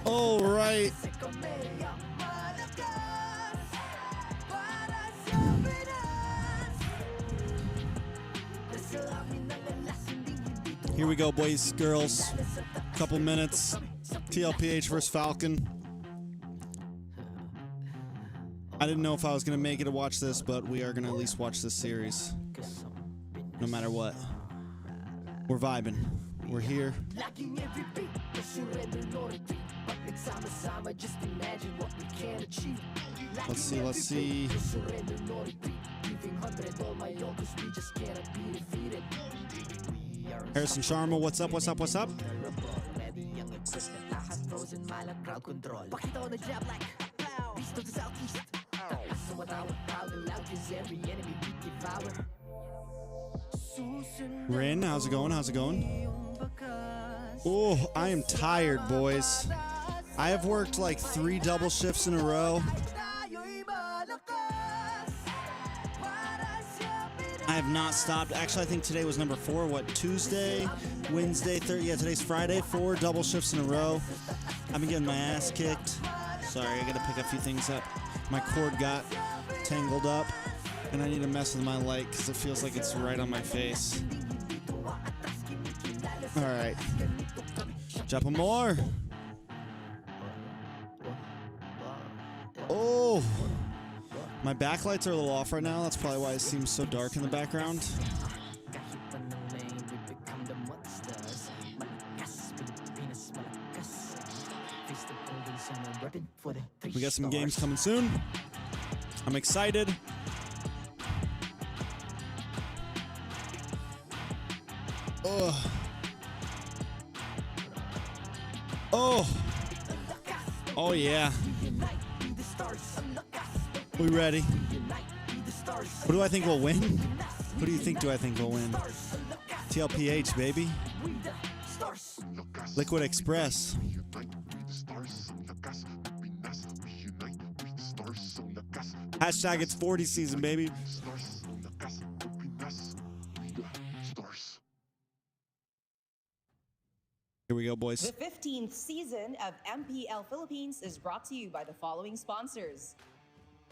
All right. Here we go, boys, girls. Couple minutes. TLPH versus Falcon. I didn't know if I was going to make it to watch this, but we are going to at least watch this series. No matter what. We're vibing. We're here. Let's see, let's see. Harrison Sharma, what's up, what's up, what's up? Rin, how's it going? How's it going? Oh, I am tired, boys. I have worked like 3 double shifts in a row. I have not stopped. Actually, I think today was number 4. What, Tuesday, Wednesday, Thursday? Yeah, today's Friday. 4 double shifts in a row. I've been getting my ass kicked. Sorry, I gotta pick a few things up. My cord got tangled up, and I need to mess with my light because it feels like it's right on my face. All right. Jump more. Oh. My backlights are a little off right now. That's probably why it seems so dark in the background. We got some games coming soon. I'm excited. Oh. Oh. Oh yeah. We ready? What do I think will win? Who do you think I think will win? TLPH, baby. Liquid Express. Hashtag it's 40 season, baby. Here we go, boys. The 15th season of MPL Philippines is brought to you by the following sponsors.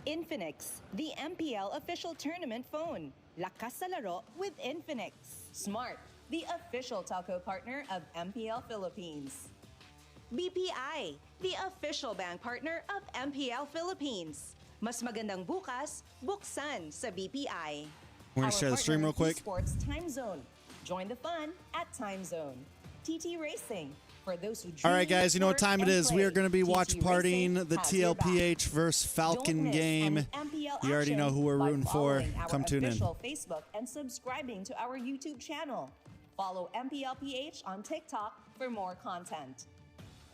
Infinix, the MPL official tournament phone. Lakas sa laro with Infinix. Smart, the official telco partner of MPL Philippines. BPI, the official bank partner of MPL Philippines. Mas magandang bukas, buksan sa BPI. We're going to share the stream real quick. Sports Time Zone. Join the fun at Time Zone. TT Racing. For those who all right, guys, you know what time it is. We are going to be watch partying the TLPH versus Falcon game. You already know who we're rooting for. Come tune in. Facebook and subscribing to our YouTube channel. Follow MPLPH on TikTok for more content.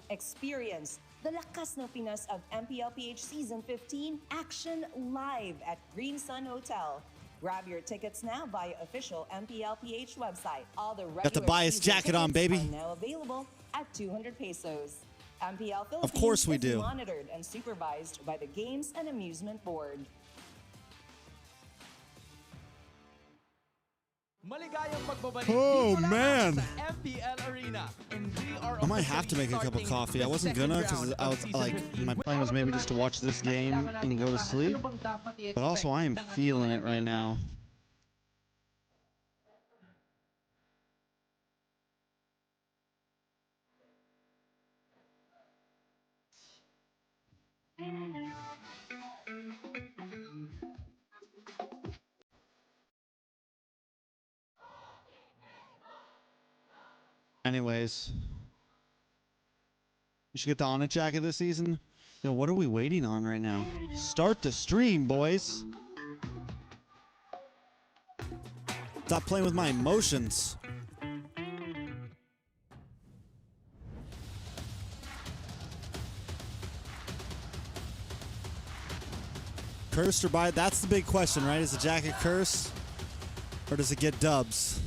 Experience the Lakas no Pinas of MPLPH Season 15 action live at Green Sun Hotel. Grab your tickets now via official MPLPH website. All the got the bias jacket on, baby. Are now available at 200 pesos. MPL Philippines of course we do. Is monitored and supervised by the Games and Amusement Board. Oh man! I might have to make a cup of coffee. I wasn't gonna because I was like, my plan was maybe just to watch this game and go to sleep. But also, I am feeling it right now. Anyways, you should get the Onnit jacket this season. Yo, what are we waiting on right now? Start the stream, boys. Stop playing with my emotions. Cursed or buy? That's the big question, right? Is the jacket cursed or does it get dubs?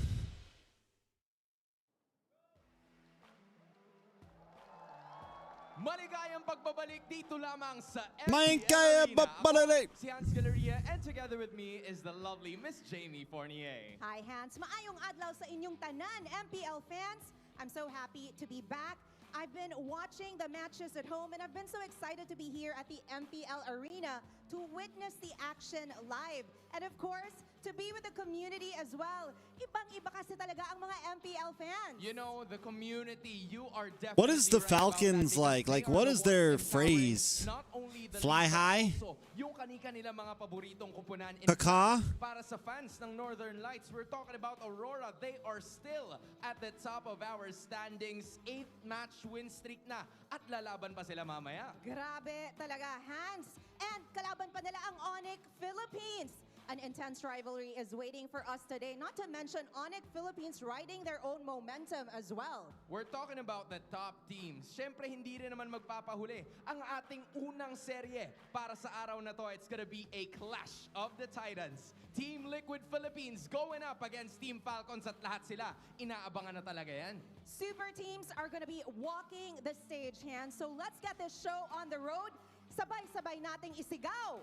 Maligayang pagbabalik dito lamang sa MPL Arena. Si Hans Galeria, and together with me is the lovely Miss Jamie Fournier. Hi Hans, maayong adlaw sa inyong tanan, MPL fans. I'm so happy to be back. I'm I've been watching the matches at home and I've been so excited to be here at the MPL Arena to witness the action live. And of course, to be with the community as well. Ibang-iba kasi talaga ang mga MPL fans. You know, the community, you are definitely What is the right about that Falcons because like? they Like, are what the is ones their empowering phrase? not only the Fly league, but high? also yung kani-kanila mga paboritong kupunan. In Kaka? fact, para sa fans ng Northern Lights, we're talking about Aurora. They are still at the top of our standings. 8th match win streak na. At lalaban pa sila mamaya. Grabe talaga, Hans. And kalaban pa nila ang Onyx Philippines. An intense rivalry is waiting for us today, not to mention Onyx Philippines riding their own momentum as well. We're talking about the top teams. Siyempre, hindi rin naman magpapahuli ang ating unang serye para sa araw na to. It's gonna be a clash of the titans. Team Liquid Philippines going up against Team Falcons at lahat sila. Inaabangan na talaga yan. Super teams are going to be walking the stage, Hans. So let's get this show on the road. Sabay-sabay nating isigaw.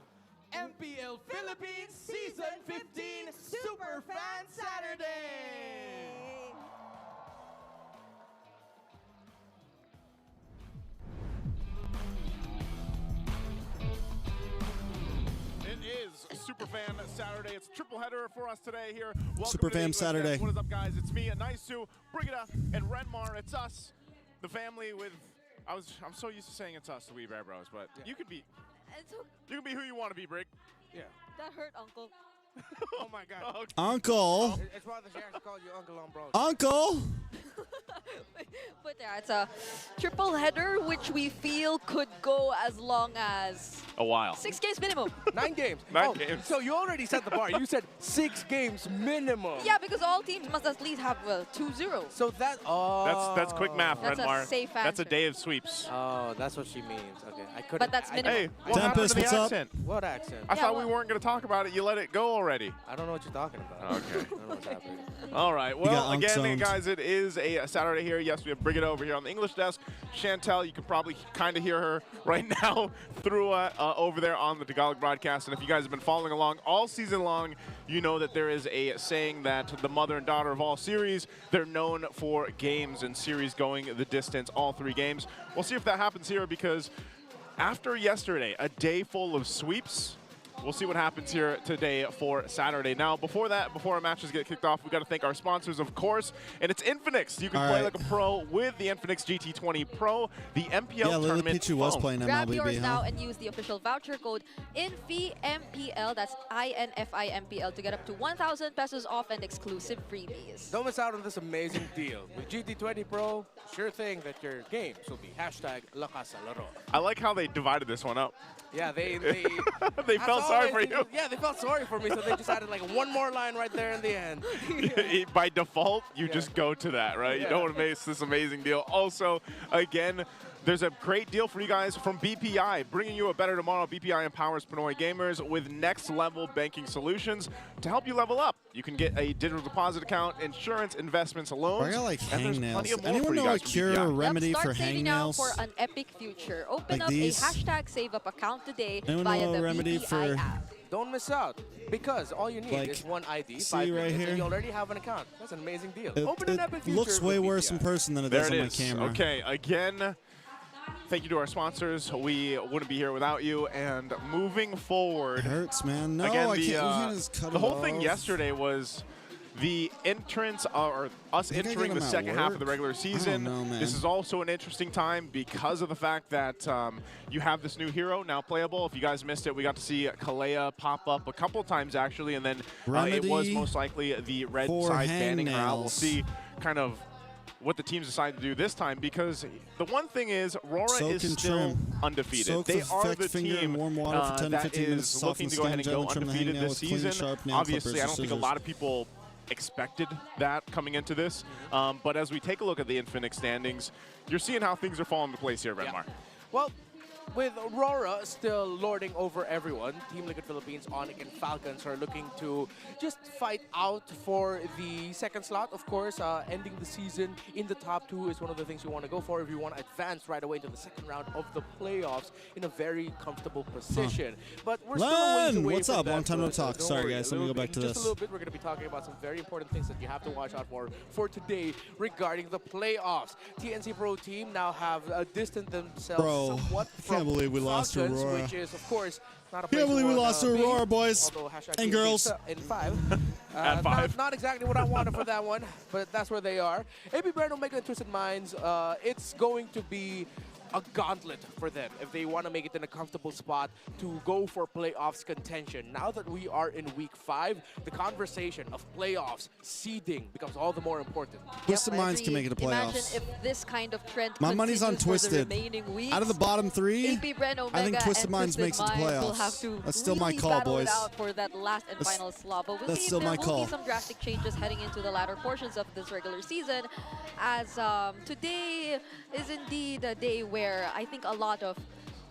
MPL Philippines Season 15 Super Fan Saturday! It is Superfan Saturday. It's a triple header for us today here. Welcome Superfan to the English Saturday. Desk. What is up, guys? It's me, Anaisu, Brigida, and Renmar. It's us, the family with. I'm so used to saying it's us, the Weeb Bros, but you could be. You can be who you want to be, Brig. Yeah. That hurt, Uncle. Oh my God. Okay. Uncle. It's why the Sharks call you Uncle on Bros. Uncle. But yeah, it's a triple header, which we feel could go as long as A while. 6 games minimum. 9 games. 9 games. So you already set the bar. You said 6 games minimum. Yeah, because all teams must at least have 2-0. So that. Oh. That's quick math, That's a Renmar. safe That's a answer. day of sweeps. Oh, that's what she means. Okay, I couldn't. But that's I- minimum. Hey, I- what happened Tempest, to the what's up? accent? What accent? I Yeah, thought we well- weren't going to talk about it. You let it go already. I don't know what you're talking about. Okay. I don't know what's happening. All right. Well, got again, unk-zoned. guys, it is a Saturday here. Yes, we have Brigida over here on the English desk. Chantel, you can probably kind of hear her right now through over there on the Tagalog broadcast. And if you guys have been following along all season long, you know that there is a saying that the mother and daughter of all series, they're known for games and series going the distance, all 3 games. We'll see if that happens here because after yesterday, a day full of sweeps, we'll see what happens here today for Saturday. Now, before that, before our matches get kicked off, we've got to thank our sponsors, of course, and it's Infinix. You can All play right. like a pro with the Infinix GT20 Pro, the MPL Yeah, Lily tournament Pichu was phone. playing Grab MLBB, yours now huh? and use the official voucher code INFIMPL, that's INFIMPL, to get up to 1,000 pesos off and exclusive freebies. Don't miss out on this amazing deal. With GT20 Pro, sure thing that your games will be #La Casa Laro. I like how they divided this one up. Yeah, they They as felt sorry for always, you. Yeah, they felt sorry for me, so they just added like one more line right there in the end. By default, you Yeah. just go to that, right? You Yeah. don't want to miss this amazing deal. Also, again, there's a great deal for you guys from BPI, bringing you a better tomorrow. BPI empowers Pinoy gamers with next-level banking solutions to help you level up. You can get a digital deposit account, insurance, investments, loans. I got like and there's hangnails. plenty of more Anyone for you know a guys from cure or BPI. remedy Yep, for start saving now hangnails? for an epic future. Open Like up these? a #Save Up account today Anyone via know a the remedy BPI for- app. Don't miss out, because all you need Like, is one ID, see 5 right minutes, here? and you already have an account. That's an amazing deal. It, Open an Epic it Future looks way with worse in BPI. person than it There does it on my is. camera. Okay, again, thank you to our sponsors. We wouldn't be here without you. And moving forward, It hurts, man. No, again, I can't. We can't just cut the it whole thing off. yesterday was the entrance, or us think I entering get the them at second half of the work? regular I don't season. know, man. This is also an interesting time because of the fact that you have this new hero now playable. If you guys missed it, we got to see Kalea pop up a couple times actually, and then it was Remedy most likely the red for side banning her out. We'll hangnails. see kind of what the teams decide to do this time, because the one thing is Aurora Soak is and still trim. undefeated. Soak They with are effect the finger team in warm water for 10 to that 15 minutes, is soften looking the to go ahead and skin, go gently trim the undefeated hangnail this with clean, season. sharp nail Obviously, clippers I or don't think a scissors. lot of people expected that coming into this. But as we take a look at the Infinix standings, you're seeing how things are falling into place here, Renmar. Well, with Aurora still lording over everyone, Team Liquid Philippines, Onyx, and Falcons are looking to just fight out for the second slot. Of course, ending the season in the top 2 is one of the things you want to go for if you want to advance right away to the second round of the playoffs in a very comfortable position. But we're still a ways away what's from up? that, Long time no so talk. don't Sorry, worry. guys. Let me go back to In this. just a little bit, we're going to be talking about some very important things that you have to watch out for today regarding the playoffs. TNC Pro team now have distanced themselves somewhat from believe we lost to Falcons, Aurora. which is, of course, not a place Can't believe we wanna lost to be, Aurora, boys although and girls. in 5. At 5. Not exactly what I wanted for that one, but that's where they are. AB Brand will make it Twisted Minds. It's going to be a gauntlet for them if they want to make it in a comfortable spot to go for playoffs contention. Now that we are in week 5, the conversation of playoffs, seeding becomes all the more important. Twisted I Minds can agree. make it to Imagine playoffs. if this kind of trend My money's on continues for the Twisted. remaining weeks. Out of the bottom 3, AP Bren, Omega, I think Twisted and Minds Twisted makes it to Minds will playoffs. have to That's still my really call, battle boys. it out for that last and final slot. But we'll that's see still if there my will call. be some drastic changes heading into the latter portions of this regular season, as today is indeed a day where I think a lot of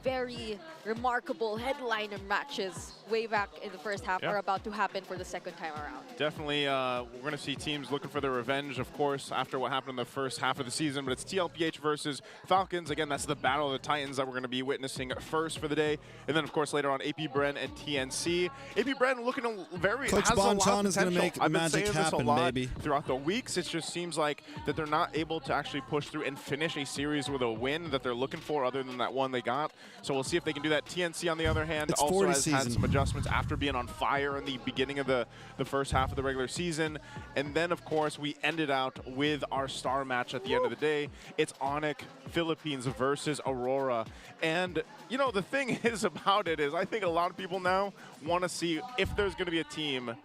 very remarkable headliner matches way back in the first half are about to happen for the second time around. Definitely, we're going to see teams looking for their revenge, of course, after what happened in the first half of the season. But it's TLPH versus Falcons. Again, that's the Battle of the Titans that we're going to be witnessing first for the day. And then, of course, later on, AP Bren and TNC. AP Bren looking very Coach has a lot of Bonchan is gonna potential. make I've been magic saying this happen, a lot baby. throughout the weeks. It just seems like that they're not able to actually push through and finish a series with a win that they're looking for other than that one they got. So we'll see if they can do that. TNC, on the other hand, It's also 40 has had season. some adjustments after being on fire in the beginning of the first half of the regular season. And then, of course, we ended out with our star match at the end of the day. It's Onyx Philippines versus Aurora. And, you know, the thing is about it is I think a lot of people now want to see if there's going to be a team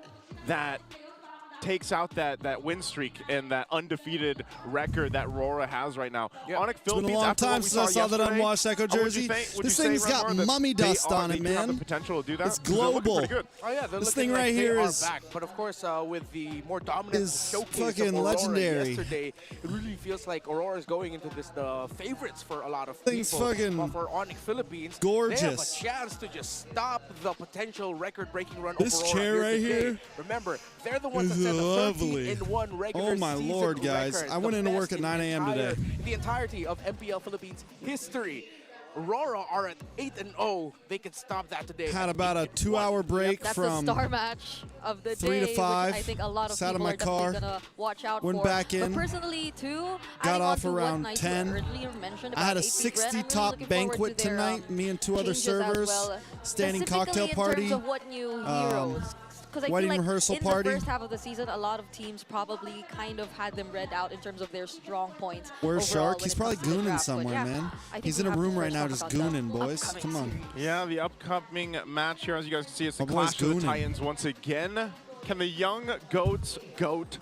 that takes out that win streak and that undefeated record that Aurora has right now. Yeah. Onyx It's been a Philippines, long after what time we since I saw that yesterday, unwashed Echo would you jersey. say- would This you say, thing's got Remar, that mummy they dust on it, do have the man. potential to do that? It's 'Cause they're looking global. pretty good. Oh yeah, they're This looking thing like right they here are is- back. But of course, with the more dominant Is showcase fucking of Aurora legendary. yesterday, it really feels like Aurora is going into this the favorites for a lot of Thing's people. fucking But for Onyx Philippines, gorgeous. they have a chance to just stop the potential record-breaking run This of Aurora chair here right today. here Remember, they're the ones that is set the lovely. 13-1 regular Oh my season Lord, guys. record, I went the into work best at in 9 a.m. today. The entirety of MPL Philippines history. Aurora are at 8-0. They could stop that today. Had at about a 8-1. 2-hour break That's from the star match of the 3 to day, 5, which I think a lot of sat in people my are definitely car, gonna watch out went for. back in, But personally, too, got adding on off to what around Nigel 10. earlier mentioned I had a about AP Bren, 60 I'm really top looking forward banquet to their, tonight. Me and 2 other changes as servers, well, standing specifically cocktail in party. terms of what new heroes. Because I feel wedding like rehearsal in party. the first half of the season, a lot of teams probably kind of had them read out in terms of their strong points. Where's overall Shark? when He's it probably comes to the gooning draft. But somewhere, yeah, man. I think He's we in a have to room right first now talk just about the gooning, boys. upcoming Come on. series. Yeah, the upcoming match here, as you guys can see, it's the My boy's Clash of the gooning. Titans once again. Can the young goats goat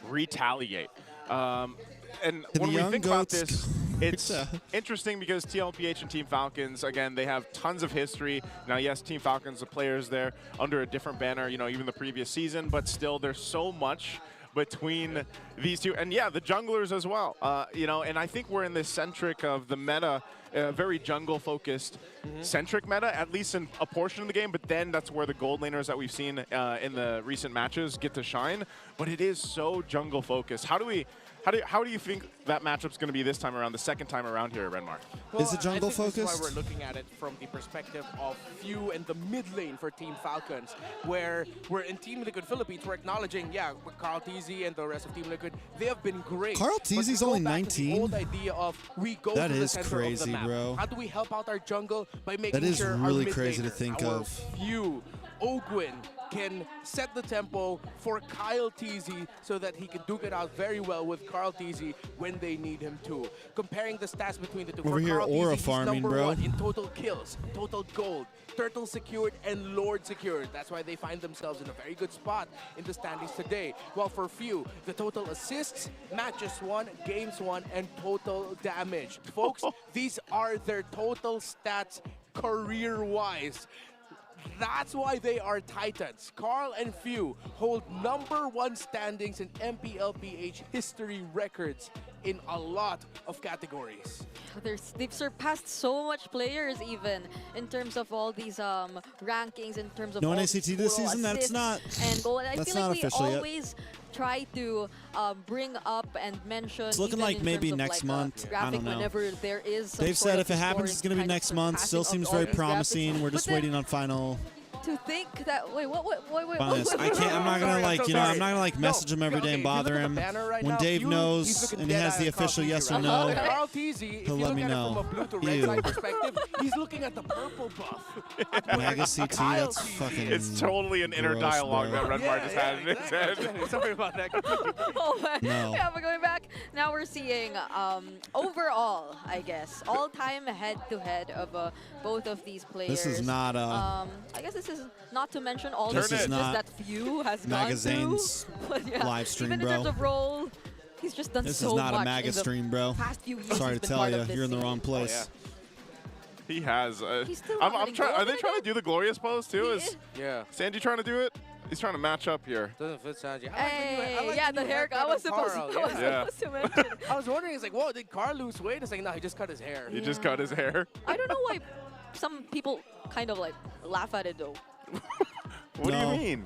retaliate? And Can when the we young think about goats this, it's retaliate? interesting because TLPH and Team Falcons, again, they have tons of history. Now, yes, Team Falcons, the players there under a different banner, you know, even the previous season, but still there's so much between these two. And yeah, the junglers as well, you know, and I think we're in this centric of the meta, very jungle-focused centric meta, at least in a portion of the game, but then that's where the gold laners that we've seen in the recent matches get to shine. But it is so jungle-focused. How do you think that matchup's going to be this time around, the second time around here at Renmark? Well, Is it I jungle think this is focused? why we're looking at it from the perspective of Few and the mid lane for Team Falcons, where we're in Team Liquid Philippines, we're acknowledging, yeah, with Carl Teasy and the rest of Team Liquid, they have been great. Carl But we Teasy's go only back to the 19? old idea of we go That to the is center crazy, of the map. bro. How do we help out our jungle? By making That is sure really our mid crazy to laner, think our of. Few, Ogwin, can set the tempo for Kyle Teasy so that he can duke it out very well with Carl Teasy when they need him to. Comparing the stats between the two. Over for here, Carl aura Teasy, he's farming, number bro. 1 in total kills, total gold, turtle secured, and lord secured. That's why they find themselves in a very good spot in the standings today. While for Few, the total assists, matches won, games won, and total damage. Folks, these are their total stats career-wise. That's why they are Titans. Carl and Few hold #1 standings in MPLPH history records in a lot of categories. they've surpassed so much players even in terms of all these rankings, in terms of No all one these ACT this total season. That's assists not. and goal. And I that's feel not like we official yet. always try to bring up and mention. It's looking even like in maybe terms of, next like, month. I graphic don't know. whenever there is. Some They've sort said of if it happens, it's going to be historic next kind of month. Still surpassing seems of very all these graphics. promising. We're But just then waiting on final. to think that wait, Honest, I can't. I'm not gonna like. You know, I'm not gonna like message him every day and bother him. When Dave knows and he has the official yes or no, Carl Teasy, if he'll you let look me at it know. from a blue to red Ew. side perspective, he's looking at the purple buff. Mega CT. Kyle That's Teasy. fucking. It's totally an inner gross, dialogue bro. that Redmar just had in his head. Sorry about that. Oh, No. yeah, but going back, now we're seeing overall, I guess, all-time head-to-head of both of these players. This is not I guess this is not to mention all This the is matches not that Few has Magazane's gone to. But yeah, live stream, even in bro. terms of role, he's just done This so is not much a MAGA in the stream, bro. past few years. Sorry he's to been tell part you, of this you're in the scene. wrong place. He has. He's still I'm letting trying. go Are of they it trying to again? do the glorious pose too? He Is is. Yeah. Sanji trying to do it? He's trying to match up here. Doesn't fit Sanji. Hey, yeah, the haircut. I was supposed Yeah. to mention it. I was wondering, it's like, whoa, did Carl lose weight? It's like, no, he just cut his hair. He just cut his hair. I don't know why some people kind of like laugh at it though. What do No. you mean?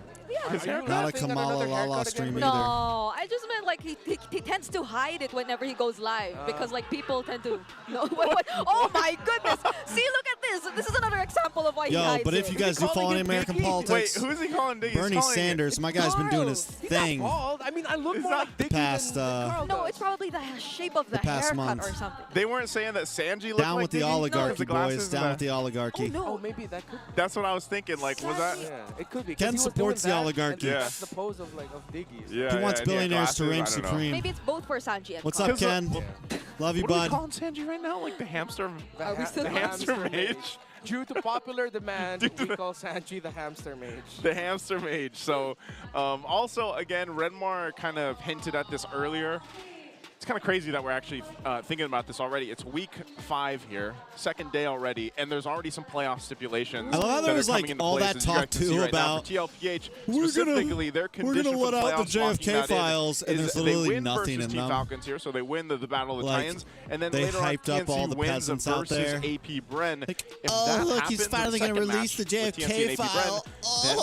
His Are you haircut? Not a laughing at Kamala another Lala haircut stream again? either. No, I just meant like he tends to hide it whenever he goes live because like people tend to. No, oh my goodness! See, look at this. This is another example of why he Yo, hides but it. if you guys do calling follow it any American Dickie? politics, Wait, who's he calling? He's Bernie calling Sanders, my guy's been doing his He's not thing. bald. I mean, I look It's more not like Dickie past, than Carl No, does. it's probably the shape of the, past haircut month. or something. They weren't saying that Sanji looked Down like with the Diggy? oligarchy, The glasses boys. and Down the- with the oligarchy. Oh no! Oh, maybe that could. That's what I was thinking. Like, was that? Yeah, it could be. 'cause Ken he was supports doing the that, oligarchy. and Yeah. That's the pose of Diggie's. Yeah. He wants yeah, billionaires to glasses, reign I don't know. supreme. Maybe it's both for Sanji and What's Carl. up, Ken? Yeah. Love you, What are we bud. calling Sanji right now? Like the hamster? Are we still the hamster mage? Due to popular demand, we call Sanji the hamster mage. The hamster mage. So, also, again, Redmar kind of hinted at this earlier. It's kind of crazy that we're actually thinking about this already. It's week 5 here, second day already, and there's already some playoff stipulations. I love how that there are was, coming like, into all place, that as you guys talk, can see too, right now. about For TLPH, we're specifically, their condition let for out the playoffs, locking JFK that in, files, and is there's they literally win nothing versus in them. T-Falcons here, so they win the Battle of the Like, Titans, and then they later on, hyped up all TNC the wins peasants versus out there. AP Bren. Like, If oh, that look, happens he's in the finally going to second release the match with TNC JFK and AP file. Bren, then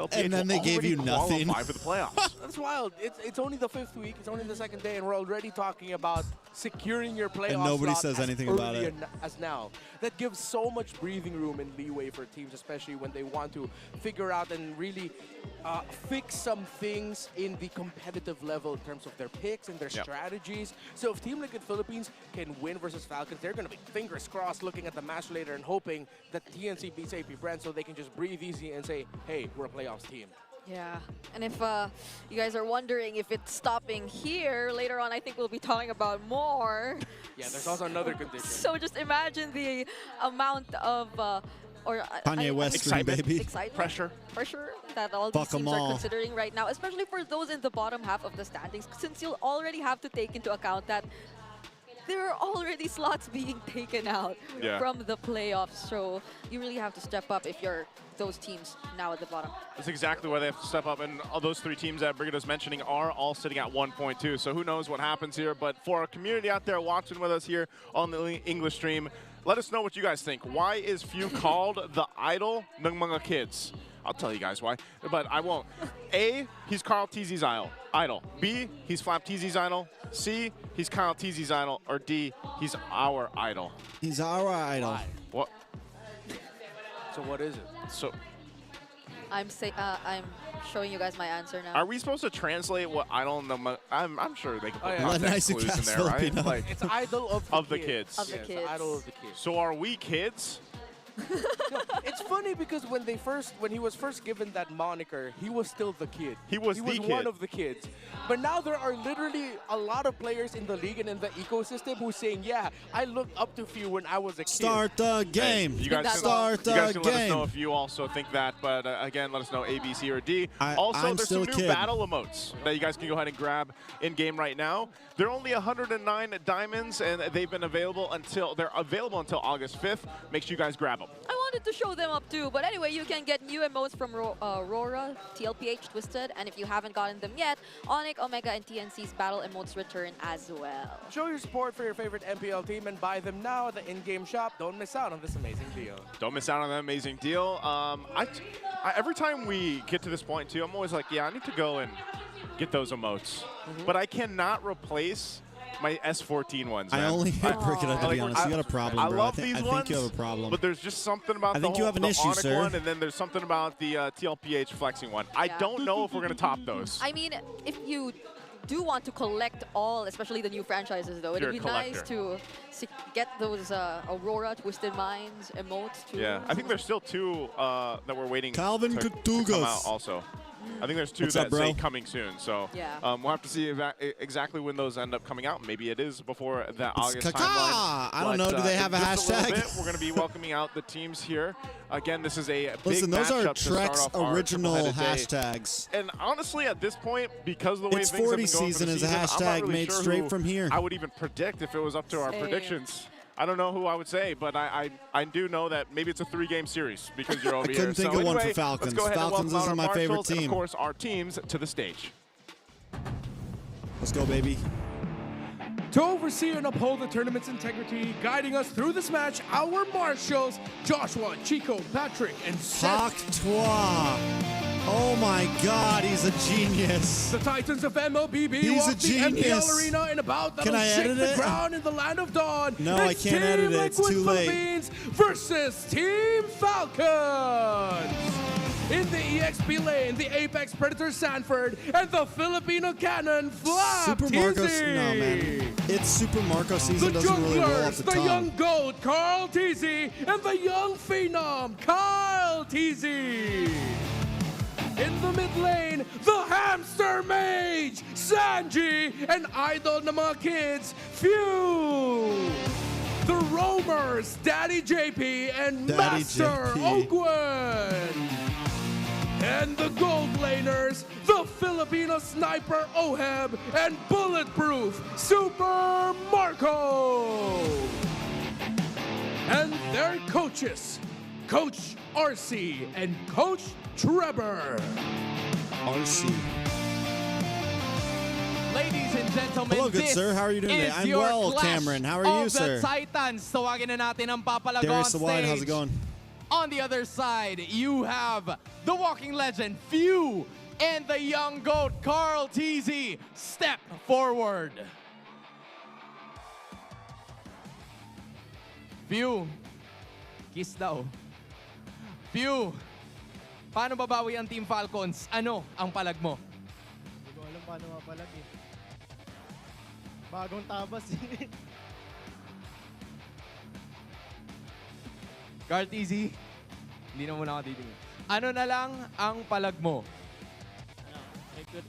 TLPH And then will they gave you already nothing. qualify for the playoffs. That's wild. It's only the 5th week. It's only the 2nd day, and we're already talking about securing your playoff And nobody slot says as anything about early it. as now. That gives so much breathing room and leeway for teams, especially when they want to figure out and really fix some things in the competitive level in terms of their picks and their strategies. So if Team Liquid Philippines can win versus Falcons, they're going to be fingers crossed looking at the match later and hoping that TNC beats AP Brand so they can just breathe easy and say, hey, we're a playoffs team. Yeah, and if you guys are wondering if it's stopping here, later on I think we'll be talking about more. Yeah, there's also another condition. So just imagine the amount of, Kanye West scream, baby. excitement, Pressure that all Fuck these 'em teams are all. considering right now, especially for those in the bottom half of the standings, since you'll already have to take into account that there are already slots being taken out from the playoffs. So you really have to step up if you're those teams now at the bottom. That's exactly why they have to step up, and all those 3 teams that Brigida's mentioning are all sitting at 1.2, so who knows what happens here. But for our community out there watching with us here on the English stream, let us know what you guys think. Why is Few called the idol ng mga kids? I'll tell you guys why, but I won't. A, he's Carl Teasy's idol. B, he's Flap Teasy's idol. C, he's Kyle Teasy's idol. Or D, he's our idol. He's our idol. What? So what is it? So, I'm showing you guys my answer now. are we supposed to translate what idol? I'm sure they can put yeah. context Nice clues in cast there, right? Filipino. Like, It's idol of the kids. Of the Yes, kids. idol of the kids. so are we kids? It's funny because when he was first given that moniker, he was still the kid. He was the one kid. of the kids. But now there are literally a lot of players in the league and in the ecosystem who's saying, yeah, I looked up to Few when I was a kid. Start the game. You guys Start you guys the can let us know game. if you also think that, but again, let us know A, B, C, or D. I'm There's still some a new kid. battle emotes that you guys can go ahead and grab in-game right now. They're only 109 diamonds, and they're available until August 5th. Make sure you guys grab them. I want wanted to show them up too. But anyway, you can get new emotes from Aurora, TLPH, Twisted, and if you haven't gotten them yet, Onyx, Omega, and TNC's battle emotes return as well. Show your support for your favorite MPL team and buy them now at the in-game shop. Don't miss out on this amazing deal. Don't miss out on that amazing deal. Every time we get to this point too, I'm always like, yeah, I need to go and get those emotes. But I cannot replace my S15 ones. I man. only hit Bricket, to be honest. You got a problem, bro. I think you have a problem. But there's just something about I think you have an issue, Onyx sir. one, and then there's something about the TLPH flexing one. I don't know if we're going to top those. I mean, if you do want to collect all, especially the new franchises, though, it'd be nice to get those Aurora, Twisted Minds emotes too. Yeah, I think there's still 2 that we're waiting Calvin to Cthulhu's. come out also. I think there's 2 What's that up, bro? say coming soon. So Yeah. we'll have to see exactly when those end up coming out. Maybe it is before that August Kaka! timeline. I don't know. Do they have a in just hashtag? little bit, we're going to be welcoming out the teams here. Again, this is a big Listen, those are matchup to start TREX off our original triple-headed day. hashtags. And honestly, at this point, because of the way It's things have 40 been going season for the is a season, I'm hashtag not really made sure straight who from here. I would even predict if it was up to our Same. predictions. I don't know who I would say, but I do know that maybe it's a 3-game series because you're over here. I couldn't think of one for anyway, Falcons. Let's go ahead Falcons and welcome isn't out my our favorite marshals and, team. of course, our teams to the stage. Let's go, baby. To oversee and uphold the tournament's integrity, guiding us through this match, our marshals, Joshua, Chico, Patrick, and Hawk Seth. Twa. Oh my God, he's a genius. The Titans of MLBB He's walk a the MPL genius. arena in about Can that'll I shake edit the it? ground in the land of dawn. No, I It's can't Team edit it. It's Liquid too late. Philippines versus Team Falcons. In the EXP lane, the Apex Predator Sanford and the Filipino Cannon Flap Super Marcos. No, man. It's Super Marco season. The Doesn't really roll off Junglers, the the tongue. young goat, Carl TZ, and the young phenom, Kyle TZ. In the mid lane, the hamster mage, Sanji, and idol ng mga kids, Few. The roamers, Daddy JP and Daddy Master JP. Ogwen. And the gold laners, the Filipino sniper Oheb and bulletproof Super Marco. And their coaches, Coach RC and Coach Trevor. RC. Ladies and gentlemen, Hello, good this sir. How are you doing today? is I'm your well, clash Cameron. How are you, of sir? the Titans. Tawagin na natin ang papalago on Darius the Wide, stage. how's it going? On the other side, you have the walking legend, Few, and the young goat, Carl TZ. Step forward. Few, kiss daw. Few, paano babawi ang Team Falcons? Ano ang palag mo? Hindi ko alam paano mapalag eh. Bagong tabas eh. Carl TZ, hindi na muna ako titingin. Ano na lang ang palag mo?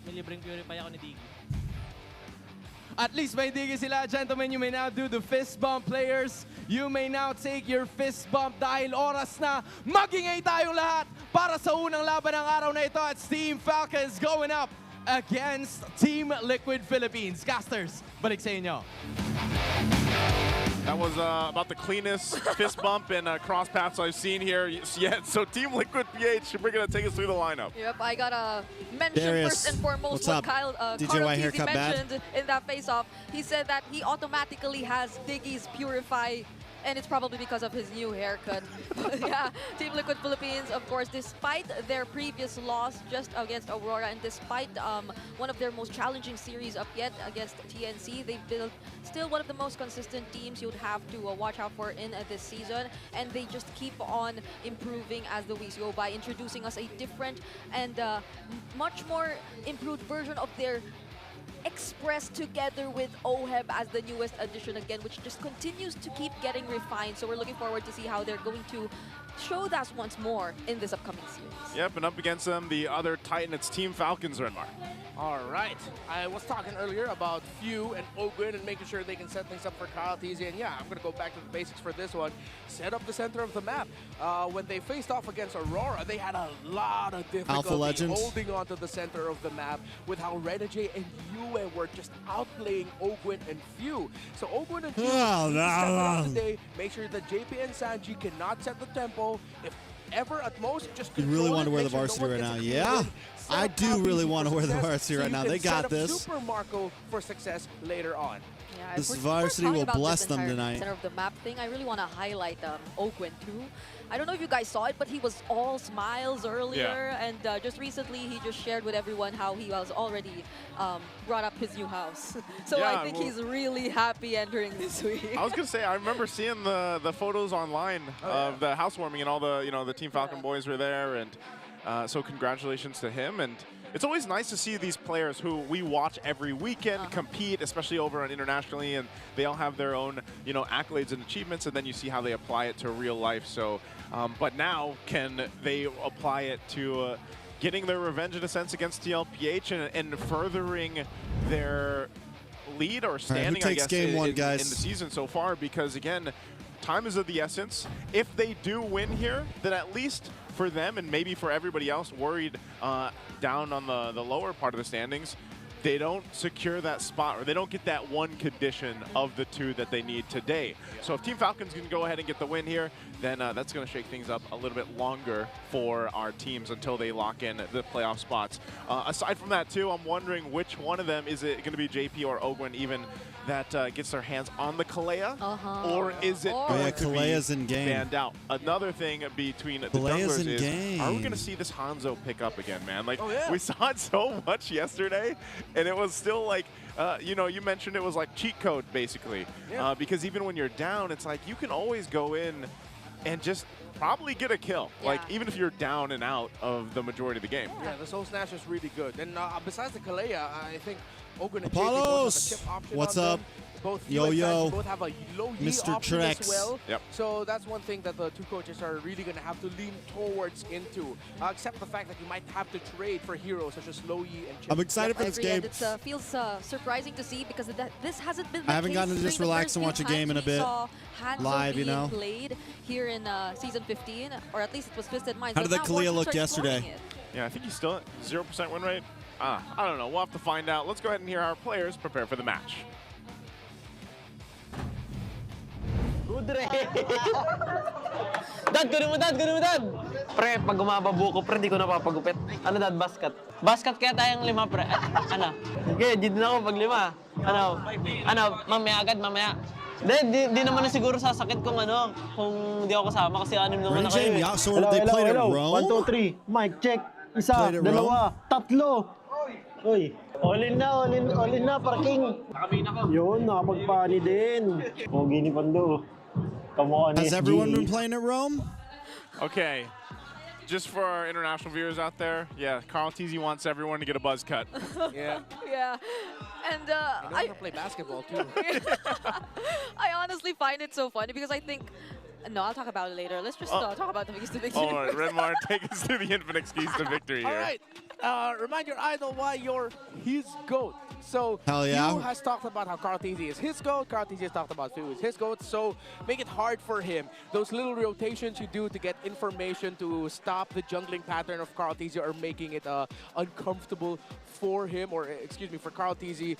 May libreng purify ako ni Diggy. At least may digi sila. Gentlemen, you may now do the fist bump. Players, you may now take your fist bump dahil oras na magingay tayong lahat para sa unang laban ng araw na ito. It's Team Falcons going up against Team Liquid Philippines. Casters, balik sa inyo. That was about the cleanest fist bump and cross paths I've seen here yet. So Team Liquid PH, we're going to take us through the lineup. Yep, I gotta mention Darius, first and foremost what's what up? Carl DJ White TZ haircut bad? mentioned in that face-off. He said that he automatically has Diggy's Purify, and it's probably because of his new haircut. Yeah, Team Liquid Philippines, of course, despite their previous loss just against Aurora, and despite one of their most challenging series up yet against TNC, they've built still one of the most consistent teams you'd have to watch out for in this season, and they just keep on improving as the weeks go by, introducing us a different and much more improved version of their expressed together with OHEB as the newest addition again, which just continues to keep getting refined. So we're looking forward to see how they're going to show that once more in this upcoming series. Yep, and up against them, the other Titan, it's Team Falcons, Renmar. All right. I was talking earlier about Few and Ogwen and making sure they can set things up for Kyle TZ. And yeah, I'm going to go back to the basics for this one. Set up the center of the map. When they faced off against Aurora, they had a lot of difficulty Legends. holding on to the center of the map with how Renegade and Yue were just outplaying Ogwen and Few. So Ogwen and Few Oh, need to step it up no. today. Make sure that JP and Sanji cannot set the tempo So if ever at most, just You really control want to it, wear the make sure no varsity one right gets now. a clean Yeah, win, set I up do Cal really TZ want to for wear the success, varsity so right you now. can They set got up this. Super Marco for success later on. Yeah, This if we're varsity talking will about bless this them entire tonight. Center of the map thing, I really want to highlight Ogwen too. I don't know if you guys saw it, but he was all smiles earlier, and just recently he just shared with everyone how he was already brought up his new house. So Yeah, I think well- he's really happy entering this week. I was gonna say, I remember seeing the photos online of the housewarming, and all the the Team Falcon boys were there, and so congratulations to him. And it's always nice to see these players who we watch every weekend compete, especially over on internationally, and they all have their own accolades and achievements, and then you see how they apply it to real life. So, but now can they apply it to getting their revenge in a sense against TLPH and furthering their lead or standing, I takes guess, game one, in guys? the season so far, because again, time is of the essence. If they do win here, then at least for them and maybe for everybody else worried down on the lower part of the standings, they don't secure that spot, or they don't get that one condition of the two that they need today. So if Team Falcon's going to go ahead and get the win here, then that's going to shake things up a little bit longer for our teams until they lock in the playoff spots. Aside from that, too, I'm wondering which one of them, is it going to be JP or Ogwen even, that gets their hands on the Kalea, or is it going to Kalea's be in game. banned out? Another thing between the Kalea's junglers in is, game. are we going to see this Hanzo pick up again, man? Like, Oh, yeah. we saw it so much yesterday, and it was still like, you mentioned it was like cheat code, basically. Yeah. Because even when you're down, it's like you can always go in and just probably get a kill. Yeah. Like, even if you're down and out of the majority of the game. Yeah, the Soul Snatch is really good. And besides the Kalea, I think Ogwen and Apollos! JP both have a chip option What's on up? them. Both Yo, you and yo. Sanji both have a low Yi Mr. option TREX. as well. Yep. So that's one thing that the two coaches are really going to have to lean towards into. Except the fact that you might have to trade for heroes such as low Yi and chip. I'm excited for I this agree, game. and it feels surprising to see because this hasn't been the I haven't case gotten to during just the relax first and few watch a times game in a we bit. saw Hanzo Live, you being know? played here in Season 15, or at least it was Twisted Minds. How but did now the more Kalea teams look are exploring yesterday? it. Yeah, I think he's still at 0% win rate. I don't know. We'll have to find out. Let's go ahead and hear our players prepare for the match. Dad, kunin mo dad, kunin mo dad! Pre, pag gumababuko, pre, di ko napapagupit. Ano dad, basket? Basket kaya tayong 5, pre. Ano? Okay, dito na ako pag 5. Ano, mamaya agad, mamaya. Di naman na siguro sasakit kung kung di ako kasama kasi 6 naman na kayo. Yeah, so they played at Rome? 1, 2, 3. Mic check. Isa, Played at dalawa, tatlo. Uy, all in na, parking. Yun, nakapagpani din. Pogi ni Pando. Kamukha ni Has SG. everyone been playing at Rome? Okay. Just for our international viewers out there, yeah, Carl TZ wants everyone to get a buzz cut. Yeah. Yeah, and They know how to play basketball too. I honestly find it so funny because I think. No, I'll talk about it later. Let's just talk about the biggest victory. All right, Redmar, take us to the Infinix keys to victory All here. right. Remind your idol why you're his GOAT. So, Hell yeah. Yu has talked about how Carl TZ is his GOAT. Carl TZ has talked about Fu is his GOAT. So, make it hard for him. Those little rotations you do to get information to stop the jungling pattern of Carl TZ are making it uncomfortable for him, or excuse me, for Carl TZ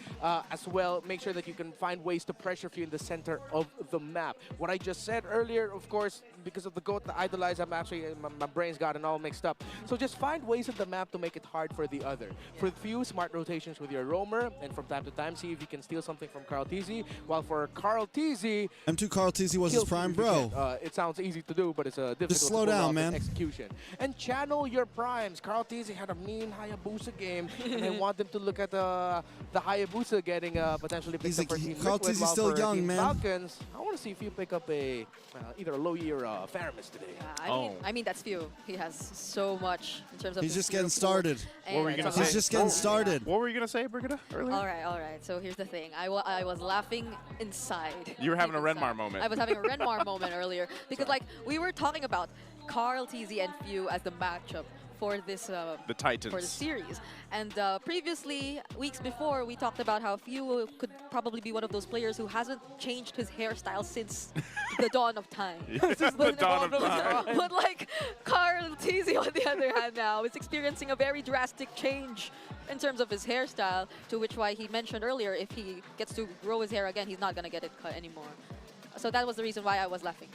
as well. Make sure that you can find ways to pressure Fu in the center of the map. What I just said earlier, of course, because of the GOAT, the idolize, I'm actually, my brain's gotten all mixed up. So just find ways in the map to make it hard for the other. For Fu, smart rotations with your roamer, and from time to time, see if you can steal something from Carl TZ. While for Carl TZ, M2 Carl TZ was his kill prime if you bro. can. It sounds easy to do, but it's difficult slow to pull down, off in man. execution. And channel your primes. Carl TZ had a mean Hayabusa game, and I want them to look at the Hayabusa getting potentially picked up for Team Carl Liquid, TZ's while still for young, Team man. Falcons, I want to see if you pick up a either a Loyi or a Faramis today. I mean that's few. He has so much in terms of. He's his just getting skill pool, started. What were you and gonna it's a lot. He's just getting started. What were you going to say, Brigitte, earlier? All right. So here's the thing. I was laughing inside. You were having a Deep Renmar inside. moment. I was having a Renmar moment earlier because like we were talking about Carl TZ and Few as the matchup for this The Titans. for the series. And previously, weeks before, we talked about how Few could probably be one of those players who hasn't changed his hairstyle since the dawn of time. Since the dawn of time. But like Carl TZ, on the other hand, now is experiencing a very drastic change in terms of his hairstyle, to which why he mentioned earlier, if he gets to grow his hair again, he's not going to get it cut anymore. So that was the reason why I was laughing.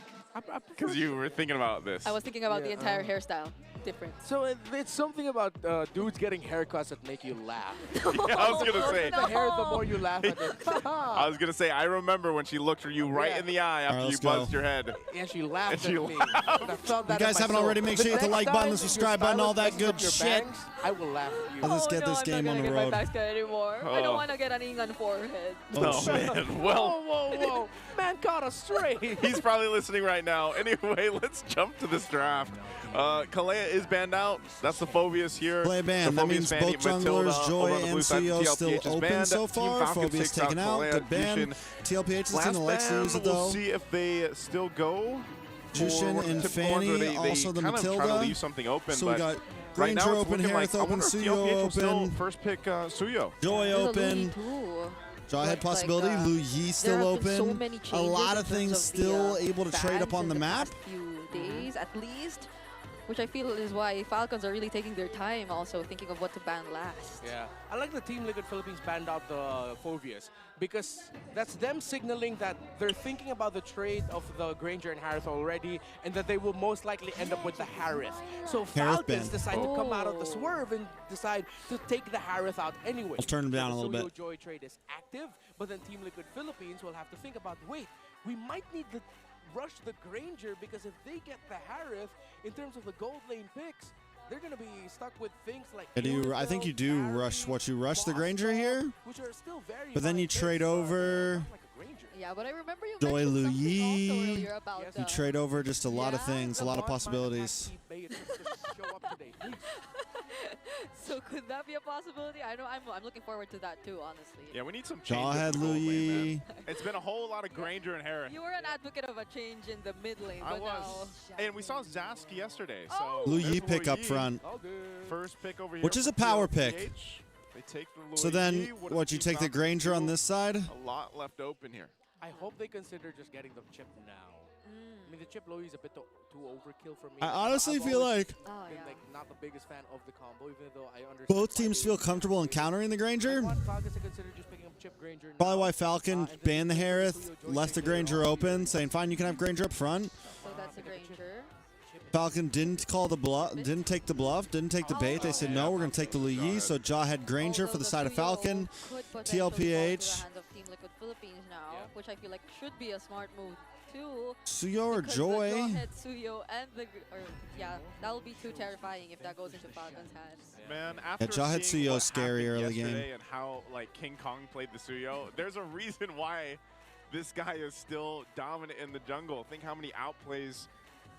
Because you were thinking about this. I was thinking about the entire hairstyle. Different. So it's something about dudes getting haircuts that make you laugh. Yeah, I was gonna say. The hair, the more you laugh at it. I was gonna say. I remember when she looked you right in the eye after right, you let's buzzed go. your head. And she laughed And she at me. laughed. And I felt that You guys in my haven't soul. already, make sure you hit the next like button, time the subscribe your button, all that stylist good messes up your shit. bangs, I will laugh at you. Let's get this I'm game not on gonna the get road. my basket anymore. I Oh. don't want to get an ingon forehead. Oh man. Well, Whoa. Man caught us straight. he's probably listening right now. Anyway, let's jump to this draft. Kalea is banned out. That's the Phobias here. Play ban. The That Phobias means fanny, both Matilda junglers, Joy over on the blue and side. Suyo, still TLPH is open banned. so Team far. Falcons Phobias takes out taken out. Kalea, Good ban. Jushin. TLPH is Last in the Lex ban, lose it we'll though. see if they still go. Jushin for and typical ones where Fanny, they also the kind of try to Matilda. leave something open, So we but got right now Granger it's open, looking Harith like, I open, wonder if Suyo TLPH will still open. first pick Suyo. Joy There's a open. Louis too. Jawhead Like, possibility. Lu Yi there still have been so open. many A changes lot in of terms things of still the, able to trade up bans on in the map. past few days at least, which I feel is why Falcons are really taking their time, also thinking of what to ban last. Yeah, I like the Team Liquid Philippines banned out the Phobias because that's them signaling that they're thinking about the trade of the Granger and Harith already, and that they will most likely end up with the Harith. So Falcons banned. decide to come out of the swerve and decide to take the Harith out anyway. Let's turn him down a little The bit. Suyo Joy trade is active, but then Team Liquid Philippines will have to think about, wait, we might need to rush the Granger because if they get the Harith, in terms of the gold lane picks, they're going to be stuck with things like I think you do rush what you rush the Granger here, which are still very but then you trade over. Yeah, but I remember you Joy mentioned something Louis. also earlier about You trade over just a lot of Yeah, things, a lot of possibilities. So could that be a possibility? I know I'm looking forward to that too, honestly. Yeah, we need some change. Jawhead Louis. It's been a whole lot of Granger and Harith. You were an advocate of a change in the mid lane, I but was. And we saw Zask yesterday. So Oh. Lu there's Yi pick up Yi. front. First pick over here. Which is for a power TLPH. pick. They take the Lu So Yi. then, What what, does you Team take the Falcons Granger on do? this side? A lot left open here. I hope they consider just getting them chipped now. I mean, the chip low is a bit too overkill for me. I honestly I've feel always like been like not the biggest fan of the combo, even though I understand both why teams they feel would comfortable in consider it. countering the I Granger. want Falcons to consider just picking up Chip Granger Probably now, why Falcon and then banned the take Harith, Suyo Joy left the later Granger on. open, saying, fine, you can have Granger up front. so that's a Granger. Falcon didn't call the bluff, didn't take the bluff, didn't take the bait. They said, no, we're going to take the Lu Yi. So Jawhead Granger for the side of Falcon. TLPH. Hands of Team Liquid Philippines now, which I feel like should be a smart move too. Suyo or because Joy? The Jawhead, Suyo, and that'll be too terrifying if that goes into Falcon's hands. Man, after Jawhead seeing Suyo what scary happened early game. yesterday and how like King Kong played the Suyo, there's a reason why this guy is still dominant in the jungle. Think how many outplays,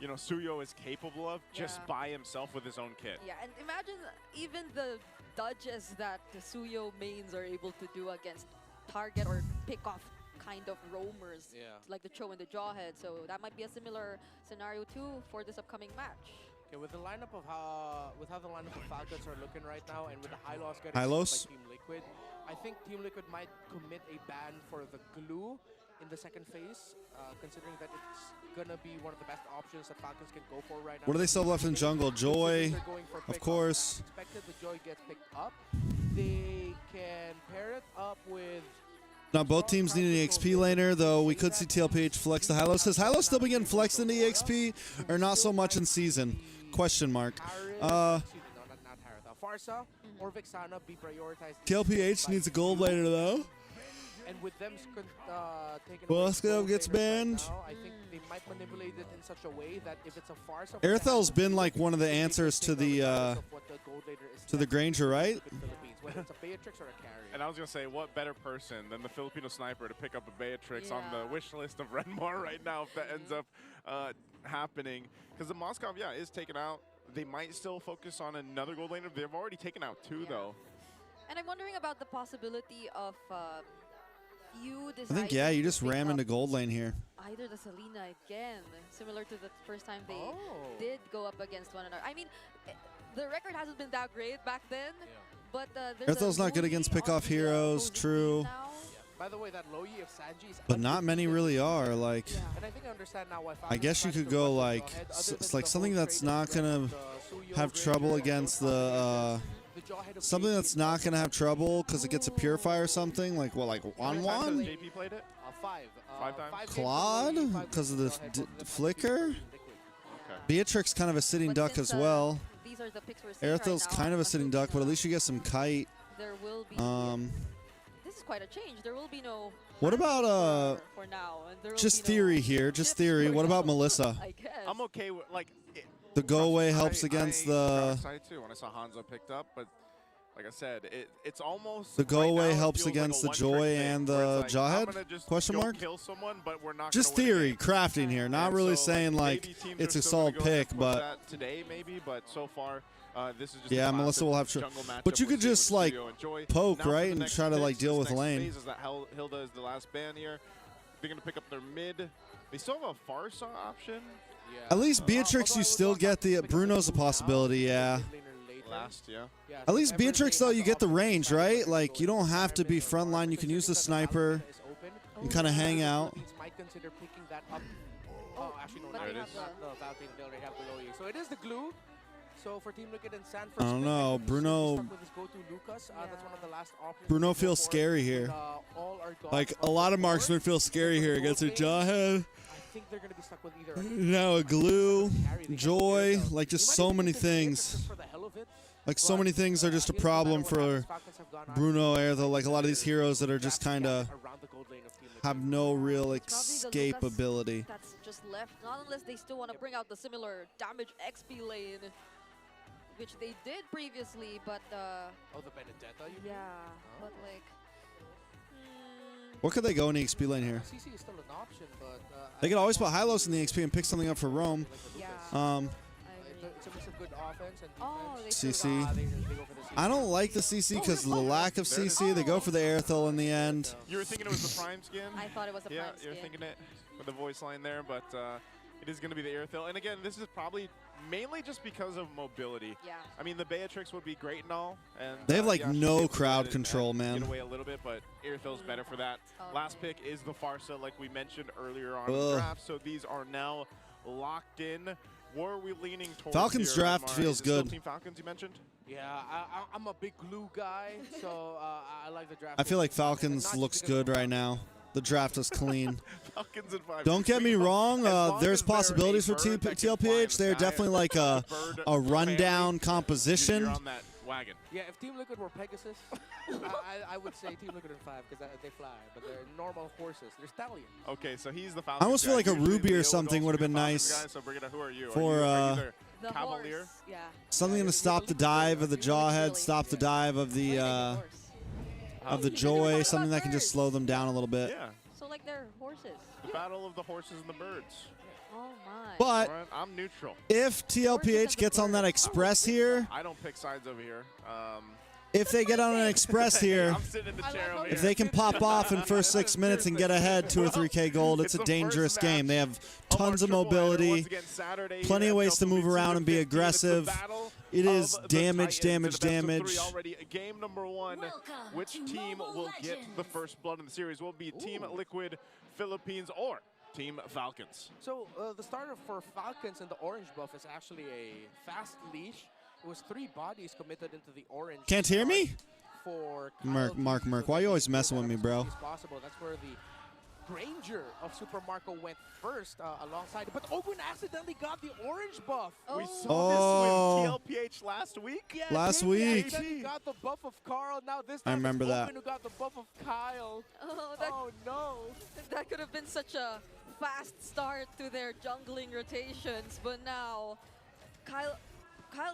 you know, Suyo is capable of just Yeah. by himself with his own kit. Yeah, and imagine even the dodges that the Suyo mains are able to do against target or pick off kind of roamers, like the Cho and the Jawhead. So that might be a similar scenario too for this upcoming match. Okay, with the lineup of how the lineup of Falcons are looking right now, and with the high loss getting Hylos? by Team Liquid, I think Team Liquid might commit a ban for the glue in the second phase, considering that it's gonna be one of the best options that Falcons can go for right now. What do they still have left in jungle? Joy, They're going for of pickup. course. Expected the Joy gets picked up. They can pair it up with. Now both teams need an EXP laner, though we could see TLPH flex the Hylos. Has Hylos still been getting flexed into EXP, or not so much in season? Question mark. Excuse me, not Harith. Farsa or Vixana be prioritized. TLPH needs a gold laner, though. And with them taking Bosco away gets gold laners banned. Right now, I think they might manipulate it in such a way that if it's a Farsa, Airthel's been like one of the answers to the Granger, right? Whether it's a Beatrix or a carry. And I was gonna say, what better person than the Filipino sniper to pick up a Beatrix on the wish list of Renmar right now if that ends up happening? Because the Moskov, is taken out. They might still focus on another gold laner. They've already taken out two though. And I'm wondering about the possibility of few I think, yeah, you just ram into gold lane here. either the Selena again, similar to the first time they did go up against one another. I mean, the record hasn't been that great back then, but Airthel's not good against pick-off heroes, true. By the way, that Loyi of Sanji is But not many really are. Like, and I think I understand now why I guess you could go like, it's like something that's not gonna have trouble against the, something that's not gonna have trouble because it gets a purify or something. Like what, like Wanwan? JP played it? 5. Five times? Claude? Because of the flicker? Beatrix kind of a sitting But duck since, as well. These are the picks we're seeing Airthel's right now, kind of a sitting duck, but at least you get some kite. there will be. This is quite a change. There will be no. What about for now? And there will just be no theory here, just chips theory. for What about now, Melissa? I guess. I'm okay with, like... The go away helps against I got the excited too when I saw Hanzo picked up, but like I said, it's almost the go right away now it helps feels against like a the one-trick joy thing and where the it's like, I'm jawhead? gonna just Question go mark? kill someone, but we're not just gonna win theory, the game. crafting here. Not And really so, saying like maybe teams it's are a still solid gonna go ahead pick, and push but that today maybe, but so far this is just yeah, a Melissa will have. jungle matchup But you we're could seeing just with like Studio and Joy. poke Now for right the and next try to like picks, deal this with next lane. phase is that Hilda is the last ban here. They're gonna pick up their mid. They still have a Farsa option. At least Beatrix, you still get the Bruno's a possibility. Yeah. Last, yeah. At least Beatrix, though, you get the range, right? Like, you don't have to be frontline. You can use the sniper and kind of hang out. Might consider picking that up. Oh, actually, no, But there they it have is. the- No, Valkyrie, they already have below you. So it is the glue. So for Team Liquid and Sanford, I don't know. Bruno Lucas. That's one of the last options. Bruno feels scary here. All are gone Like, from a lot the of marksmen board. feel scary here against a jawhead. I think they're going to be stuck with either. Now a glue, joy, like just so many things. For the hell of it. Like so many things are just a problem for Bruno Air, though. Like a lot of these heroes that are just kind of around the gold lane of Team Liquid. have no real Probably the escape Lucas ability. That's just left. Not unless they still want to bring out the similar damage XP lane, which they did previously, but Oh, the Benedetta, you mean? yeah, but like. What could they go in the XP lane here? CC is still an option, but They could always put Hylos in the XP and pick something up for Rome. Yeah. Um, I agree. it's a mix of good offense and Oh, they defense. CC. They go for the CC. I don't like the CC because of the lack of CC. They go for the Airthel in the end. You were thinking it was the Prime skin? I thought it was a Yeah, prime you're skin. thinking it with the voice line there, but it is going to be the Airthel. And again, this is probably mainly just because of mobility. Yeah. I mean, the Beatrix would be great and all. And They have, like, yeah, she'd no be able to crowd get it control, and man. Get away a little bit, but Airthel's better for that. Okay. Last pick is the Farsa, like we mentioned earlier on in Ugh. the draft. So these are now locked in. Where are we leaning towards? Falcons here, draft Omar? feels Is it still good. Team Falcons, you mentioned? Yeah, I'm a big glue guy, so I like the draft. I feel like Not Falcons just looks because good of- right now. The draft is clean. Falcons and 5. Don't get me wrong. There's possibilities for TLPH. They're definitely like a rundown composition. You're on that wagon. Yeah, if Team Liquid were Pegasus, I would say Team Liquid in 5 because they fly, but they're normal horses. They're stallions. Okay, so he's the Falcons. I almost feel guy. like a Usually Ruby or Leo would something also would have be been the Falcons nice guy, so Brigitte, who are you? for, are you The Cavalier? horse. Yeah. something to stop the dive of the jawhead, stop the dive of the joy, something that can just slow them down a little bit. Yeah, So like they're horses. the battle of the horses and the birds. Oh my. But Right, I'm neutral. if TLPH gets on that express here, I don't pick sides over here. if they get on an express here, I'm sitting in the chair over if here. they can pop off in first 6 minutes and get ahead 2 or 3K gold, it's a the dangerous first game. They have of our tons of triple header mobility, once again Saturday plenty here of at ways to move FLCN around and be 15. aggressive. It's the battle It of is the damage, Titans in damage, the best of three damage. already. Game number 1. Which team will get the first blood in the series? Will it be Team Liquid Philippines or Team Falcons? So the starter for Falcons in the orange buff is actually a fast leash. It was 3 bodies committed into the orange. Can't hear me? For Mark, why you always messing with me, bro? Possible. That's where the Granger of Super Marco went first alongside. But Ogun accidentally got the orange buff. We Oh. saw this with TLPH last week. Yeah, Last Tim week. accidentally got the buff of Carl. Now this I time remember it's that. Ogun who got the buff of Kyle. Oh, Oh no. that could have been such a fast start to their jungling rotations, but now Kyle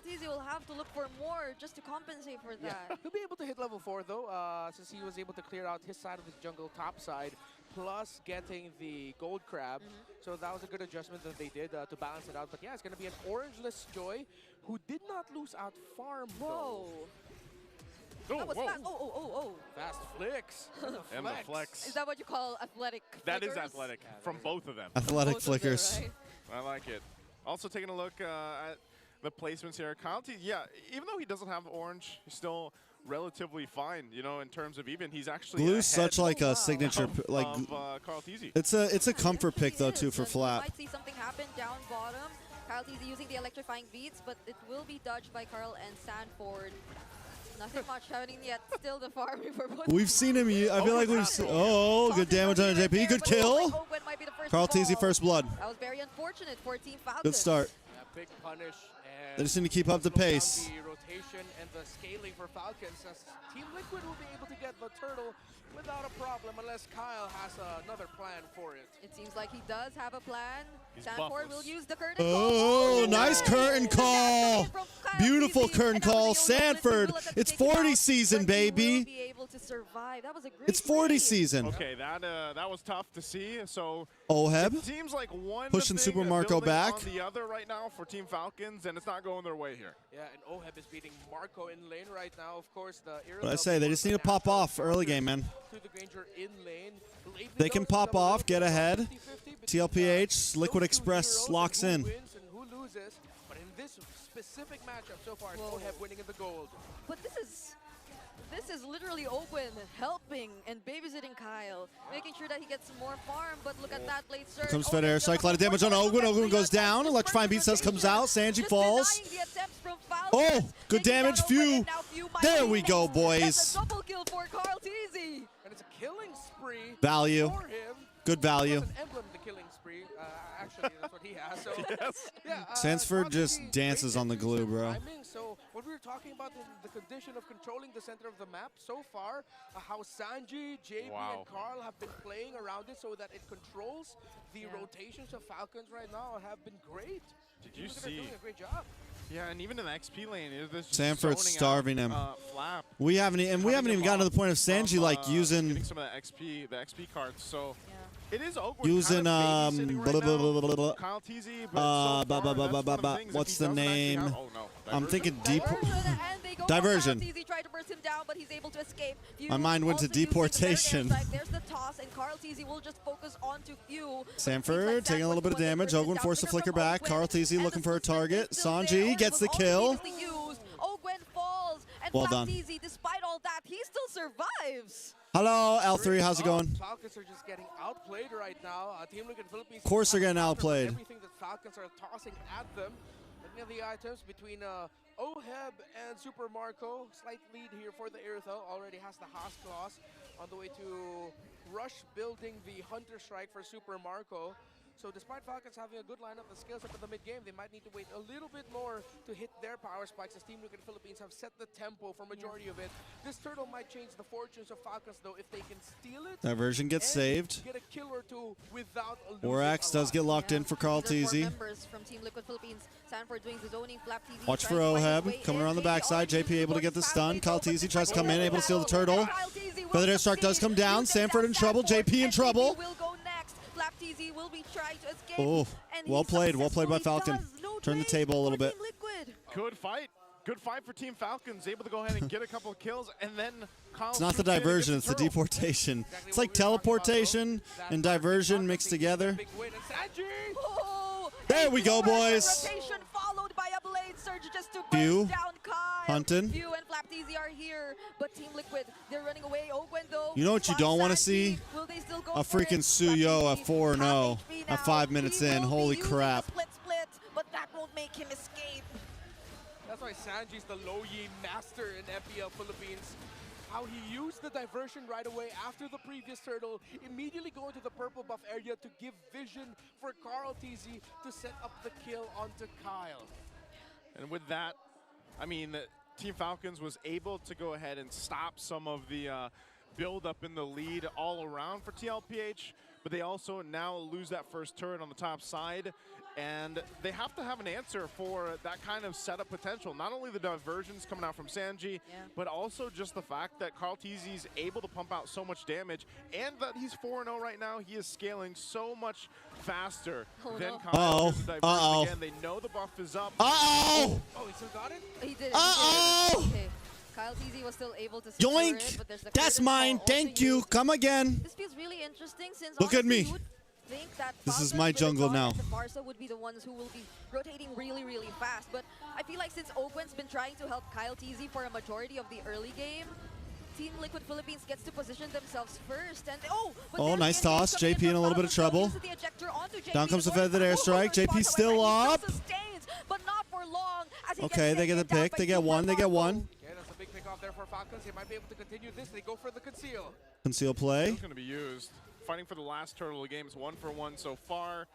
TZ will have to look for more just to compensate for that. He'll be able to hit level 4 though, since he was able to clear out his side of the jungle top side, plus getting the gold crab. So that was a good adjustment that they did to balance it out. But yeah, it's going to be an orangeless Joy who did not lose out farm Whoa. though. That was fast. Oh. Fast flicks. And the flex. Is that what you call athletic That is flickers? athletic from both of them. Athletic Both of them, flickers. right? I like it. Also taking a look at the placements here. Kyle T, yeah, even though he doesn't have orange, he's still relatively fine, you know, in terms of even. He's actually Blue's such like a wow. signature, like of Carl Teasy. it's a comfort pick though too for You Flap. might see something happen down bottom. Kyle TZ using the electrifying beats, but it will be dodged by Carl and Sanford. Nothing much happening yet. Still the farming for both. We've seen him. I feel like we've seen. Oh, good damage on JP. Good kill. Carl Teasy first blood. That was very unfortunate for Team Falcons. Good start. Yeah, big punish. And They just need to keep up the slow down pace. The rotation and the scaling for Falcons, as Team Liquid will be able to get the turtle without a problem, unless Kyle has another plan for it. It seems like he does have a plan. He's Sanford buffless. will use the curtain Oh, call. nice curtain call. Beautiful curtain call. Sanford, it's 40 season, baby. Be able to survive. That was a great It's 40 play. season. Okay, that was tough to see. So Oheb it seems like one pushing thing Super Marco building back. on the other right now for Team Falcons, and it's not going their way here. Yeah, and Oheb is beating Marco in lane right now. Of course, the What I say, they just need to pop off early game, man. To the Granger in lane. They can pop off, get ahead. TLPH, Liquid Express locks in. Who wins and who loses? But in this specific matchup so far, it's Oheb winning in the gold. But this is literally Owen helping and babysitting Kyle, making sure that he gets more farm. But look at that late surge. Comes Fed Airstrike, a lot of damage on Ogun. Ogun goes down. Electrifying Beat Says comes out. Sanji falls. Oh, good damage. Few. There we go, boys. Double kill for Carl Teasy. And it's a killing spree Value. for him. Good value. It's an emblem, the killing spree. Actually, that's what he has. So, yeah, Sanford Carl just Teasy, dances great on the glue, bro. timing. So what we were talking about is the condition of controlling the center of the map so far, how Sanji, JB, and Carl have been playing around it so that it controls the rotations of Falcons right now have been great. Did you They're see? doing a great job. Yeah, and even in the XP lane, this Sanford's starving him. Flap. We haven't even gotten to the point of Sanji like using getting some of the XP cards. So it is Oakwood using kind of babysitting right now. Kyle Kyle Teasy, but so far, that's one of the things that what's he the doesn't actually name? have. Oh no, I'm diversion. thinking deep. Diversion. Diversion. Tried to burst him down, but he's able to escape. My mind went to Also using the deportation. third airstrike. There's the toss, and Carl Teasy will just focus on to Few. Sanford taking a little bit of damage. Ogun forced to flicker back. Carl Teasy looking for a target. Sanji gets the kill. Ogwen falls, and Well done. Teasy, despite all that, he still survives. Hello, L3. How's it going? Falcons are just getting outplayed right now. Team Liquid Philippines. Of course they're getting outplayed. Everything that Falcons are tossing at them. Looking at the items between Oheb and Super Marco. Slight lead here for the Aerithel. Already has the Haas Claws on the way to rush building the Hunter Strike for Super Marco. So despite Falcons having a good lineup, the skills up at the mid-game, they might need to wait a little bit more to hit their power spikes as Team Liquid Philippines have set the tempo for majority of it. This turtle might change the fortunes of Falcons though if they can steal it. Diversion gets and saved. Get a kill or two without losing Orax a does lot. get locked in for Carl These are four Teasy. members from Team Liquid Philippines. Sanford doing his zoning, Flap Teasy Watch for trying to find his Oheb way coming in. around the backside. JP JP able to get the stun. Kyle Teasy tries to come in, able to steal the Kyle turtle. Teasy will Feather Airstrike does come down. Sanford in trouble. JP in trouble. will go next. Flap Teasy will be trying to escape. Oh, and well he played by successfully Falcon. does. No Turn the trade table a little for bit. Team Liquid. Good fight. Good fight for Team Falcons. Able to go ahead and get a couple of kills, and then Kyle It's not the swoops in and diversion, gets it's the turtle. deportation. It's like teleportation and diversion mixed together. Big win, and Sanji! Oh, There we go, boys. Rotation followed by a blade surge just to Few. burst down Kyle. Hunting. Few and Flap Teasy are here, but Team Liquid, they're running away. Ogwen though. You know what you don't want to see? Will they still go A for it? freaking Flap Suyo Teasy, at 4-0 half HP now. at 5 minutes He in. will be Holy using crap. a split, but that won't make him escape. That's why Sanji's the low yi master in MPL Philippines. How he used the diversion right away after the previous turtle, immediately going to the purple buff area to give vision for Carl Teasy to set up the kill onto Kyle. And with that, I mean, Team Falcons was able to go ahead and stop some of the build up in the lead all around for TLPH, but they also now lose that first turret on the top side. And they have to have an answer for that kind of setup potential. Not only the diversions coming out from Sanji, but also just the fact that Carl Teasy's able to pump out so much damage, and that he's 4-0 right now. He is scaling so much faster than Kyle. Again, they know the buff is up. Uh-oh! Oh, he still got it? He did it. Uh-oh! Okay. Kyle Teasy was still able to secure Yoink! it, but there's the That's curtain mine. call Thank also you. used. Come again. This feels really interesting since Look at honestly, me. you would think that This is Falcons my with jungle Icon now. and the Barca would be the ones who will be rotating really, really fast. But I feel like since Ogwen's been trying to help Kyle Teasy for a majority of the early game, Team Liquid Philippines gets to position themselves first. And but nice toss. JP in a little bit of trouble. Down comes the feathered airstrike. JP still up. Sustains, but not for long, as he Okay, gets they get the taken down pick. by They get Super one. They get Marco. one. Yeah, that's a big pick off therefore Falcons, they might be able to continue this. They go for the conceal. Conceal play. It's going to be used. Fighting for the last turtle of the game. It's 1-for-1 so far.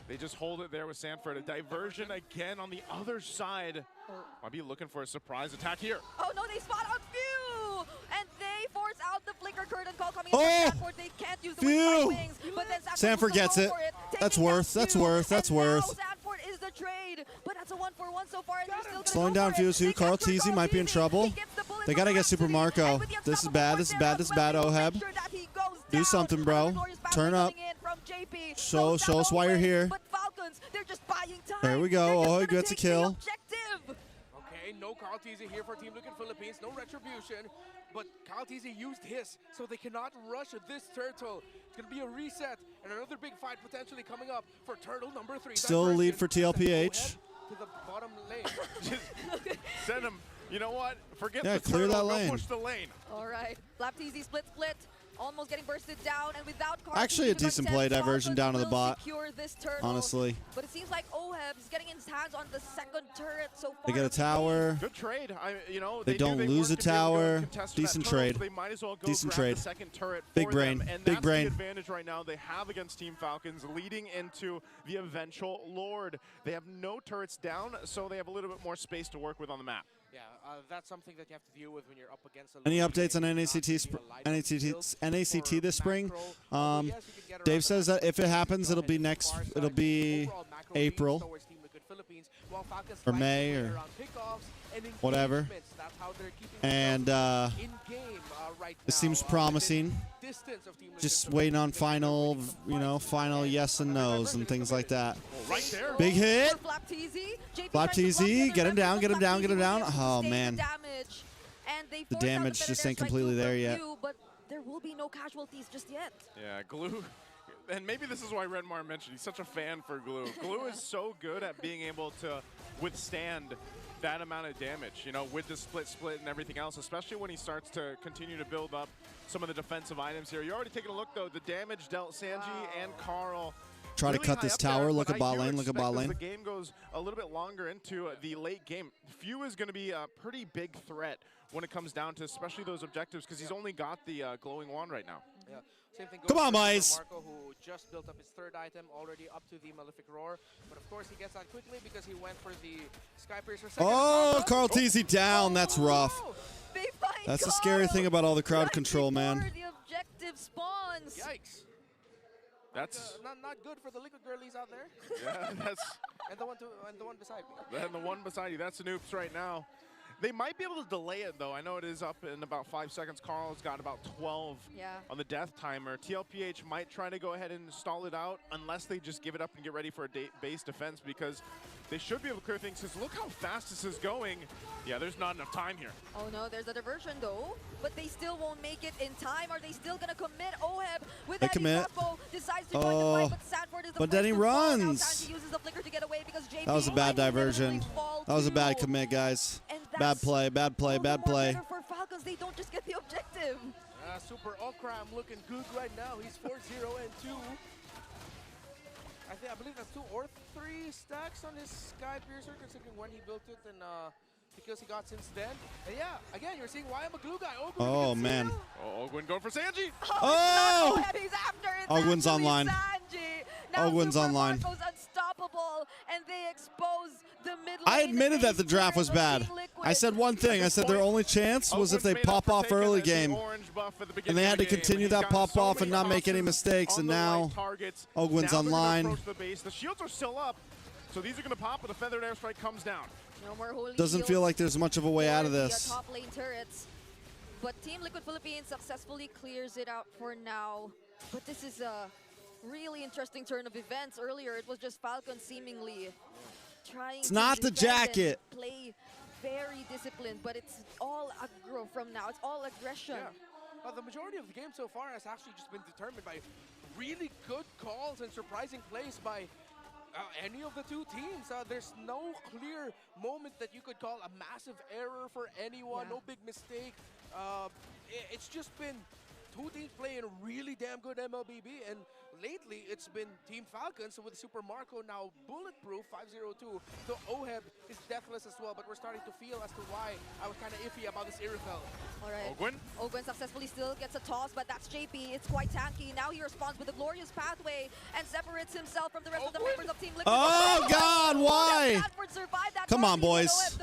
They just hold it there with Sanford. A diversion again on the other side. Might be looking for a surprise attack here. Oh no, they spot out Few! And they force out the flicker curtain call coming Oh! in from Sanford. They can't use the Few! wings, but then Sanford gets it. That's worth. That's worth. That's worth. Sanford is the trade, but that's a 1-for-1 so far. And they're still gonna Slowing go down for it. Fuzu. Carl Teasy might be in trouble. They gotta get Super Marco. This is bad. This is bad. This is bad, Oheb. Do something, bro. Turn up. Show us why you're here. There we go. Oh, he gets a kill. Okay, no Carl Teasy here for Team Liquid Philippines. No retribution. But Carl Teasy used his, so they cannot rush this turtle. It's going to be a reset and another big fight potentially coming up for turtle number 3. Still a lead for TLPH. To the bottom lane. Just send him. You know what? Forget Yeah, the clear turtle, that go lane. Oh, push the lane. All right, Flapteasy split. Almost getting bursted down, and without Carl Actually, a Teasy, decent but play then diversion Falcons down to the will bot. secure this turtle. Honestly. But it seems like Oheb is getting his hands on the second turret so far. They get a tower. Good trade. They don't lose a tower. Decent trade. They might as well go Decent grab trade. the second turret Big for brain. them, and Big that's brain. the advantage right now they have against Team Falcons, leading into the eventual Lord. They have no turrets down, so they have a little bit more space to work with on the map. Yeah, that's something that you have to deal with when you're up against a Any low updates on lane. NACT this spring? Yes, you can get around Dave the says map. that if it happens, it'll be Ahead to next. the far It'll side. be Overall macro lead April. towards Team Liquid Philippines, while Falcons Or fight May their way or around pickoffs and whatever. engagements. That's how they're keeping And themselves in game right this now, seems within promising. distance of Team Liquid Just Philippines. waiting on They final, can final yes and no's and things like that. Right there. Big hit. Flapteasy. Flapteasy, get him down, get him down, get him down. Oh, man. The damage just ain't completely there yet. But there will be no casualties just yet. Yeah, Glue. And maybe this is why Redmar mentioned he's such a fan for Glue. Glue is so good at being able to withstand that amount of damage, with the split and everything else, especially when he starts to continue to build up some of the defensive items here. You're already taking a look, though. The damage dealt Sanji and Carl. Try to really cut high this up there, tower. Look but at bot I do lane. Look at bot expect lane. As the game goes a little bit longer into the late game, Few is going to be a pretty big threat when it comes down to especially those objectives, because he's only got the glowing wand right now. Yeah. Same thing Come goes on, for Mice. Marco, who just built up his third item, already up to the Malefic Roar. But of course, he gets that quickly because he went for the Skypiercer second. Oh, Carl Teasy down. That's rough. They find That's the scary thing about all the crowd right control, man. before the objective spawns. Yikes. That's Not good for the liquid girlies out there. yeah, that's and the one beside me. and the one beside you. That's an oops right now. They might be able to delay it, though. I know it is up in about 5 seconds. Carl's got about 12 on the death timer. TLPH might try to go ahead and stall it out unless they just give it up and get ready for a base defense, because they should be able to clear things, because look how fast this is going. Yeah, there's not enough time here. Oh no, there's a diversion though, but they still won't make it in time. Are they still gonna commit? Oheb with They that commit. decides to join the fight, but Sanford is the but then first he to fall. Now runs. Sanji uses the flicker to get away because JP That was a bad might literally diversion. fall That was a bad too. commit, guys. And Bad that's play, bad play, all the bad more play. better for Falcons. They don't just get the objective. Super Okram looking good right now. He's 4-0 and 2. I believe that's 2 or 3 stacks on his Skypiercer, considering when he built it and because he got since then. And yeah, again, you're seeing why I'm a glue guy. Oh, man. Oh, Ogwin going for Sanji. Oh! Oheb, he's after it. Ogwin's Actually online. Sanji. Now Ogwin's Super online. Marco's unstoppable, and they expose the mid I lane admitted that the ace draft was player of bad. Team Liquid. I said one thing. I said their only chance was if they pop off early game. And they had to continue that pop off and not make any mistakes. And now Ogwin's online. The shields are still up, so these are going to pop, but the feathered airstrike comes down. No more holy Doesn't feel shields like there's much of a way for out of the, this. top lane turrets. But Team Liquid Philippines successfully clears it out for now. But this is a really interesting turn of events. Earlier, it was just Falcon seemingly trying It's to not the defend and jacket. play very disciplined, but it's all aggro from now. It's all aggression. Yeah. The majority of the game so far has actually just been determined by really good calls and surprising plays by any of the two teams. There's no clear moment that you could call a massive error for anyone, no big mistake. It's just been two teams playing really damn good MLBB, and lately it's been Team Falcons with Super Marco now bulletproof 502. So Oheb is deathless as well, but we're starting to feel as to why I was kind of iffy about this Irifel. All right. Ogwin? Ogwin successfully still gets a toss, but that's JP. It's quite tanky. Now he responds with a glorious pathway and separates himself from the rest of the members of Team Liquid. Oh, God, why? Come on, boys.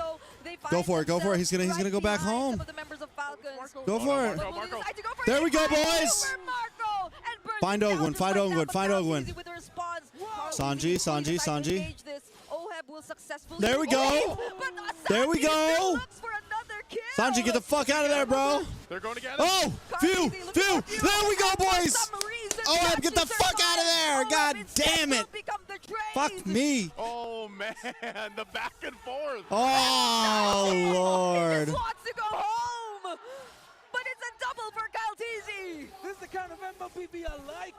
Go for it, go for it. He's gonna go back home. Some of the members of Falcons. Go for it. But will he decide to go for There it? we go, boys. Super Marco and burns Find it down Ogwin, just find right Ogwin, now, but find now Ogwin. Easy with the response. Sanji, Sanji, Sanji. Engage this. Oheb will successfully. There we go. But There we Sanji still go. looks for another kill. Sanji, get the fuck out of there, bro. They're going to get it. Oh, phew, phew. There we go, boys. Oh, get the fuck out of there. God damn it. Fuck me. Oh, man. The back and forth. Oh, Lord. He just wants to go home. But it's a double for Kaltizi. This is the kind of MLBB I like.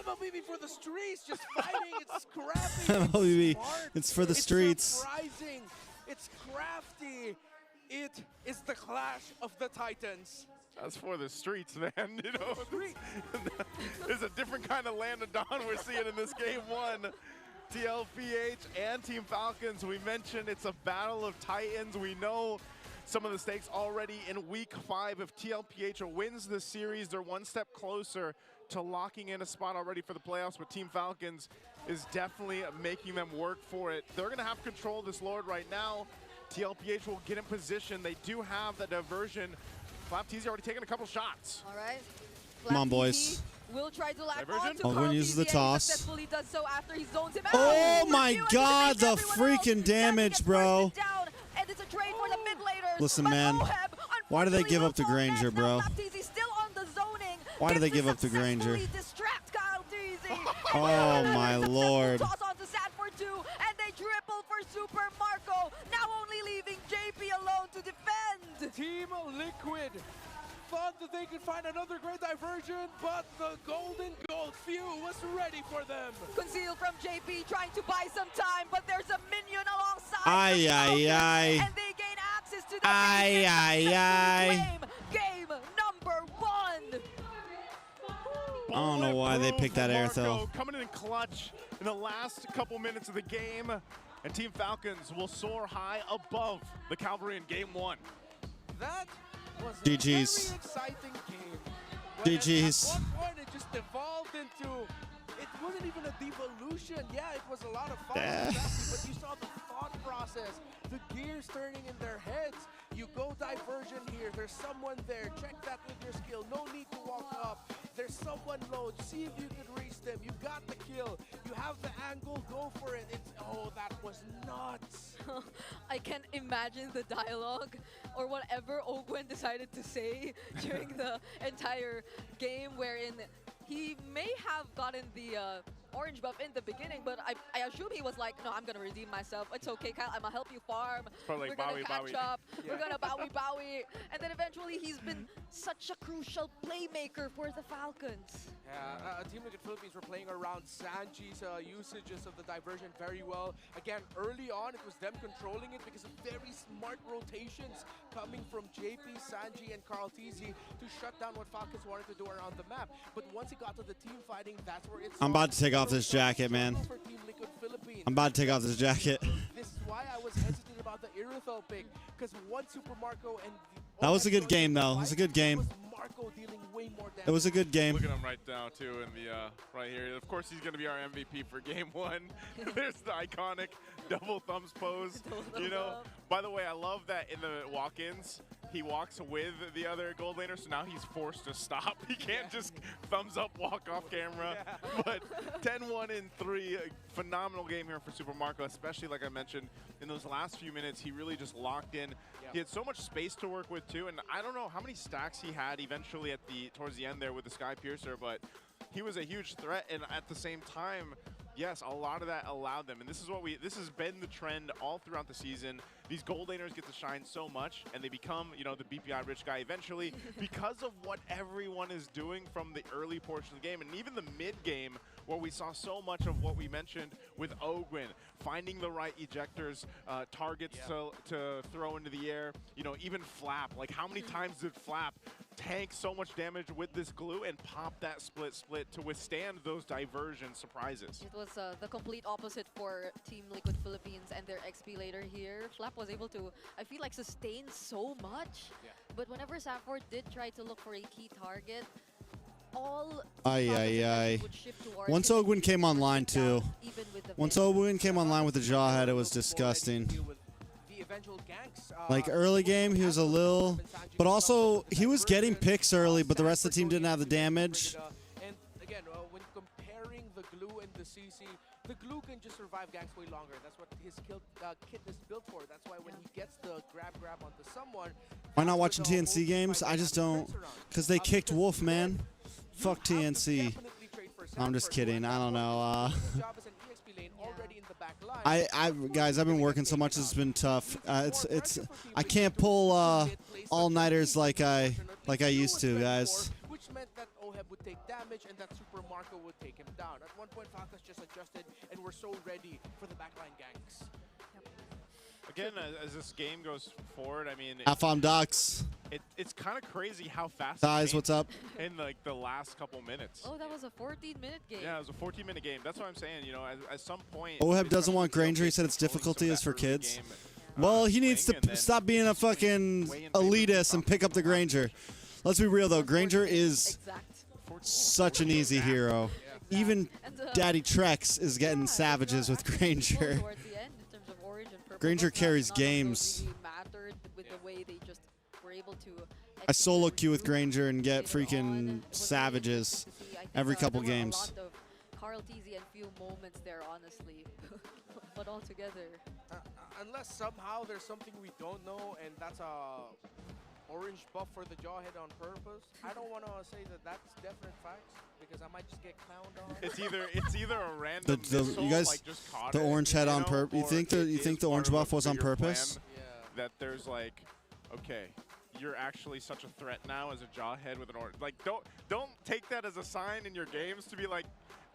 MLBB for the streets, just fighting. It's scrappy. MLBB, It's smart. it's for the streets. It's surprising. It's crafty. It is the clash of the Titans. That's for the streets, man. You know, there's a different kind of land of dawn we're seeing in this game one. TLPH and Team Falcons. We mentioned it's a battle of titans. We know some of the stakes already in week 5. If TLPH wins the series, they're one step closer to locking in a spot already for the playoffs, but Team Falcons is definitely making them work for it. They're gonna have control of this Lord right now. TLPH will get in position. They do have the diversion. FlapTZ already taken a couple shots. All right. Come on, boys. Will try to latch Diversion? onto Ogwin Carl uses the TZ, and he toss. successfully does so after he zones him out. Oh my Pursuing God, to the make everyone else. freaking Sanji damage, gets bro. bursted down, and it's a trade for the mid laners. Listen, But man. Oheb, Why do they unfortunately, give will up to fall Granger, next. bro? Now FlapTZ still on the zoning. Why do they Gets give up to Granger? successfully distract Kyle TZ. Oh, my Lord. Toss onto Sad for 2, and they triple for Super Marco. Now only leaving JP alone to defend. Team Liquid thought that they could find another great diversion, but the golden gold few was ready for them. Concealed from JP, trying to buy some time, but there's a minion alongside. Ay, the ay, Falcons, ay. And they gain access to the Ay, base and ay, successfully claim game number 1. I don't know why they picked that air, though. Marco coming in clutch in the last couple minutes of the game, and Team Falcons will soar high above the Cavalry in game 1. That was a GG's. very exciting game. GG's. At one point, it just evolved into. It wasn't even a devolution. Yeah, it was a lot of fun, exactly, but you saw the thought process, the gears turning in their heads. You go diversion here. There's someone there. Check that with your skill. No need to walk up. There's someone low. See if you can reach them. You got the kill. You have the angle. Go for it. It's that was nuts. I can imagine the dialogue or whatever Ogwin decided to say during the entire game, wherein he may have gotten the orange buff in the beginning, but I assume he was like, no, I'm gonna redeem myself. It's okay, Kyle, I'm gonna help you farm. Probably We're like gonna Bowie, catch Bowie. up. We're gonna bowie. And then eventually he's been such a crucial playmaker for the Falcons. Yeah, Team Liquid Philippines were playing around Sanji's usages of the diversion very well. Again, early on, it was them controlling it because of very smart rotations coming from JP, Sanji, and Carl TZ to shut down what Falcons wanted to do around the map. But once it got to the team fighting, that's where it's. I'm about to take off this jacket, man. For Team Liquid Philippines. I'm about to take off this jacket. This is why I was hesitant about the Irithel pick, because one Super Marco and That was a good game, though. It was a good game. Marco dealing way more damage. It was a good game. Look at him right now, too, in the right here. Of course, he's going to be our MVP for game 1. There's the iconic double thumbs pose. You know, by the way, I love that in the walk-ins, he walks with the other gold laner, so now he's forced to stop. He can't just thumbs up, walk off camera. But 10-1 in 3, phenomenal game here for Super Marco, especially like I mentioned, in those last few minutes, he really just locked in. He had so much space to work with too, and I don't know how many stacks he had eventually at towards the end there with the Sky Piercer, but he was a huge threat, and at the same time, yes, a lot of that allowed them, and this has been the trend all throughout the season. These gold laners get to shine so much, and they become, you know, the BPI rich guy eventually because of what everyone is doing from the early portion of the game, and even the mid game, where we saw so much of what we mentioned with Ogwin, finding the right ejectors, targets to throw into the air, you know, even Flap. Like, how many times did Flap tank so much damage with this glue and pop that split to withstand those diversion surprises. It was the complete opposite for Team Liquid Philippines and their XP later here. Flap was able to, I feel like, sustain so much. Yeah. But whenever Sanford did try to look for a key target, all would shift towards Once him. Ogwin came online too. Even with the Once mid. Ogwin came online with the Jawhead, it was disgusting. The eventual ganks, Like early game, he was a little, but also he was getting picks early, but the rest of the team didn't have the damage. And again, when comparing the glue and the CC, the glue can just survive ganks way longer. That's what his kit is built for. That's why when he gets the grab onto someone. Why not watching TNC games? I just don't, because they kicked Wolf, man. Fuck TNC. I'm just kidding. I don't know. Guys, I've been working so much. It's been tough. I can't pull all-nighters like I used to, guys. Which meant that Oheb would take damage and that Super Marco would take him down. At one point, Falcons just adjusted and we're so ready for the backline ganks. Again, as this game goes forward, I mean, FOM Ducks. It's kind of crazy how fast. Guys, what's up? In like the last couple minutes. Oh, that was a 14-minute game. Yeah, it was a 14-minute game. That's what I'm saying. You know, at some point. Oheb doesn't want Granger. He said its difficulty is for kids. Well, he needs to stop being a fucking elitist and pick up the Granger. Let's be real though. Granger is such an easy hero. Even Daddy TREX is getting savages with Granger. Granger carries games. I solo queue with Granger and get freaking savages every couple games. A lot of Carl TZ and few moments there, honestly. But all together. Unless somehow there's something we don't know, and that's a orange buff for the Jawhead on purpose. I don't want to say that that's definite facts because I might just get clowned on. It's either a random missile, you guys, like just caught the it, orange head on know, purpose. You think the orange buff was on purpose? Yeah. That there's like, okay, you're actually such a threat now as a Jawhead with an orange. Like, don't take that as a sign in your games to be like,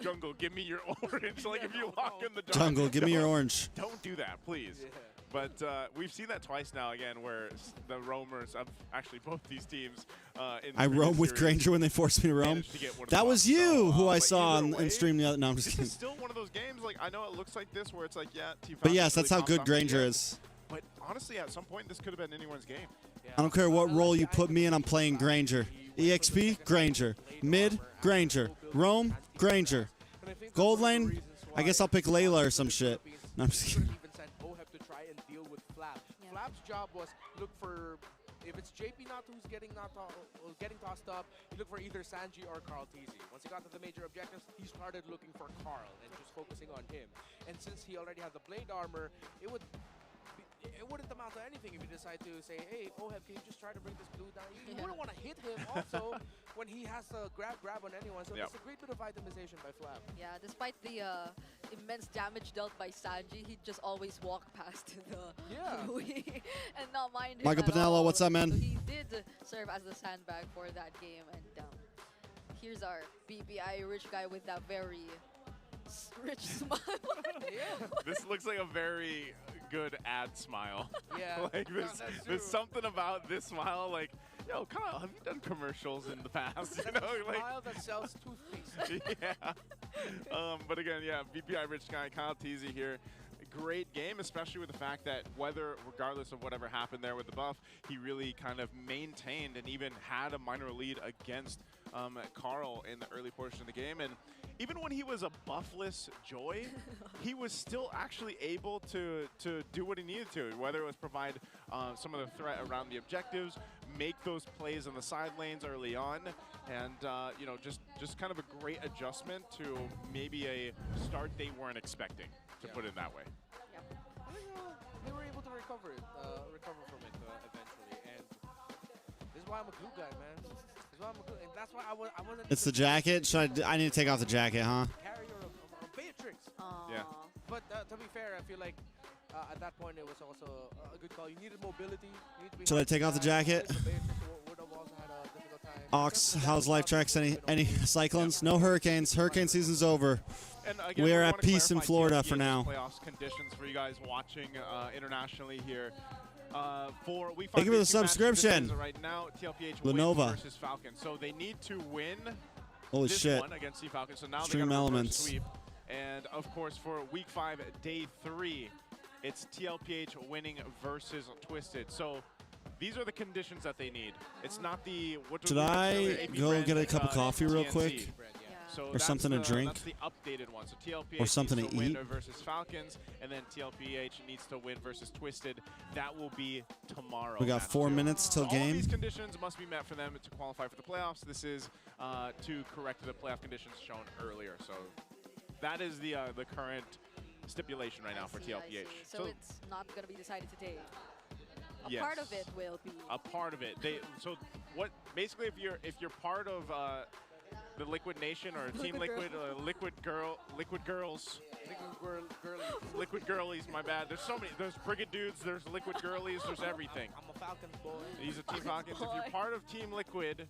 Jungle, give me your orange. Like, if you walk in the Jawhead, Jungle, give me your orange. Don't do that, please. Yeah. But we've seen that twice now, again, where the roamers of actually both these teams. I roam with Granger when they forced me to roam. That was you who I saw on stream the other. No, I'm just kidding. This is still one of those games. Like, I know it looks like this, where it's like, yeah, but yes, that's how good Granger is. But honestly, at some point, this could have been anyone's game. I don't care what role you put me in, I'm playing Granger. EXP, Granger. Mid, Granger. Roam, Granger. Gold lane, I guess I'll pick Layla or some shit. No, I'm just kidding. Flap's job was look for, if it's JP Nato who's getting tossed up, you look for either Sanji or Carl TZ. Once he got to the major objectives, he started looking for Carl and just focusing on him. And since he already had the blade armor, it wouldn't amount to anything if you decide to say, hey, Oheb, can you just try to bring this blue down? You wouldn't want to hit him also when he has to grab on anyone. So it's a great bit of itemization by Flap. Yeah, despite the immense damage dealt by Sanji, he'd just always walk past the Louis and not mind him Michael at Pinello, all. what's up, man? So he did serve as the sandbag for that game. And here's our BBI rich guy with that very rich smile. This looks like a very good ad smile. Yeah. Like there's something about this smile, like, yo, Kyle, have you done commercials in the past? You know, like smile that sells toothpaste. Yeah. But again, yeah, BPI Rich Guy, Kyle Teasy here. Great game, especially with the fact that regardless of whatever happened there with the buff, he really kind of maintained and even had a minor lead against Carl in the early portion of the game. And even when he was a buffless Joy, he was still actually able to do what he needed to, whether it was provide some of the threat around the objectives, make those plays in the side lanes early on, and you know, just kind of a great adjustment to maybe a start they weren't expecting, to put it that way. They were able to recover from it eventually, and this is why I'm a glue guy, man. This is why I'm a glue, and that's why I wasn't. It's the jacket. I need to take off the jacket, huh? Carrier of Beatrix. Yeah. But to be fair, I feel like at that point it was also a good call. You needed mobility. You need to be Should I take off the jacket? Ox, how's life tracks? Any cyclones? No hurricanes. Hurricane season's over. And again, we are I at wanna peace in clarify Florida TFT for now. Playoffs conditions for you guys watching internationally here. For week 5 Thank you for the phase two match, subscription. this is right now, TLPH Lenovo. wins versus Falcon. So they need to win Holy this shit. one against Team Falcon. So now Stream they got a reverse elements. sweep. And of course, for week 5, day 3, it's TLPH winning versus Twisted. So these are the conditions that they need. It's not the Should I go get a cup of coffee real quick? So Or something to drink? That's the updated one. So TLPH Or something needs to win eat? versus Falcons, and then TLPH needs to win versus Twisted. That will be tomorrow. We got match 4 two. minutes till All game. these conditions must be met for them to qualify for the playoffs. This is to correct the playoff conditions shown earlier. So that is the current stipulation right now for I TLPH. see. So it's not going to be decided today. A Yes. part of it will be. A part of it. So what? Basically, if you're part of the Liquid Nation or Team Liquid, Liquid Girls, Liquid Girlies. My bad. There's so many. There's Brigade Dudes. There's Liquid Girlies. There's everything. I'm a Falcons boy. These are Team Falcons. If you're part of Team Liquid,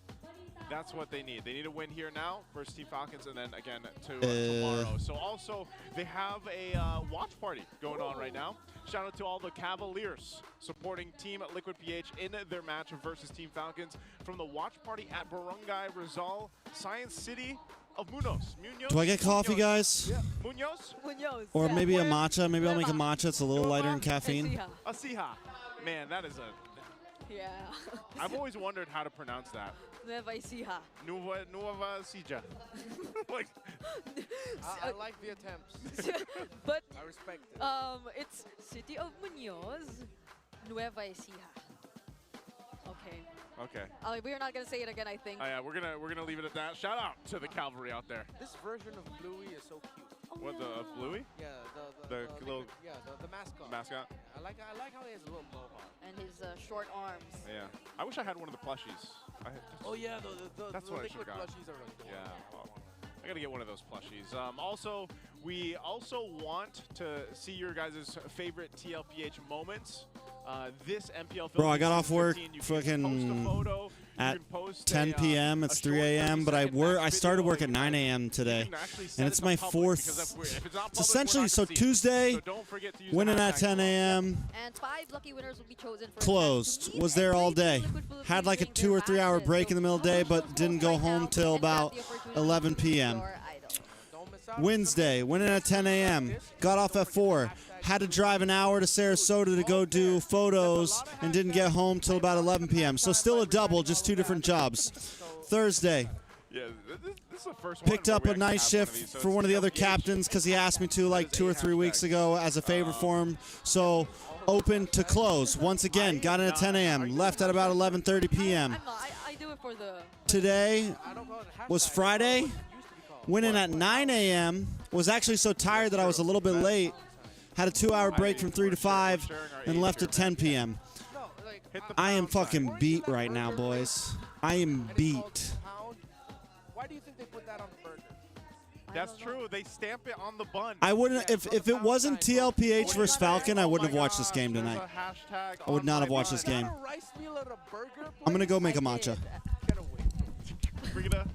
that's what they need. They need to win here now versus Team Falcons, and then again tomorrow. So also they have a watch party going on right now. Shout out to all the Cavaliers supporting Team Liquid PH in their match versus Team Falcons from the watch party at Barangay Rizal, Science City of Munoz. Do I get coffee, guys? Yeah. Munoz? Munoz. Or yeah. maybe a matcha? Maybe I'll make a matcha. It's a little lighter in caffeine. Asiha. Man, that is a... Yeah. I've always wondered how to pronounce that. Nueva Ecija. Nueva Ecija. Like, I like the attempts. But I respect it. it's City of Munoz, Nueva Ecija. Okay. okay. We're not gonna say it again, I think. Oh, yeah, we're gonna leave it at that. Shout out to the Cavalry out there. This version of Bluey is so cute. What, the Bluey? Yeah, The little the mascot. mascot? I like how he has a little mohawk. And his short arms. Yeah. I wish I had one of the plushies. Oh yeah, That's the what I liquid should've got. plushies are adorable. Yeah. Well, I gotta get one of those plushies. Also, we also want to see your guys' favorite TLPH moments. This MPL. Bro, I got off work 15, you can post a fucking photo, you at can post 10 p.m. It's 3 a.m., but I started work at 9 a.m. today, and it's my fourth. It's essentially, so Tuesday, winning at 10 a.m., And 5 lucky winners will be chosen for closed. Was there all day. Had like a 2 or 3 hour break in the middle of the day, but didn't go home till about 11 p.m. Wednesday, winning at 10 a.m., got off at 4. Had to drive an hour to Sarasota to go do photos and didn't get home till about 11 p.m. So still a double, just 2 different jobs. Thursday, Yeah, this is the first one picked where up we a actually night have shift these, so for it's one of the other TLPH. captains because he asked me to like 2 or 3 weeks ago as a favor for him. So open to close. Once again, got in at 10 a.m., left at about 11:30 p.m. I'm not. I do it for the. Today was Friday. Went in at 9 a.m. Was actually so tired that I was a little bit late. Had a 2-hour break from 3 to 5 and left at 10 p.m. I am fucking beat right now, boys. I am beat. Why do you think they put that on the burger? That's true. They stamp it on the bun. I wouldn't if it wasn't TLPH versus Falcon, I wouldn't have watched this game tonight. I would not have watched this game. I'm gonna go make a matcha. We're gonna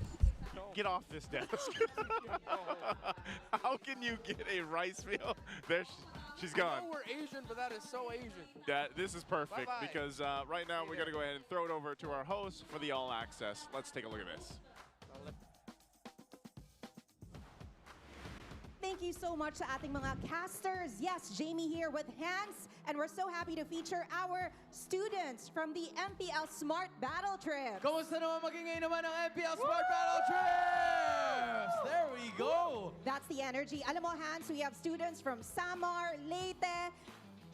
get off this desk. How can you get a rice meal? There, she's gone. I know we're Asian, but that is so Asian. This is perfect Bye-bye. because right now we're gonna go ahead and throw it over to our host for the All Access. Let's take a look at this. Thank you so much sa ating mga casters. Yes, Jamie here with Hans, and we're so happy to feature our students from the MPL Smart Battle Trip. Kamusta naman magingay naman ang MPL Smart Battle Trips? There we go. That's the energy. Alam mo, Hans, we have students from Samar, Leyte,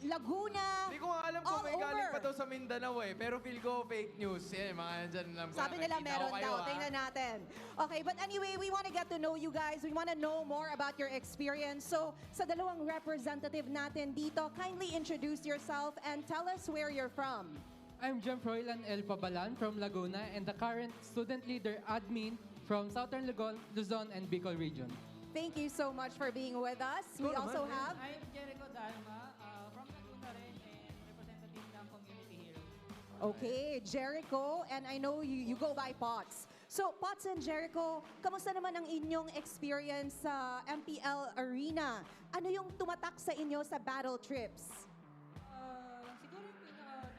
Laguna, Hindi ko nga alam all kung may galing pa over. daw sa Mindanao eh. Pero feel ko fake news. Yan, mga nandyan lang. Sabi nila Nakikita meron ko kayo, daw. ah. Tingnan natin. Okay, but anyway, we want to get to know you guys. We want to know more about your experience. So, sa dalawang representative natin dito, kindly introduce yourself and tell us where you're from. I'm Jem Froilan El Pabalan from Laguna and the current student leader admin from Southern Luzon and Bicol region. Thank you so much for being with us. We also have I'm Jericho Dalma from Laguna rin and representative ng Community Heroes. Okay, Jericho, and I know you go by Potts. So, Potts and Jericho, kamusta naman ang inyong experience sa MPL Arena? Ano yung tumatak sa inyo sa battle trips? Siguro yung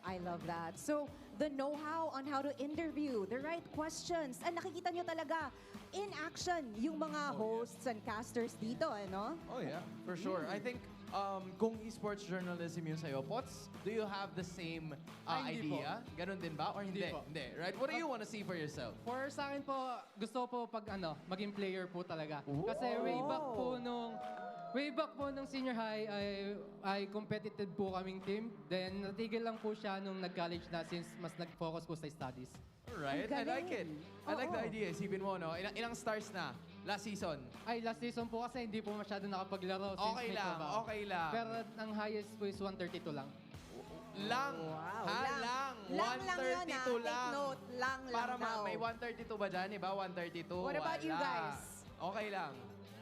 I love that. So, the know-how on how to interview, the right questions, and nakikita nyo talaga in action yung mga hosts and casters dito, ano? Oh yeah, for sure. I think kung esports journalism yung sa'yo, Pots, do you have the same Hindi idea? Ganon din ba? Or hindi? Hindi po. Hindi, right? What do you want to see for yourself? For sa akin po, gusto po pag maging player po talaga. Kasi way back po nung senior high ay competitive po kaming team. Then natigil lang po siya nung nag-college na since mas nag-focus po sa studies. Alright, I like it. I like the idea. Isipin mo, no? Ilang stars na last season? Ay, last season po kasi hindi po masyado nakapaglaro. Since Okay may lang, trabaho. okay lang. Pero ang highest po is 132 lang. Lang. Wow. Ha, lang. Lang lang yun, 132 Take lang. note, lang Para daw. may 132 ba dyan? Iba 132. What about you Wala. guys? Okay lang.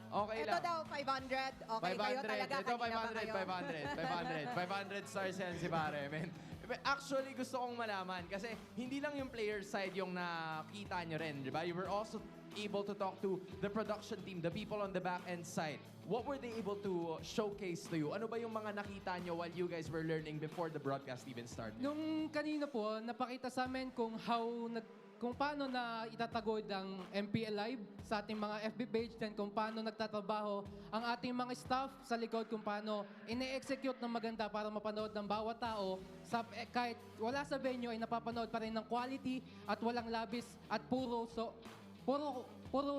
Okay Ito lang. daw, 500. Okay, kayo talaga. Ito Kanina pa kayo. 500 stars yan si pare, man. Actually, gusto kong malaman kasi hindi lang yung player side yung nakita nyo rin, di ba? You were also able to talk to the production team, the people on the back end side. What were they able to showcase to you? Ano ba yung mga nakita nyo while you guys were learning before the broadcast even started? Nung kanina po, napakita sa amin kung paano na itatagod ang MPL Live sa ating mga FB page, then kung paano nagtatrabaho ang ating mga staff sa likod, kung paano ine-execute ng maganda para mapanood ng bawat tao. Kahit wala sa venue ay napapanood pa rin ng quality at walang labis at puro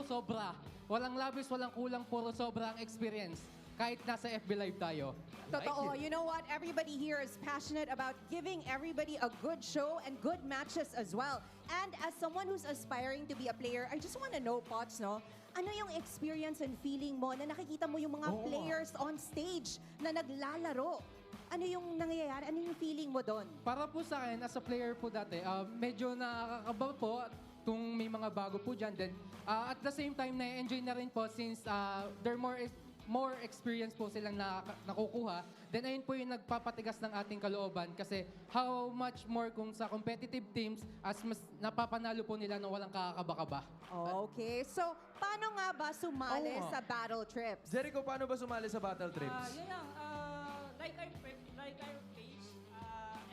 sobra. Walang labis, walang kulang, puro sobra ang experience. Kahit nasa FB Live tayo. Totoo. You know what? Everybody here is passionate about giving everybody a good show and good matches as well. And as someone who's aspiring to be a player, I just want to know, Pots, no? Ano yung experience and feeling mo na nakikita mo yung mga players on stage na naglalaro? Ano yung nangyayari? Ano yung feeling mo doon? Para po sa akin, as a player po dati, medyo nakakaba po kung may mga bago po dyan. Then, at the same time, na-enjoy na rin po since they're more experience po silang nakukuha, then ayun po yung nagpapatigas ng ating kalooban kasi how much more kung sa competitive teams as mas napapanalo po nila na walang kakakaba-kaba. Okay. So, paano nga ba sumali sa battle trips? Jericho, paano ba sumali sa battle trips? Yun lang, like our page,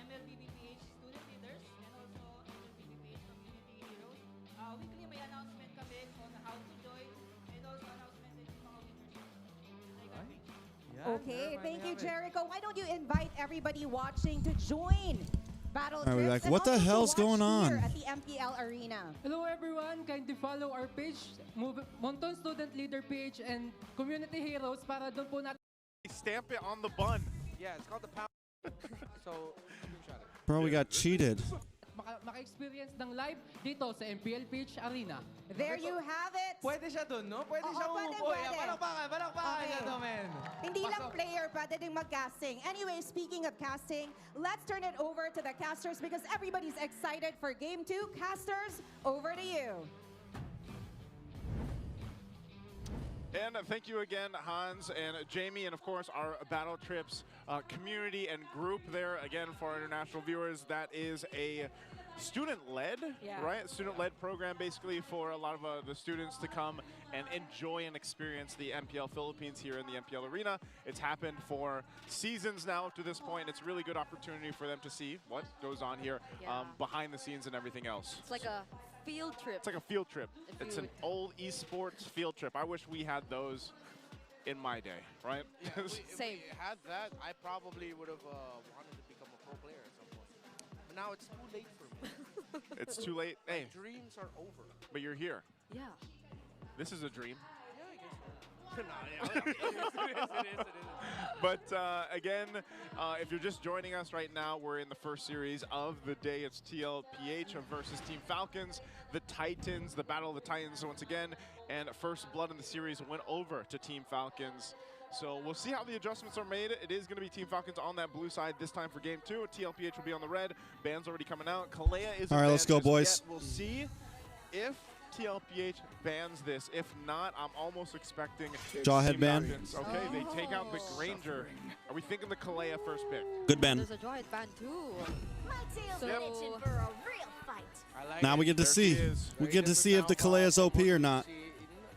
MLBBPH student leaders, and also MLBBPH community heroes. Weekly may announcement kami on how to join, and also announcement din yung mga winners. Like our page. Okay, thank you, Jericho. Why don't you invite everybody watching to join Battle All right, we're Trips back. and What the also to hell's watch going here on? at the MPL Arena. Hello everyone! Kindly follow our page, Monton Student Leader page and Community Heroes para doon po natin Stamp it on the bun. Yeah, it's called the pound. So, screenshot it. Bro, we got cheated. maka-experience ng live dito sa MPL Pitch Arena. There you have it. Pwede siya dun, no? Pwede Oo, siya pwede, umupo. pwede. Palakpakan Okay. siya to, men. Hindi lang player, pwede ding mag-casting. Anyway, speaking of casting, let's turn it over to the casters because everybody's excited for Game 2. Casters, over to you. And thank you again, Hans and Jamie, and of course our Battle Trips community and group there. Again, for our international viewers, that is a student-led, right? Student-led program basically for a lot of the students to come and enjoy and experience the MPL Philippines here in the MPL Arena. It's happened for seasons now to this point. It's a really good opportunity for them to see what goes on here behind the scenes and everything else. It's like a field trip. It's like a field trip. It's an old esports field trip. I wish we had those in my day, right? Yeah, Same. we had that, I probably would have wanted to become a pro player at some point. But now it's too late for me. It's too late. Hey, Dreams are over. but you're here. Yeah. This is a dream. Yeah, I guess so. It is. But again, if you're just joining us right now, we're in the first series of the day. It's TLPH versus Team Falcons, the Titans, the Battle of the Titans once again. And first blood in the series went over to Team Falcons. So we'll see how the adjustments are made. It is going to be Team Falcons on that blue side this time for Game 2. TLPH will be on the red. Band's already coming out. Kalea is All right, let's go, boys. We'll see if TLPH bans this. If not, I'm almost expecting Jawhead Team ban. Falcons. Okay, they take out the Granger. Are we thinking the Kalea first pick? Good ban. There's a Jawhead ban too. So, I like Now it. we get to There see. she is. We Very get to different see if now the from Kalea is OP what or we not. see in,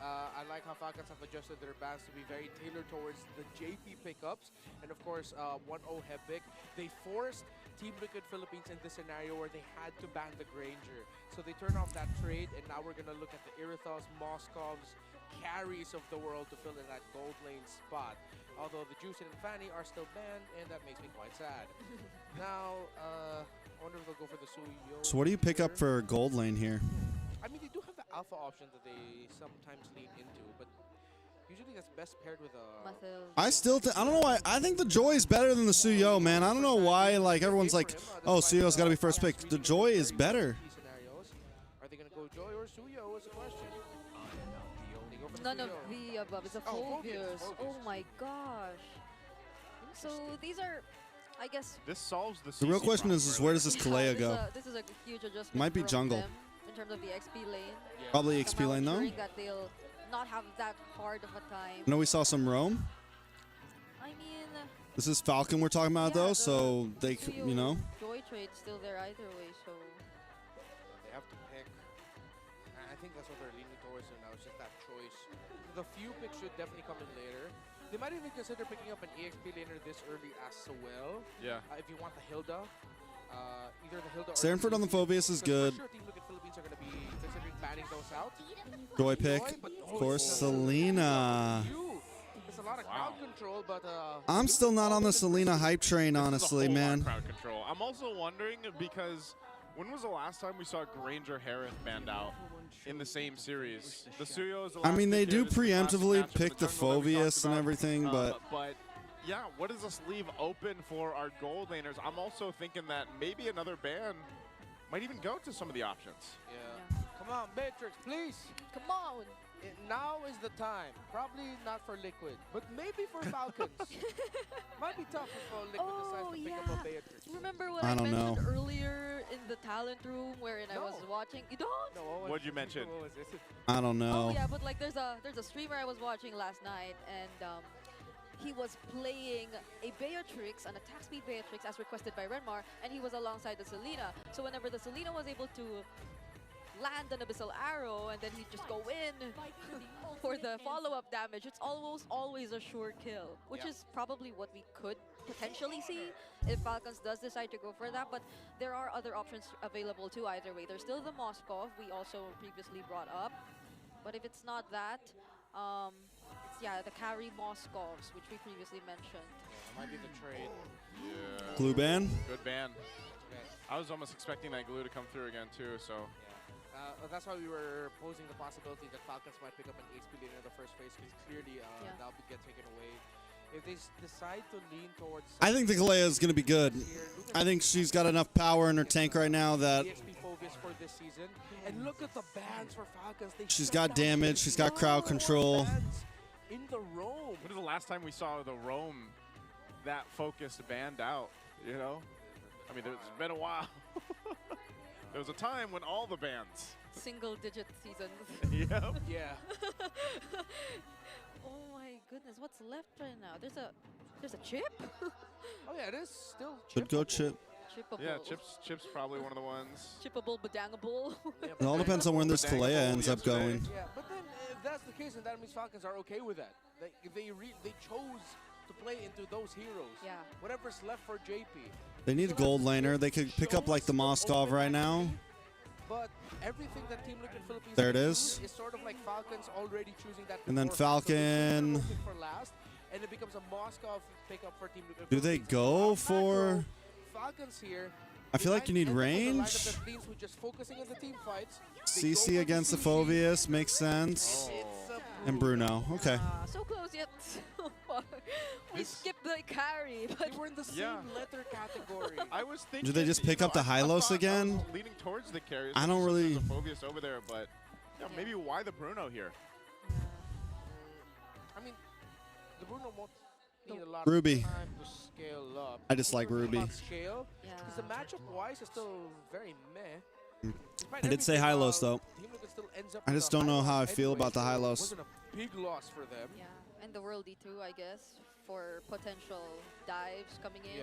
I like how Falcons have adjusted their bans to be very tailored towards the JP pickups. And of course, 1-0 Hebic. They forced Team Liquid Philippines in this scenario where they had to ban the Granger. So they turn off that trade, and now we're going to look at the Irithals, Moskovs, carries of the world to fill in that gold lane spot. Although the Juiced and Fanny are still banned, and that makes me quite sad. Now, I wonder if they'll go for the Suyo. So what do you pick up for gold lane here? I mean, they do have the alpha option that they sometimes lean into, but usually that's best paired with a... I still, I don't know why. I think the Joy is better than the Suyo, man. I don't know why. Like everyone's like, oh, Suyo's got to be first pick. The Joy is better. Are they going to go Joy or Suyo is the question. None of the above. It's a Phobius. Oh my gosh. So these are, I guess... This solves the real question is where does this Kalea go? This is a huge adjustment. Might be from jungle. them in terms of the XP lane. Yeah. Probably XP lane though. Ensuring that they'll not have that hard of a time. I know we saw some roam. I mean... This is Falcon we're talking about though, so they, you know. Joy trade's still there either way, so... They have to pick. I think that's what they're leaning towards now. It's just that choice. The few picks should definitely come in later. They might even consider picking up an EXP laner this early as well. Yeah. If you want the Hilda. Either the Hilda or Stanford on the Phobius is good. For sure, Team Liquid Philippines are going to be considering banning those out. Joy pick. Of course, Selena. It's a lot of crowd control, but... I'm still not on the Selena hype train, honestly, This is a whole lot man. of crowd control. I'm also wondering because when was the last time we saw Granger Harris banned out in the same series? The Suyo is the last I mean, they pick do here. This is the last preemptively matchup in pick the jungle that we talked Phobius and about. everything, but yeah, what does this leave open for our gold laners? I'm also thinking that maybe another ban might even go to some of the options. Yeah. Come on, Matrix, please. Come on. Now is the time. Probably not for Liquid, but maybe for Falcons. Might be tough if Liquid decides to pick up a Beatrix. Remember what I I don't mentioned know. earlier in the talent room wherein I was watching? You don't? No, What'd you mention? What was this? I don't Oh know. yeah, but like there's a streamer I was watching last night, and he was playing a Beatrix, an attack speed Beatrix as requested by Renmar, and he was alongside the Selena. So whenever the Selena was able to land an Abyssal Arrow and then he'd just go in for the follow-up damage, it's almost always a sure kill, which is probably what we could potentially see if Falcons does decide to go for that. But there are other options available too either way. There's still the Moskov we also previously brought up, but if it's not that, it's the carry Moskovs, which we previously mentioned. Yeah, might be the trade. Yeah. Glue ban? Good ban. I was almost expecting that glue to come through again too, so. That's why we were posing the possibility that Falcons might pick up an HP laner in the first phase, because clearly that'll get taken away. If they decide to lean towards... I think the Kalea is going to be good. I think she's got enough power in her tank right now that EXP focus for this season. And look at the bans for Falcons. she's got damage, she's got crowd control. In the roam. When was the last time we saw the roam that focused banned out, you know? I mean, it's been a while. There was a time when all the bans. Single-digit seasons. Yep. Yeah. Oh my goodness, what's left right now? There's a chip? Oh yeah, it is still Should go chip. Chippable. Yeah, Chip's probably one of the ones. Chippable, bedangable. It all depends on where this Kalea ends up going. Yeah, but then if that's the case, then that means Falcons are okay with that. If they chose to play into those heroes. Yeah. Whatever's left for JP. They need a gold laner. They could pick up like the Moskov right now. But everything that Team Liquid Philippines There it do is. Sort of like Falcons already choosing that. And then before. So they Falcon. pick for last, and it becomes a Moskov pickup for Team Liquid Do they Philippines. go On for... macro, Falcons here. I feel like you need range. Just focusing on the team fights. CC against the Phobius makes sense. And Bruno. Okay. So close yet so far. We skipped the carry, but we're in the same letter category. I was thinking. Do they just pick up the Hylos again? I was leaning towards the carries. I don't really... There's a Phobius over there, but maybe why the Bruno here? I mean, the Bruno won't need a lot Ruby. of time to scale up. I just like Ruby. Scale, because the matchup-wise is still very meh. I did say Hylos though. Team Liquid still ends up I with just a don't know how I Hylos feel about the anyway, so it Hylos. wasn't a big loss for them. yeah, and the Worldy too, I guess, for potential dives coming in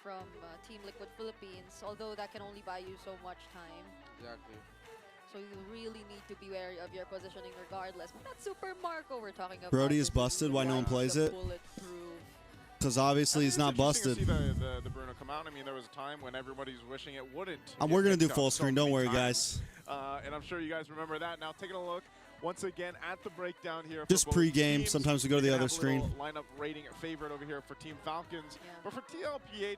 from Team Liquid Philippines. Although that can only buy you so much time. Exactly. So you really need to be wary of your positioning regardless. But that's Super Marco we're talking about. Brody is This busted. Why no one really plays the it? bulletproof because obviously he's not busted. To see the Bruno come out. I mean, there was a time when everybody's wishing it wouldn't. We're going to do full screen. Don't worry, guys. And I'm sure you guys remember that. Now, taking a look once again at the breakdown here. Just pre-game. Sometimes we go to the other screen. Lineup rating favorite over here for Team Falcons. Yeah. But for TLPH,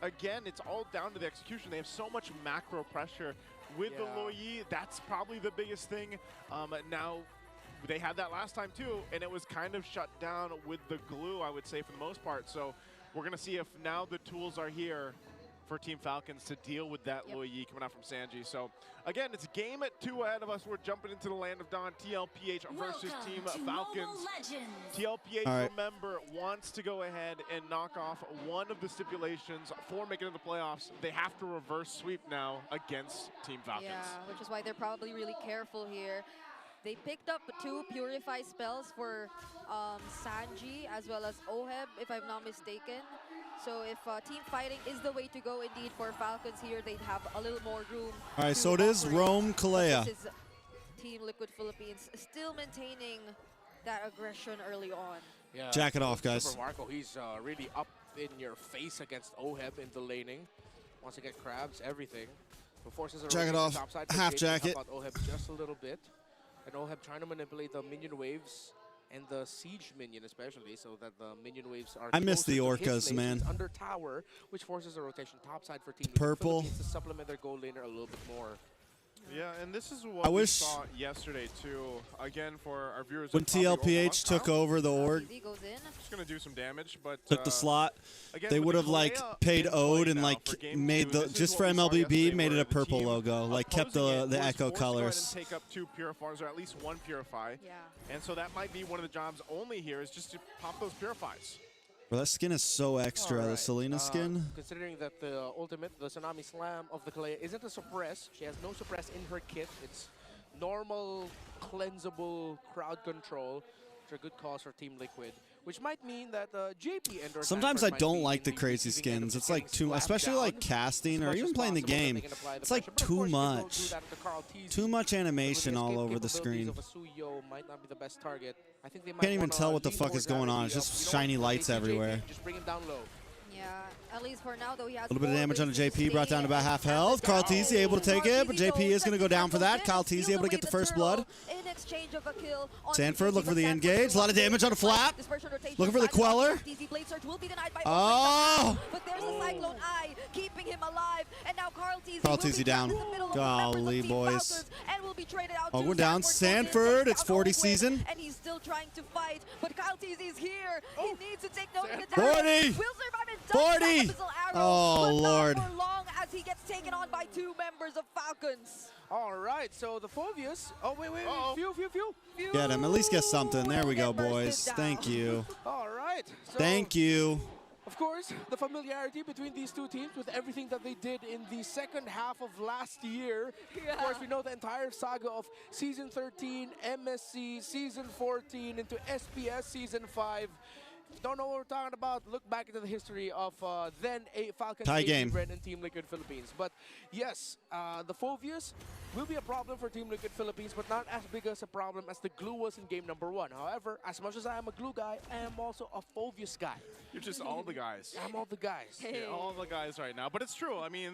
again, it's all down to the execution. They have so much macro pressure with the Loyi. That's probably the biggest thing. Now, they had that last time too, and it was kind of shut down with the glue, I would say, for the most part. So we're going to see if now the tools are here for Team Falcons to deal with that Loyi coming out from Sanji. So again, it's game at 2 ahead of us. We're jumping into the land of Dawn. TLPH versus Team Falcons. TLPH, remember, wants to go ahead and knock off one of the stipulations for making it to the playoffs. They have to reverse sweep now against Team Falcons. Yeah, which is why they're probably really careful here. They picked up 2 Purify spells for Sanji as well as Oheb, if I'm not mistaken. So if team fighting is the way to go indeed for Falcons here, they'd have a little more room. All right, so it is Rome Kalea. This is Team Liquid Philippines still maintaining that aggression early on. Yeah, Jack it off, guys. Super Marco, he's really up in your face against Oheb in the laning. Wants to get crabs, everything. But forces a jack it off, half jacket. About Oheb just a little bit. And Oheb trying to manipulate the minion waves and the siege minion especially, so that the minion waves are I miss the Orcas, man. Under tower, which forces a rotation topside for Team Purple to supplement their gold laner a little bit more. Yeah, and this is what we saw yesterday too. Again, for our viewers, when TLPH took over the org, just gonna do some damage, but took the slot. Again, they would have like paid ode and like made the just for MLBB made it a purple logo, like kept the echo colors. Take up 2 purifiers or at least 1 purify. Yeah. And so that might be one of the jobs only here is just to pop those purifies. Bro, that skin is so extra, the Selena skin. Considering that the ultimate, the Tsunami Slam of the Kalea, isn't a suppress. She has no suppress in her kit. It's normal, cleansable crowd control. Which are good calls for Team Liquid. Which might mean that JP and sometimes I don't like the crazy skins. It's like too, especially like casting or even playing the game. It's like too much. Too much animation all over the screen. Might not be the best target. I think they might can't even tell what the fuck is going on. It's just shiny lights everywhere. Just bring him down low. Yeah, at least for now, though, he has a little bit of damage on the JP, brought down to about half health. Carl Teasy able to take it, but JP is going to go down for that. Kyle Teasy able to get the first blood. Sanford looking for the engage. A lot of damage on a flap. Looking for the Queller. Oh! But there's a Cyclone Eye keeping him alive. And now Carl Teasy down. Golly, boys. Oh, we're down. Sanford, it's 40 season. And he's still trying to fight, but Kyle Teasy's here. He needs to take note of the damage. 40! Will survive and 40! Oh, Lord. Not for long as he gets taken on by 2 members of Falcons. All right, so the Phobius. Oh, wait. Few. Get him. At least get something. There we go, boys. Thank you. All right. So thank you. Of course, the familiarity between these 2 teams with everything that they did in the second half of last year. Yeah. Of course, we know the entire saga of Season 13, MSC, Season 14, into SPS Season 5. Don't know what we're talking about, look back into the history of then Falcons and Team Liquid Philippines. But yes, the Phobius will be a problem for Team Liquid Philippines, but not as big as a problem as the glue was in game number 1. However, as much as I am a glue guy, I am also a Phobius guy. You're just all the guys. I'm all the guys. Hey. Yeah, all the guys right now. But it's true. I mean,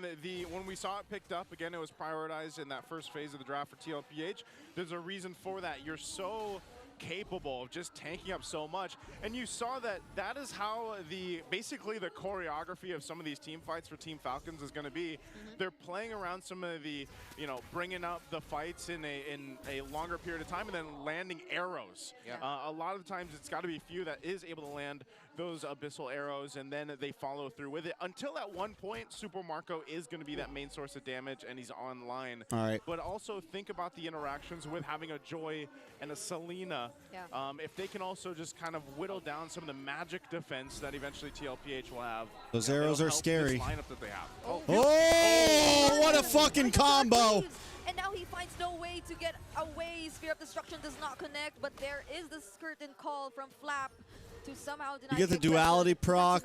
when we saw it picked up, again, it was prioritized in that first phase of the draft for TLPH. There's a reason for that. You're so capable of just tanking up so much, and you saw that is how basically the choreography of some of these team fights for Team Falcons is going to be. They're playing around some of the, bringing up the fights in a longer period of time and then landing arrows. Yeah. A lot of the times it's got to be few that is able to land those abyssal arrows, and then they follow through with it until at one point Super Marco is going to be that main source of damage and he's online. All right. But also think about the interactions with having a Joy and a Selena. Yeah. If they can also just kind of whittle down some of the magic defense that eventually TLPH will have. Those arrows are scary. Lineup that they have. Oh, what a fucking combo! And now he finds no way to get away. Sphere of Destruction does not connect, but there is the curtain call from Flap to somehow deny. You get the duality proc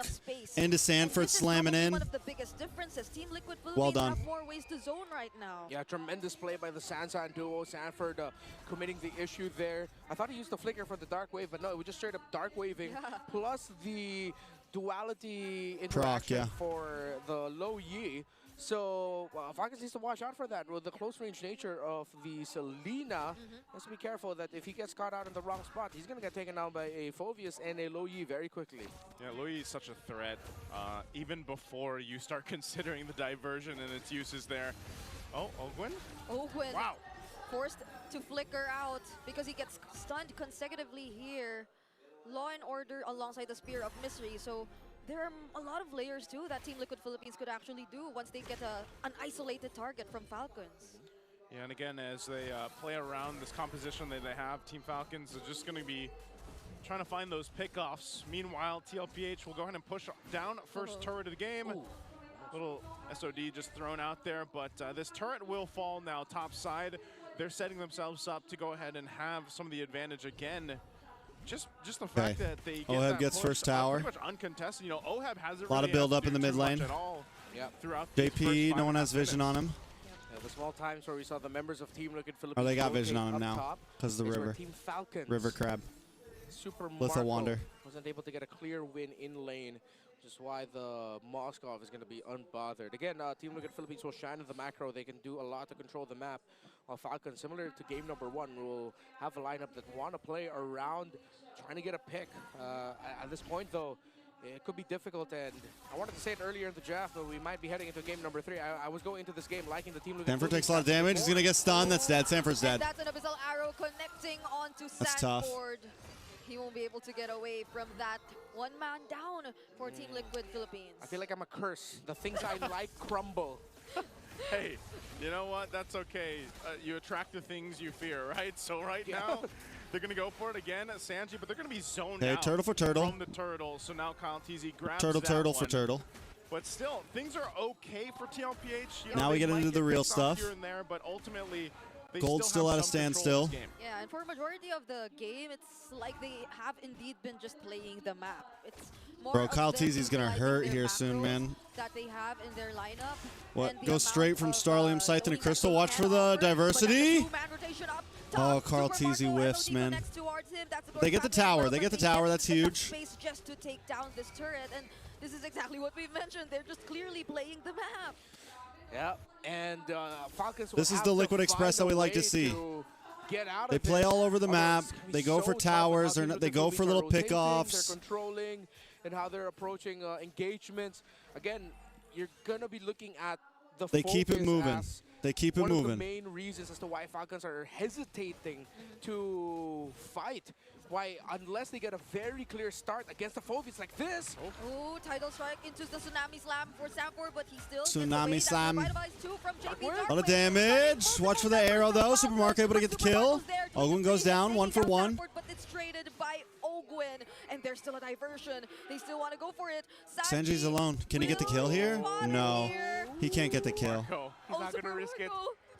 into Sanford slamming in. One of the biggest differences. Team Liquid well done. Have more ways to zone right now. Yeah, tremendous play by the Sansan duo. Sanford committing the issue there. I thought he used the flicker for the dark wave, but no, it was just straight up dark waving. Yeah. Plus the duality interaction yeah. for the low Yi. So Falcons needs to watch out for that. With the close range nature of the Selena, has to be careful that if he gets caught out in the wrong spot, he's going to get taken down by a Phoveus and a low Yi very quickly. Yeah, low Yi is such a threat, even before you start considering the diversion and its uses there. Oh, Ogwin? Ogwin. Wow. Forced to flicker out because he gets stunned consecutively here. Law and Order alongside the Spear of Misery. So there are a lot of layers too that Team Liquid Philippines could actually do once they get an isolated target from Falcons. Yeah, and again, as they play around this composition that they have, Team Falcons are just going to be trying to find those pickoffs. Meanwhile, TLPH will go ahead and push down first turret of the game. Ooh. Little SOD just thrown out there, but this turret will fall now top side. They're setting themselves up to go ahead and have some of the advantage again. Just the fact that they get Oheb that gets push, first tower. pretty much uncontested. You know, Oheb hasn't A lot really of build had up to in the do mid too much lane. at all throughout JP, these no one has 5.5 vision on minutes. him. Yeah, the small times where we saw the members of Team Liquid Philippines Oh, they got vision rotate on him up now top because of the is where river. Team Falcons, River crab. Super Litho Marco Wander. wasn't able to get a clear win in lane, which is why the Moskov is going to be unbothered. Again, Team Liquid Philippines will shine in the macro. They can do a lot to control the map. While Falcons, similar to game number 1, will have a lineup that want to play around trying to get a pick. At this point, though, it could be difficult, and I wanted to say it earlier in the draft, but we might be heading into game number 3. I was going into this game liking the Team Liquid Sanford Philippines takes a lot of damage. He's going to get stunned. That's dead. Sanford's dead. And that's an Abyssal Arrow connecting onto That's tough. Sanford. He won't be able to get away from that. One man down for Team Liquid Philippines. I feel like I'm a curse. The things I like crumble. Hey, you know what? That's okay. You attract the things you fear, right? So right now, they're going to go for it again, Sanji, but they're going to be zoned out Turtle for turtle. from the turtle. So now Kyle TZ grabs Turtle, that turtle one. for turtle. But still, things are okay for TLPH. You know, Now we they get might into the real pissed off stuff. Here and there, but ultimately, they Gold's still still have at a some control of standstill. this game. Yeah, and for a majority of the game, it's like they have indeed been just playing the map. It's more Bro, of Kyle them TZ's gonna utilizing hurt their here soon, macros man. That they have in their lineup. What? And the Goes straight amount from of, Starlium Scythe into zoning that Crystal. they Watch can for the offer, but that's a diversity. two-man rotation up Oh, top. Carl Super TZ Marco whiffs, SOD man. connects towards him. That's They get the tower. They get the tower. That's huge. Space just to take down this turret, and this is exactly what we've mentioned. They're just clearly playing the map. Yeah, and Falcons will This is have the to Liquid Express find that we a like to way see. Get out They of play it. all over the Although map. it's gonna be They go so for tough on towers. how They're Team not, they Liquid go for Philippines little are rotating, pickoffs. They're controlling and how they're approaching engagements. Again, you're going to be looking at the They keep it focus moving. as They keep it one of the moving. main reasons as to why Falcons are hesitating to fight. Why, unless they get a very clear start against the Phoveus like this. Oh, Tidal Strike into the Tsunami Slam for Sanford, but he still Tsunami Slam. That's revitalized too from JP. A lot of damage. Watch for the arrow, though. Super Marco able to get the kill. Ogwin goes down, 1 for 1. But it's traded by Ogwin, and there's still a diversion. They still want to go for it. Sanji's alone. Can he get the kill here? No. He can't get the kill. Marco, he's not going to risk it.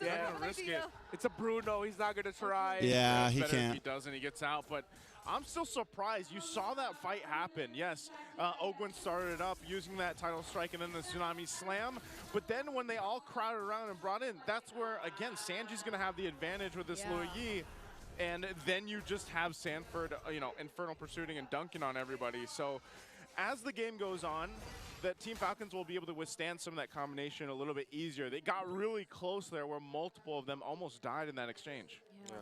Yeah, risk it. It's a Bruno. He's not going to try. Yeah, he Better if can't. he doesn't, he gets out. But I'm still surprised. You saw that fight happen. Yes, Ogwin started it up using that title strike and then the Tsunami Slam. But then when they all crowded around and brought in, that's where, again, Sanji's going to have the advantage with this Luo Yi. And then you just have Sanford, you know, Infernal Pursuing and dunking on everybody. So as the game goes on, that Team Falcons will be able to withstand some of that combination a little bit easier. They got really close there where multiple of them almost died in that exchange. Yeah.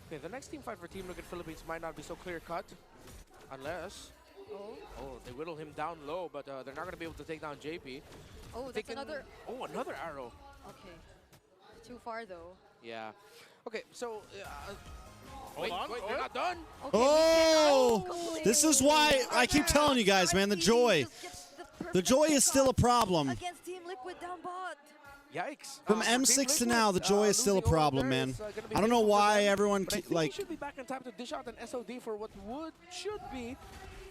Okay, the next team fight for Team Liquid Philippines might not be so clear-cut, unless... Oh, they whittle him down low, but they're not going to be able to take down JP. Oh, that's another... Oh, another arrow. Okay. Too far, though. Yeah. Okay, so... Hold on. Wait, they're not done. Okay, Oh! This is why I keep telling you guys, man, the joy. The joy is still a problem. Against Team Liquid down bot. Yikes. From For Team M6 to Liquid, now, the joy is still a losing over problem, there man. is, gonna be I don't know painful for why them, everyone, but I think like, he should be back in time to dish out an SOD for what should be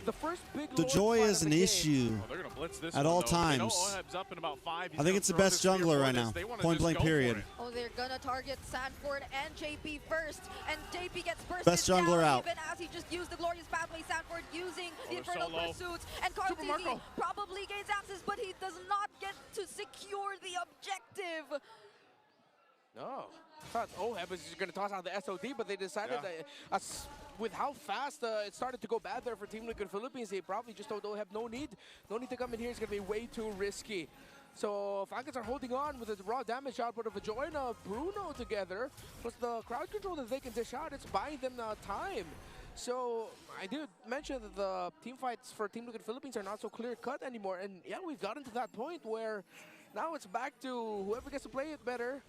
the first big the Lord joy fight is of an the game. issue Oh, they're going to blitz this at one, all though. They know times. Oheb's up in about 5. He's I think gonna it's the throw best this spear jungler for right this. now. They wanna Point just blank go for period. it. Oh, they're gonna target Sanford and JP first, and JP gets bursted Best jungler down out. even as he just used the glorious pathway. Sanford using the they're infernal so low. pursuits, and Carl Super TZ Marco. probably gains access, but he does not get to secure the objective. No. thought Oheb was just going to toss out the SOD, but they decided that with how fast it started to go bad there for Team Liquid Philippines, they probably just told Oheb no need to come in here. It's going to be way too risky. So Falcons are holding on with the raw damage output of Ajoyna, Bruno together, plus the crowd control that they can dish out. It's buying them time. So I did mention that the team fights for Team Liquid Philippines are not so clear-cut anymore. And yeah, we've gotten to that point where now it's back to whoever gets to play it better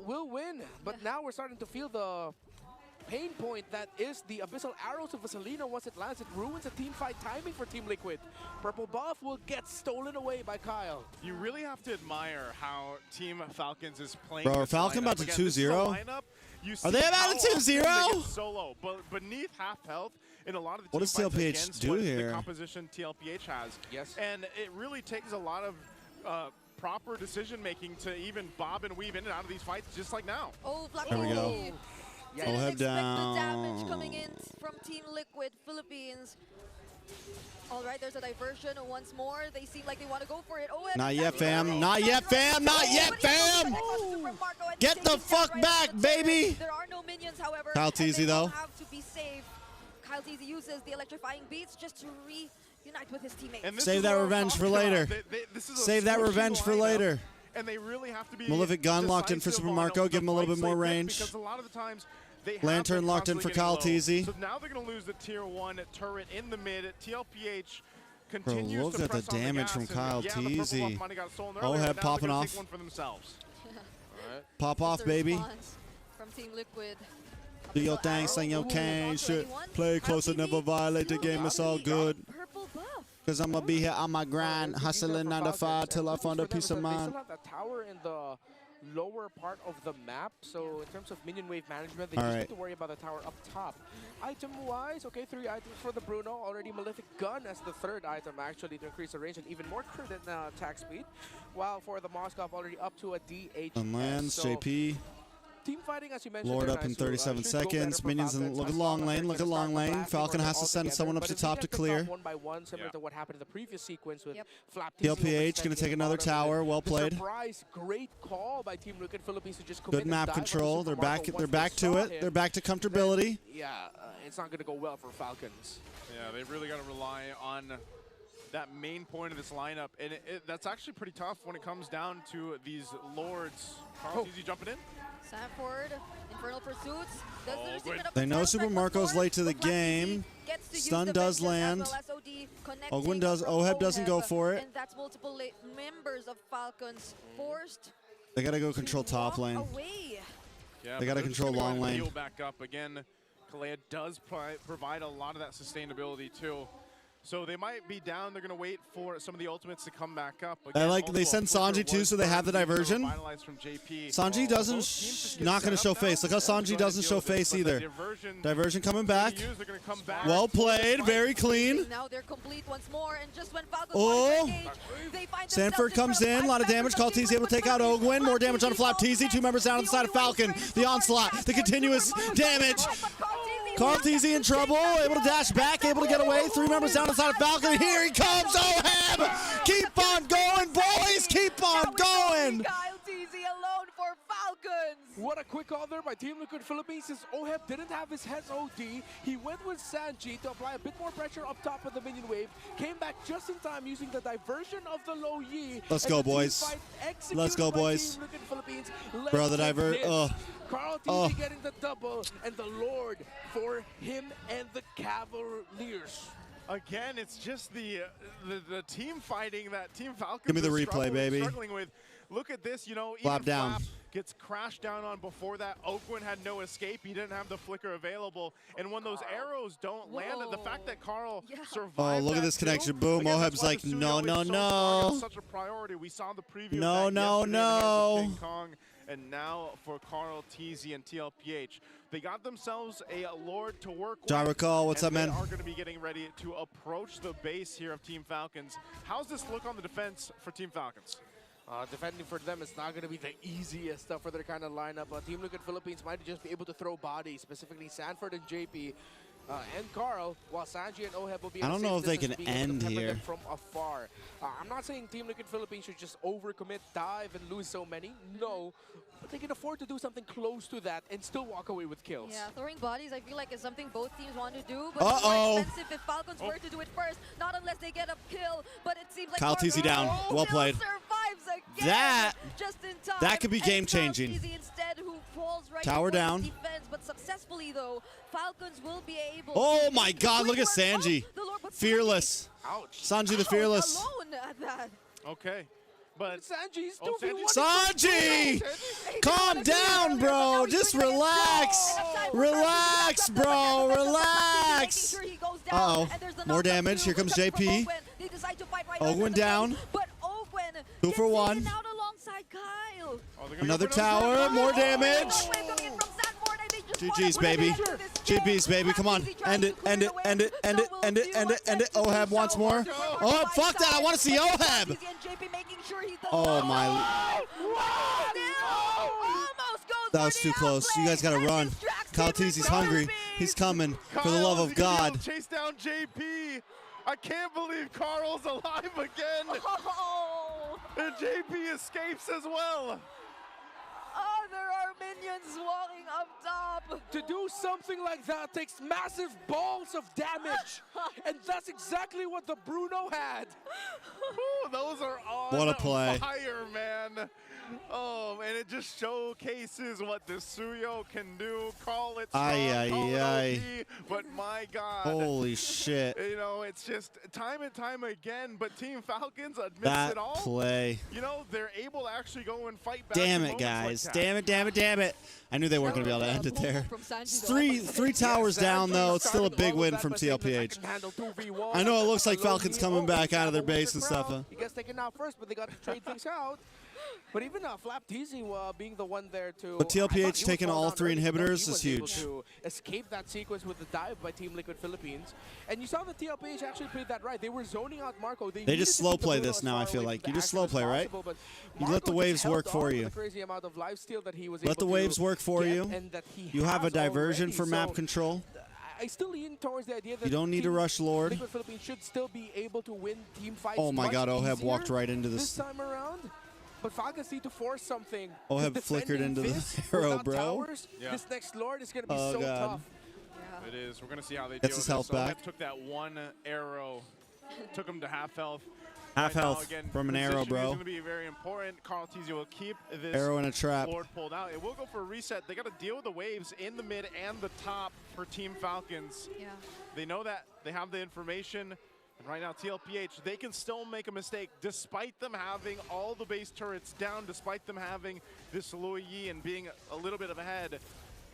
will win. But now we're starting to feel the pain point that is the Abyssal Arrows of Vaselina. Once it lands, it ruins the team fight timing for Team Liquid. Purple buff will get stolen away by Kyle. You really have to admire how Team Falcons is playing. Bro, are this Falcon lineup. about to Again, 2-0? this is the lineup. You Are they see about how to often 2-0? they get solo, but beneath half health in a lot of the What team does fights TLPH against do what here? the composition TLPH has. Yes. And it really takes a lot of proper decision making to even bob and weave in and out of these fights, just like now. Oh, There we go. Didn't Oheb expect the down. damage coming in from Team Liquid Philippines. All right, there's a diversion once more. They seem like they want to go for it. Oheb Not is yet, actually fam. going Not for yet, it. fam. Not Oh, yet, but he goes fam. for the next from Marco, and Get he's the taking fuck down back, on the turret. baby. There are no minions, however. Kyle and Teasy, they though. will have to be safe. Kyle Teasy uses the electrifying beats just to reunite with his teammates. And this Save is that what I'm revenge for talking later. about. This is a Save that squishy revenge for lineup, later. And they really have to be Malefic gun locked in for decisive Super on Marco. the Give him a little fights bit more they pick, range. Because a lot of the times they have Lantern been locked in constantly for Kyle getting low. Teasy. So now they're going to lose the tier 1 turret in the mid. TLPH Bro, continues look to at the press on damage gas, from and Kyle yeah, the purple buff Teasy. might have got stolen Oheb earlier, but now they're popping gonna off. take one for themselves. Pop off, The baby. response from Team Liquid. Do your thing, sing your cane, shit. Play closer, never violate the game, it's all good. Purple buff. Cause I'ma be here on my grind, hustling 9 to 5 till I find a peace of They mind. still have that tower in the lower part of the map, so in terms of minion wave management, they just Alright. need to worry about the tower up top. Item-wise, okay, 3 items for the Bruno. Already Malefic Gun as the 3rd item, actually, to increase the range and even more crit and attack speed. While for the Moskov, already up to a DH. On lands, JP. Team fighting, as you mentioned, Lord there, up in Nice, 37 should go better seconds. for Minions in, Falcons look at as long long as lane, they're look at gonna long start the lane. blast Falcon before has to they're send all someone up together. to top to But if they get clear. picked off one by one, similar to what happened in the previous sequence with Yep. Flap TLPH gonna take another tower, well played. Surprise, great call by Team Liquid Philippines to just commit Good and map dive on the control. They're Super back. Marco They're once back they to saw it. him. They're back to comfortability. Yeah, it's not going to go well for Falcons. Yeah, they really got to rely on that main point of this lineup, and that's actually pretty tough when it comes down to these lords. Carl Teasy jumping in. Sanford, Infernal Pursuits. Does the receive good. enough They know defense, Super but Marco's Lord, late to the but Black game. Easy gets to use Stun the does vengeance land. as well as OD connecting Ogwin does. from Oheb doesn't go Oheb, for it. And that's multiple members of Falcons forced They gotta go control to top walk lane. away. Yeah, They but gotta they're just control gonna go long ahead and lane. heal back up again. Kalea does provide a lot of that sustainability too. So they might be down. They're going to wait for some of the ultimates to come back up. I Again, like they also a send flicker Sanji too, was so they have the burned, diversion. revitalized from JP. Sanji doesn't, Both teams just get not gonna set show up face. now. Look how Go ahead Sanji and doesn't deal show with this, face but the either. Diversion, Diversion coming back. they're going to come back. Well for this played, fight. very clean. Now they're complete once more, and just when Falcons Oh. want to engage, they find Sanford comes in, a lot of damage. Call Teasy able to take out Ogwin. More damage on Flap Teasy. 2 members down on the side of Falcon. The onslaught, the continuous damage. Carl Teasy in trouble, able to dash back, able to get away. 3 members down on the side of Falcon. Here he comes, Oheb! Keep on going, boys! Keep on going! Kyle Teasy alone for Falcons. What a quick call there by Team Liquid Philippines, since Oheb didn't have his head OD. He went with Sanji to apply a bit more pressure up top of the minion wave. Came back just in time using the diversion of the low Yi. Let's and go, the team boys. fight executed Let's go, by boys. Team Liquid Philippines. Bro, Let's the take divert. this. Oh. Carl Oh. Teasy getting the double, and the Lord for him and the Cavaliers. Again, it's just the team fighting that Team Falcons Give me the is replay, baby. struggling with. Look at this, you know, even Flap down. Flap gets crashed down on before that. Ogwin had no escape. He didn't have the flicker available. And when those arrows don't land, the fact that Carl survived Oh, look at that this too, connection. Boom. again, that's Oheb's why like, the studio no, is no, so strong. no. It's such a priority. We saw the preview No, of that no, yesterday in the hands of no. King Kong. And now for Carl Teasy and TLPH. They got themselves a Lord to work with. Gyro call, what's and up, man? They are going to be getting ready to approach the base here of Team Falcons. How's this look on the defense for Team Falcons? Defending for them is not going to be the easiest stuff for their kind of lineup. Team Liquid Philippines might just be able to throw bodies, specifically Sanford and JP. and Carl, while Sanji and Oheb will be I in a don't safe know if they distance, can being able to end pepper them here. from afar. I'm not saying Team Liquid Philippines should just overcommit, dive, and lose so many. No, but they can afford to do something close to that and still walk away with kills. Yeah, throwing bodies, I feel like is something both teams want to do, but Uh-oh. it's more expensive if Falcons were to do it first, not unless they get a kill, but it seems like Kyle TZ down. Well played. Survives again, That- just in time. that could be And game-changing. Kyle TZ instead, who falls right Tower before down. his defense, but successfully though, Falcons will be able Oh to my make God, look at quick work. Sanji. Oh, the Lord, but Fearless. Ouch. Sanji the Fearless. alone at that. Okay. But Sanji's Oh, 2v1. Sanji! Calm down, bro. Just relax. Relax, bro. Relax. Uh-oh. More damage. Here comes JP. Ogwen down. But Ogwen 2 for 1. out alongside Kyle. Another tower. More damage. GG's, baby. GG's, baby. Come on. End it. End it. End it. End it. End it. End it. End it. Oheb once more. Oh, fuck that. I want to see Oheb. Oh, my. That was too close. You guys got to run. Kyle TZ's hungry. He's coming. For the love of God. Chase down JP. I can't believe Carl's alive again. And JP escapes as well. Oh, there are minions walking up top. To do something like that takes massive balls of damage. And that's exactly what the Bruno had. Ooh, those are on What a play. fire, man. Oh, and it just showcases what the Suyo can do. Call it strong, Ay, call it ay, OP, but my God. Holy shit. You know, it's just time and time again, but Team Falcons admits That it all. play. You know, they're able to actually go and fight back. Damn in it, moments guys. like that. Damn it, damn it, damn it. I knew they weren't going to be able to end it there. From Sanji, though. Three towers down, though. It's still a big win from TLPH. I know it looks like Falcons coming back out of their base and stuff. He gets taken out first, but they got to trade things out. But even Flap TZ being the one there to... But TLPH I thought he was taking fall all down 3 early, but inhibitors he is was able huge. to escape that sequence with the dive by Team Liquid Philippines. And you saw that TLPH actually played that right. They were zoning out Marco. They needed just to slow keep the play Bruno this as now, far I feel away like. from You the just action slow as play, right? possible, but You let Marco the just waves held work for on you. with the crazy amount of lifesteal that he was Let able the to waves work for get you. and that he You have a has diversion already. for map So, control. I still lean towards the idea that You don't need to Team rush Lord. Liquid Philippines should still be able to win team fights. Oh my much God, Oheb easier walked right into this this. time around. But Falcons need to force something. Oheb flickered into the arrow, without bro. Towers, Yeah. This next Lord is going to be Oh, so God. tough. It is. We're going to see how they Gets deal his with health this. So back. Oheb took that one arrow, took him to half health. Half Right now, health again, from an arrow, position is bro. going to be very important. Carl TZ will keep this Arrow in a trap. Lord pulled out. It will go for a reset. They got to deal with the waves in the mid and the top for Team Falcons. Yeah. They know that. They have the information. And right now, TLPH, they can still make a mistake despite them having all the base turrets down, despite them having this Lui Yi and being a little bit of ahead.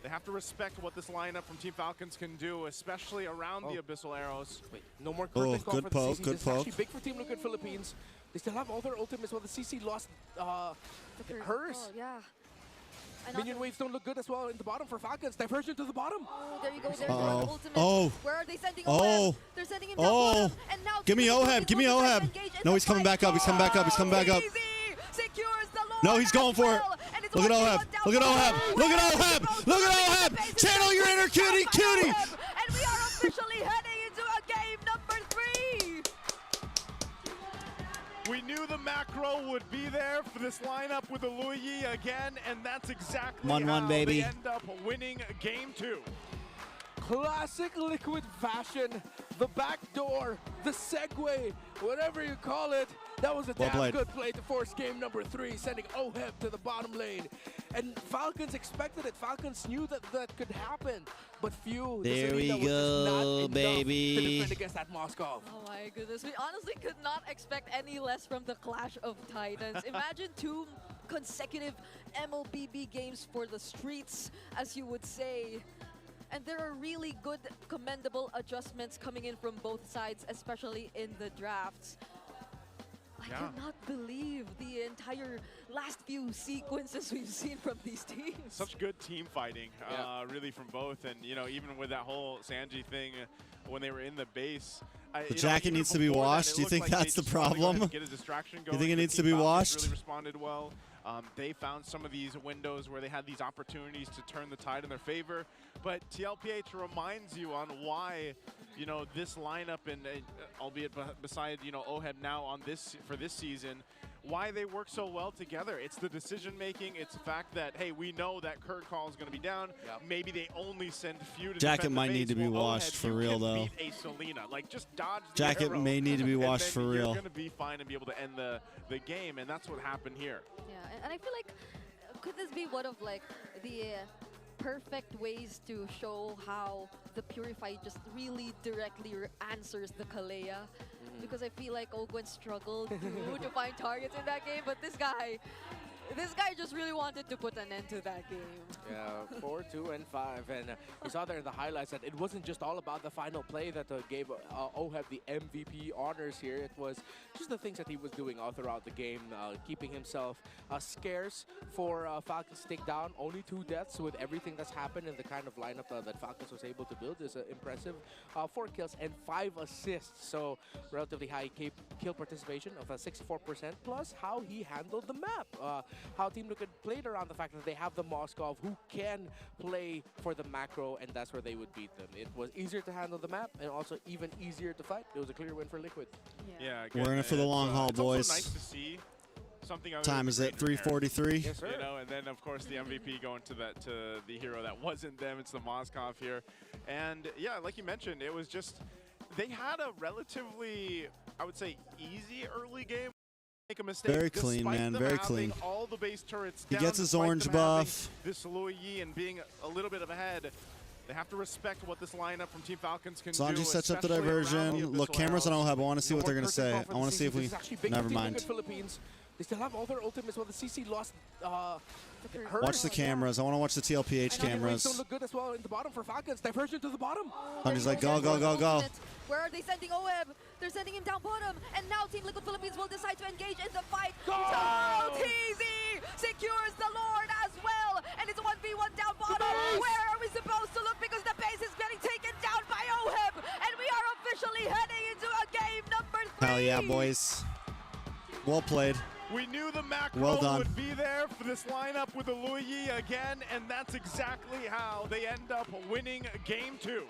They have to respect what this lineup from Team Falcons can do, especially around the Abyssal Arrows. Wait, no more curtain call good for poke, the CC. good This is poke. actually big for Team Liquid Philippines. They still have all their ultimates while the CC lost hers. Oh, yeah. And Minion also- waves don't look good as well in the bottom for Falcons. Diversion to the bottom. Oh, there you go. There's Uh-oh. one ultimate. Oh. Where are they sending Oh. Oheb? They're sending him down Oh. bottom, and now Give me Team Liquid Oheb. Give me Philippines will Oheb. engage in No, the he's coming fight. back up. He's coming back up. He's coming back up. Easy secures the Lord No, he's going as for it. well, and it's Look at 1v1 Oheb. down Look at bottom. Oheb. Look at Oheb. Look at Oheb. Channel your inner cutie, cutie. Oheb, and we are officially heading into a game number 3. We knew the macro would be there for this lineup with the Lui Yi again, and that's exactly 1-1, how baby. they end up winning game 2. Classic Liquid fashion. The back door, the segue, whatever you call it. That was a Well damn played. good play to force game number 3, sending Oheb to the bottom lane. And Falcons expected it. Falcons knew that that could happen. But few, There we was just not go, enough baby. to defend against that Moskov. Oh my goodness, we honestly could not expect any less from the Clash of Titans. Imagine 2 consecutive MLBB games for the streets, as you would say. And there are really good, commendable adjustments coming in from both sides, especially in the drafts. I Yeah. cannot believe the entire last few sequences we've seen from these teams. Such good team fighting, really, from both. And, you know, even with that whole Sanji thing when they were in the base. The jacket needs to be washed. Do you think that's the problem? Get a distraction You going. think it The needs to Team be Falcons washed? Really responded well. They found some of these windows where they had these opportunities to turn the tide in their favor. But TLPH reminds you on why, you know, this lineup, and albeit beside, you know, OHEB now on this for this season, why they work so well together. It's the decision making. It's the fact that, hey, we know that Kurt Call is going to be down. Yep. Maybe they only send few to Jacket defend the might base. need to be Well, washed OHEB, for you real can though. Beat a Selena. Like, just dodge the Jacket arrow, may need to be washed and for then real. You're going to be fine and be able to end the game, and that's what happened here. Yeah, and I feel like, could this be one of like the perfect ways to show how the Purify just really directly answers the Kalea? Because I feel like Ogwen struggled to find targets in that game, but this guy just really wanted to put an end to that game. Yeah, 4, 2, and 5. And you saw there in the highlights that it wasn't just all about the final play that gave OHEB the MVP honors here. It was just the things that he was doing all throughout the game, keeping himself scarce for Falcons to take down. Only 2 deaths with everything that's happened and the kind of lineup that Falcons was able to build is impressive. 4 kills and 5 assists, so relatively high kill participation of 64%, plus how he handled the map. How Team Liquid played around the fact that they have the Moskov who can play for the macro, and that's where they would beat them. It was easier to handle the map and also even easier to fight. It was a clear win for Liquid. Yeah, we're in it for the long haul, boys. It's also nice to see something. Time is at 3:43. Yes, sir. You know, and then of course the MVP going to the hero that wasn't them. It's the Moskov here, and yeah, like you mentioned, it was just they had a relatively, I would say, easy early game. Make a mistake. Very clean, man. Very clean. All the base turrets he down, gets his orange buff. This Lui Yi and being a little bit of ahead. They have to respect what this lineup from Team Falcons can do. Sanji sets up the diversion. Look, cameras on OHEB. I want to see what they're going to say. I want to see if we... Never mind. They still have all their ultimates. Well, the CC lost watch the cameras. I want to watch the TLPH cameras. Don't look good as well in the bottom for Falcons. Diversion to the bottom. Sanji's like, go, go, go, go. Where are they sending OHEB? They're sending him down bottom. And now Team Liquid Philippines will decide to engage in the fight. Go! TZ secures the Lord as well. And it's a 1v1 down bottom. Where are we supposed to look? Because the base is getting taken down by OHEB. And we are officially heading into a game number 3. Hell yeah, boys. Well played. We knew the macro would be there for this lineup with the Lui Yi again, and that's exactly how they end up winning game 2.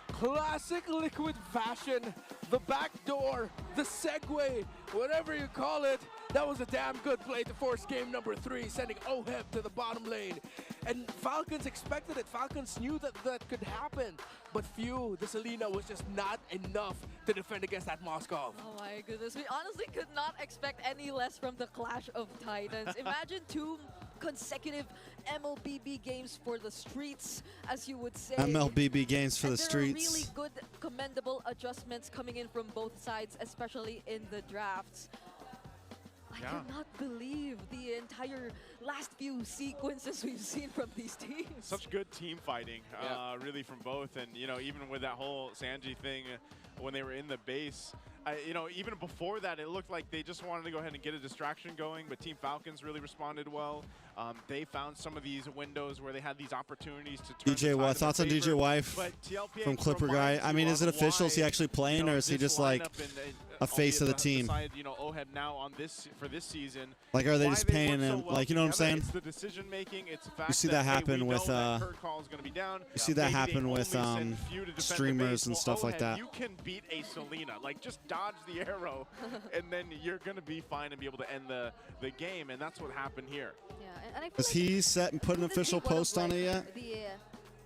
Classic Liquid fashion, the backdoor, the segue, whatever you call it. That was a damn good play to force game number 3, sending OHEB to the bottom lane. And Falcons expected it. Falcons knew that that could happen. But phew, the Selena was just not enough to defend against that Moskov. Oh my goodness, we honestly could not expect any less from the Clash of Titans. Imagine 2 consecutive MLBB games for the streets, as you would say. MLBB games for the streets. There are really good, commendable adjustments coming in from both sides, especially in the drafts. I cannot believe the entire last few sequences we've seen from these teams. Such good team fighting, really, from both. And, you know, even with that whole Sanji thing, when they were in the base, you know, even before that, it looked like they just wanted to go ahead and get a distraction going, but Team Falcons really responded well. They found some of these windows where they had these opportunities to turn DJ, what thoughts on DJ Wife from Clipper Guy? I mean, is it official? Is he actually playing, or is he just like a face of the team? You know, OHEB now on this for this season. Like, are they just paying him? Like, you know what I'm saying? It's the decision making. It's the fact you see that happen with you see that happen with streamers and stuff like that. You can beat a Selena. Like, just dodge the arrow, and then you're gonna be fine and be able to end the game. And that's what happened here. Yeah, and I feel Has he set and put an official post on it yet? The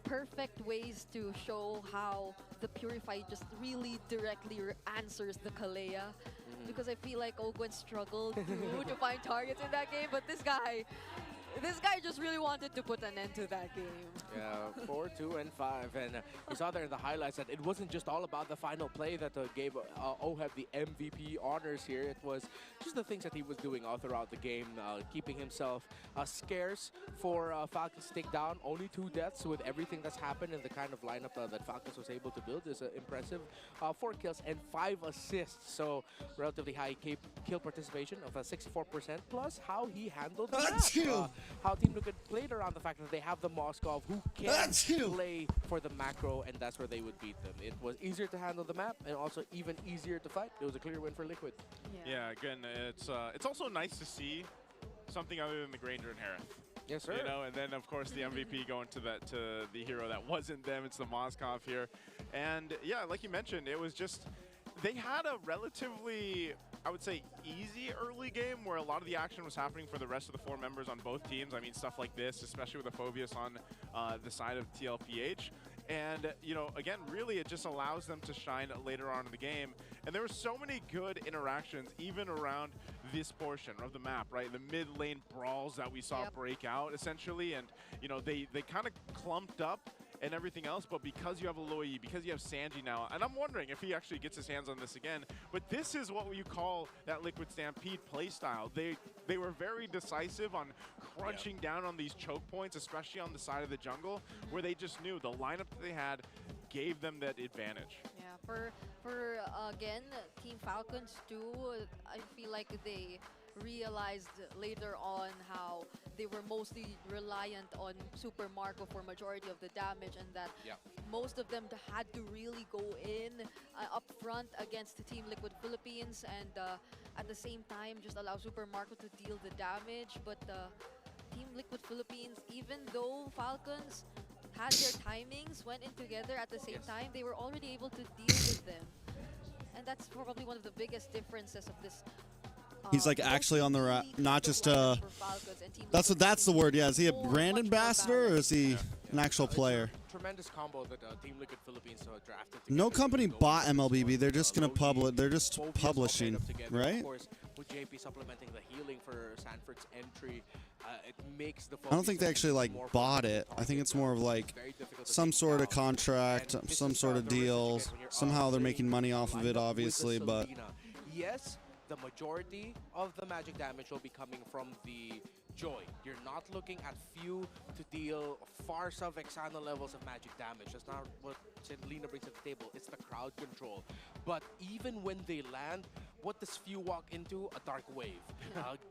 perfect ways to show how the Purify just really directly answers the Kalea. Because I feel like Ogwen struggled to find targets in that game, but this guy just really wanted to put an end to that game. Yeah, 4, 2, and 5. And you saw there in the highlights that it wasn't just all about the final play that gave OHEB the MVP honors here. It was just the things that he was doing all throughout the game, keeping himself scarce for Falcons to take down. Only 2 deaths with everything that's happened and the kind of lineup that Falcons was able to build is impressive. 4 kills and 5 assists, so relatively high kill participation of 64%, plus how he handled the map. How Team Liquid played around the fact that they have the Moskov who can play for the macro, and that's where they would beat them. It was easier to handle the map and also even easier to fight. It was a clear win for Liquid. Yeah, again, it's also nice to see something other than the Granger and Harith. Yes, sir. You know, and then of course the MVP going to the hero that wasn't them. It's the Moskov here, and yeah, like you mentioned, it was just they had a relatively, I would say, easy early game where a lot of the action was happening for the rest of the 4 members on both teams. I mean, stuff like this, especially with the Phobius on the side of TLPH. And, you know, again, really it just allows them to shine later on in the game. And there were so many good interactions, even around this portion of the map, right? The mid lane brawls that we saw break out, essentially. And, you know, they kind of clumped up and everything else, but because you have Aloy, because you have Sanji now, and I'm wondering if he actually gets his hands on this again, but this is what you call that Liquid Stampede playstyle. They were very decisive on crunching down on these choke points, especially on the side of the jungle, where they just knew the lineup that they had gave them that advantage. Yeah, for again, Team Falcons too, I feel like they realized later on how they were mostly reliant on Super Marco for majority of the damage, and that most of them had to really go in up front against the Team Liquid Philippines, and at the same time just allow Super Marco to deal the damage. But Team Liquid Philippines, even though Falcons had their timings, went in together at the same time, they were already able to deal with them. And that's probably one of the biggest differences of this. He's like actually on the not just that's the word. Yeah, is he a brand ambassador or is he an actual player? Tremendous combo that Team Liquid Philippines drafted. No company bought MLBB. They're just gonna publish. They're just publishing, right? Of course, with JP supplementing the healing for Sanford's entry, it makes the. I don't think they actually like bought it. I think it's more of like some sort of contract, some sort of deals. Somehow they're making money off of it, obviously, but. Yes, the majority of the magic damage will be coming from the Joy. You're not looking at few to deal far sub Exana levels of magic damage. That's not what Lina brings to the table. It's the crowd control. But even when they land, what does few walk into? A dark wave.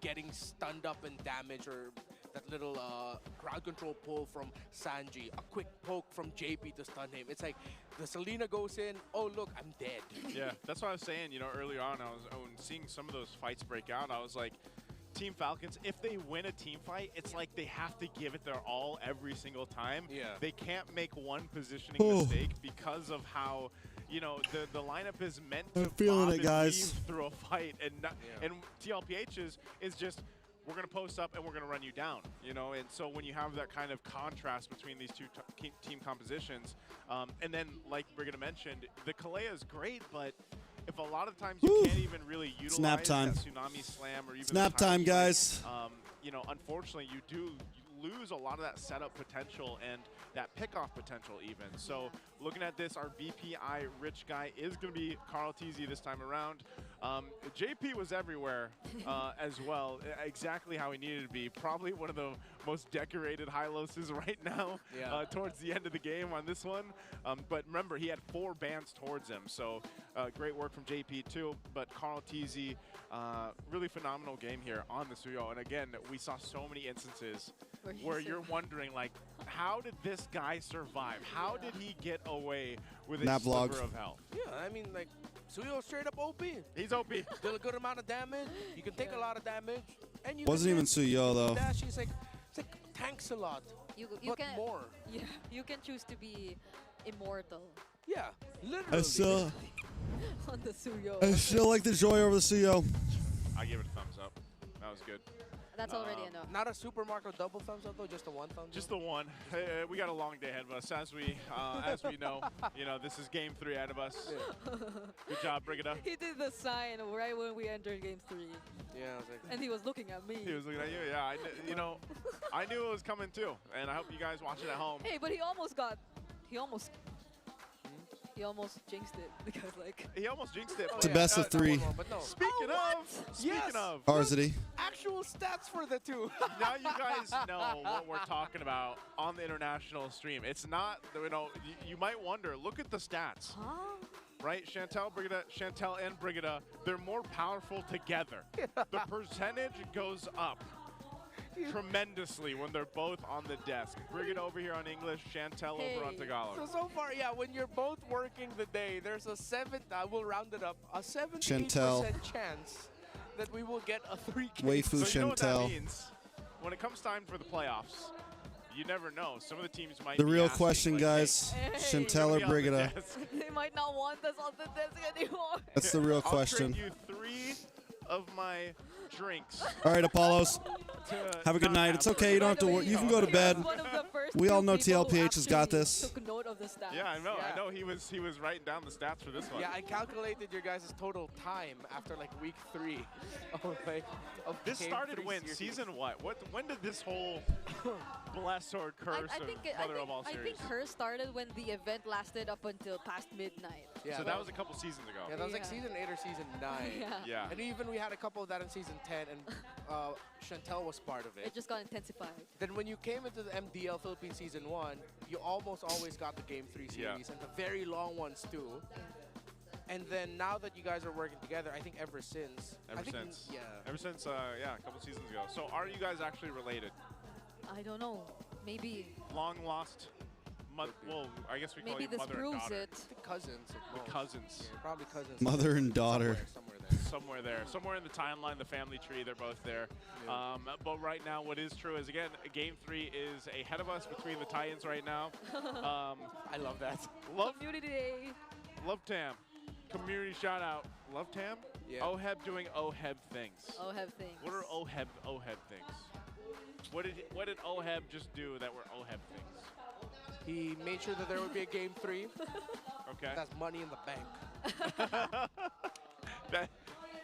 Getting stunned up and damaged, or that little crowd control pull from Sanji. A quick poke from JP to stun him. It's like the Selena goes in, oh look, I'm dead. Yeah, that's what I was saying, you know, earlier on, when seeing some of those fights break out, I was like, Team Falcons, if they win a team fight, it's like they have to give it their all every single time. Yeah. They can't make one positioning mistake because of how, you know, the lineup is meant to feeling bob it, and guys. weave through a fight, and and TLPH is just, we're going to post up and we're going to run you down, you know? And so when you have that kind of contrast between these two team compositions, and then like Brigida mentioned, the Kalea is great, but if a lot of times you can't even really utilize Snap time. that Tsunami Slam or even Snap time, guys. you know, unfortunately, you lose a lot of that setup potential and that pickoff potential even. So looking at this, our BPI rich guy is going to be Carl TZ this time around. JP was everywhere as well, exactly how he needed to be. Probably one of the most decorated high-losses right now towards the end of the game on this one. But remember, he had 4 bans towards him, so great work from JP too. But Carl TZ, really phenomenal game here on the Suyo. And again, we saw so many instances where you're wondering, like, how did this guy survive? How did he get away with a sliver of health? Yeah, I mean, like, Suyo straight up OP. He's OP. Still a good amount of damage. You can take a lot of damage. And you Wasn't even Suyo though. Dash, it's like tanks a lot, you but can, more. Yeah, you can choose to be immortal. Yeah, literally. On the Suyo. I still like the Joy over the Suyo. I give it a thumbs up. That was good. That's already enough. Not a Super Marco double thumbs up though, just a 1 thumbs up. Just the one. We got a long day ahead of us, as we know. You know, this is game 3 ahead of us. Good job, Brigida. He did the sign right when we entered game 3. Yeah, I was like, and he was looking at me. He was looking at you. Yeah, you know, I knew it was coming too, and I hope you guys watch it at home. Hey, but he almost jinxed it because like he almost jinxed it. It's a best of 3. Speaking of, Varsity. Actual stats for the 2. Now you guys know what we're talking about on the international stream. It's not, you know, you might wonder, look at the stats. Huh? Right, Chantel and Brigida, they're more powerful together. The percentage goes up tremendously when they're both on the desk. Brigida over here on English, Chantel over on Tagalog. So far, yeah, when you're both working the day, there's a we'll round it up, a 78% chance that we will get a 3K. Waifu so you know what that Chantel. means? when it comes time for the playoffs, you never know. Some of the teams might. The be real asking, question, like, guys, Hey. Chantel or "Hey, Brigida? They might not want us on the desk anymore. That's the real I'll question. trade you 3 of my drinks. All right, Apollos. to Have a good not night. have It's okay. You don't have to. You can go to He bed. was one of the first We all few know people who TLPH has got actually this. Took note of the stats. Yeah, I know. I know. He was writing down the stats for this one. Yeah, I calculated your guys' total time after like week 3 of This game started 3 when? series. Season what? When did this whole bless or curse I think, of Mother of All I series? think hers started when the event lasted up until past midnight. Yeah, So that was a couple seasons ago. Yeah, that was like Yeah. season 8 or season 9. Yeah. Yeah. And even we had a couple of that in season 10, and Chantel was part of it. It just got intensified. Then when you came into the MDL Philippines season 1, you almost always got the game 3 series, Yeah. and the very long ones too. And then now that you guys are working together, I think ever since. Ever I think, since. Yeah. Ever since, yeah, a couple seasons ago. So are you guys actually related? I don't know. Maybe. Long lost. Well, I guess we call Maybe you this mother and proves daughter. I it. think cousins. at most. Cousins. Yeah, probably cousins. Mother and daughter. Somewhere there. Somewhere there. Somewhere in the timeline, the family tree, they're both there. Yeah. But right now, what is true is, again, Game 3 is ahead of us between the Titans right now. I love that. Love Community Day. Tam. Community shout out. Love Tam? Yeah. OHEB doing OHEB things. Oh, have things. What are OHEB things? What did OHEB just do that were OHEB things? He made sure that there would be a game 3. Okay. That's money in the bank.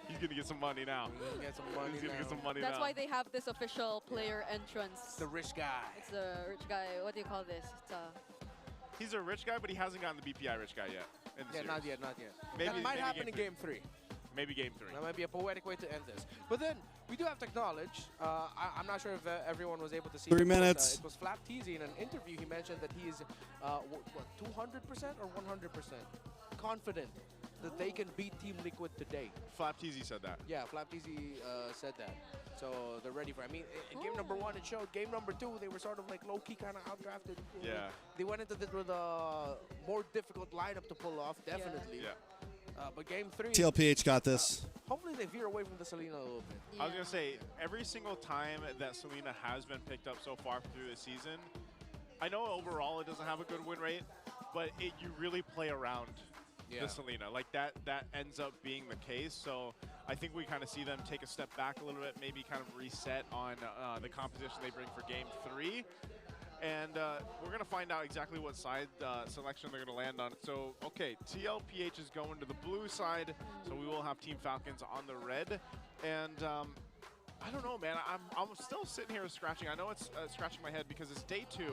He's gonna get some money now. He's gonna get some money He's gonna get now. some money That's now. why they have this official player entrance. The rich guy. It's the rich guy. What do you call this? It's He's a rich guy, but he hasn't gotten the BPI rich guy yet. In the Yeah, series. not yet, not yet. Maybe- that might maybe happen in game game 3. Maybe Game 3. That might be a poetic way to end this. But then, we do have to acknowledge, I'm not sure if everyone was able to see 3 it, but, minutes. it was Flap Teasy in an interview. He mentioned that he is, what 200% or 100% confident that they can beat Team Liquid today. Flap Teasy said that. Yeah, Flap Teasy said that. So they're ready for it. I mean, in game number 1, it showed. Game number 2, they were sort of like low-key kind of outdrafted. Yeah. They went into this with a more difficult lineup to pull off, definitely. Yeah. But game 3, TLPH got this. hopefully they veer away from the Selena a little bit. I was gonna say, every single time that Selena has been picked up so far through the season, I know overall it doesn't have a good win rate, but you really play around Yeah. the Selena. Like that ends up being the case. So I think we kind of see them take a step back a little bit, maybe kind of reset on the composition they bring for Game 3. And we're going to find out exactly what side selection they're going to land on. So, okay, TLPH is going to the blue side, so we will have Team Falcons on the red. And I don't know, man. I'm still sitting here scratching. I know it's scratching my head because it's day 2.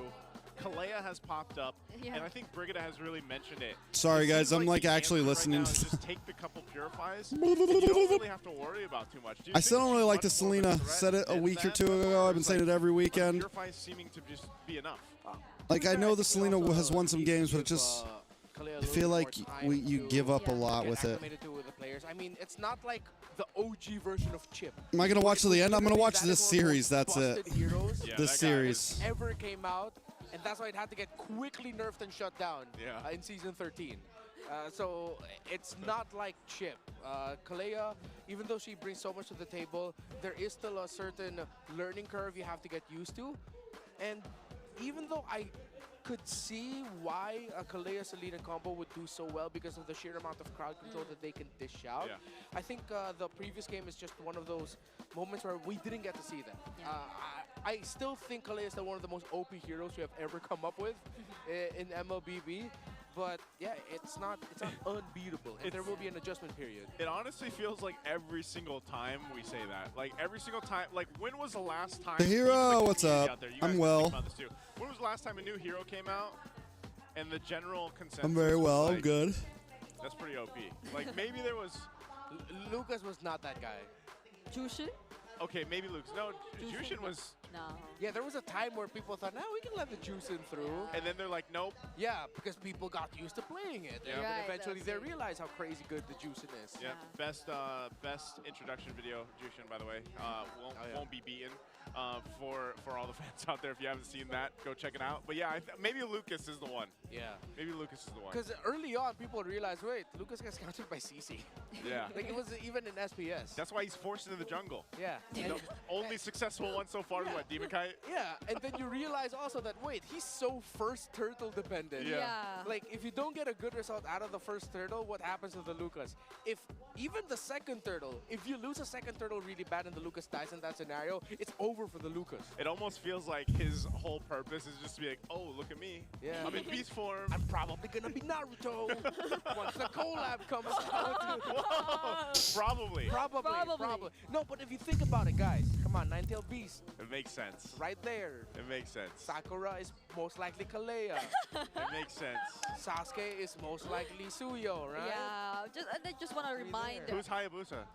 Kalea has popped up, Yeah. and I think Brigida has really mentioned it. Sorry, It guys. seems I'm like the actually answer listening right now to is just take the couple purifies. and you don't really have to worry about too much. Do you I still think don't really she's like the much more of a Selena. threat Said it a than week or that, 2 ago. or I've been is, saying like, it every are weekend. Purifies seeming to just be enough. Like, I know the Selena has won some games, but it just, I feel like you give up a lot with it. The players. I mean, it's not like the OG version of Chip. Am I going to watch to the end? I'm going to watch That this is one of the series. most That's it. busted heroes Yeah, This that guy series. ever came out, and that's why it had to get quickly nerfed and shut down Yeah. in Season 13. So it's not like Chip. Kalea, even though she brings so much to the table, there is still a certain learning curve you have to get used to. And even though I could see why a Kalea Selena combo would do so well because of the sheer amount of crowd control that they can dish out, Yeah. I think the previous game is just one of those moments where we didn't get to see that. I still think Kalea is still one of the most OP heroes we have ever come up with in MLBB. But yeah, it's not unbeatable. And there will be an adjustment period. It honestly feels like every single time we say that. Like every single time. Like when was the last time? The hero, even what's community up? out there, you I'm guys can well. think about this too. When was the last time a new hero came out and the general consensus? I'm very was well. I'm like, good. That's pretty OP. Like maybe there was. Lucas was not that guy. Jushin? Okay, maybe Luke's. No, Jushin was. No. Yeah, there was a time where people thought, no, we can let the juice in through. And then they're like, nope. Yeah, because people got used to playing it. Yeah. And Right, eventually that's they it. realized how crazy good the juicing is. Yeah, best introduction video, Jushin, by the way. yeah. Won't be beaten. for all the fans out there. If you haven't seen that, go check it out. But yeah, maybe Lucas is the one. Yeah. Maybe Lucas is the one. Because early on, people realized, wait, Lucas gets counted by CC. Yeah. Like it was even in SPS. That's why he's forced into the jungle. Yeah. The only successful one so far is what, Demon Kite? Yeah, and then you realize also that, wait, he's so first turtle dependent. Yeah. Like, if you don't get a good result out of the first turtle, what happens to the Lucas? If even the second turtle, if you lose a second turtle really bad and the Lucas dies in that scenario, it's over for the Lucas. It almost feels like his whole purpose is just to be like, oh, look at me. Yeah. I'm in beast form. I'm probably gonna be Naruto once the collab comes out. Whoa. Probably. Probably. No, but if you think about it, guys, come on, Ninetale Beast. It makes sense. Right there. It makes sense. Sakura is most likely Kalea. It makes sense. Sasuke is most likely Suyo, right? Yeah, I just want to remind. Who's Hayabusa?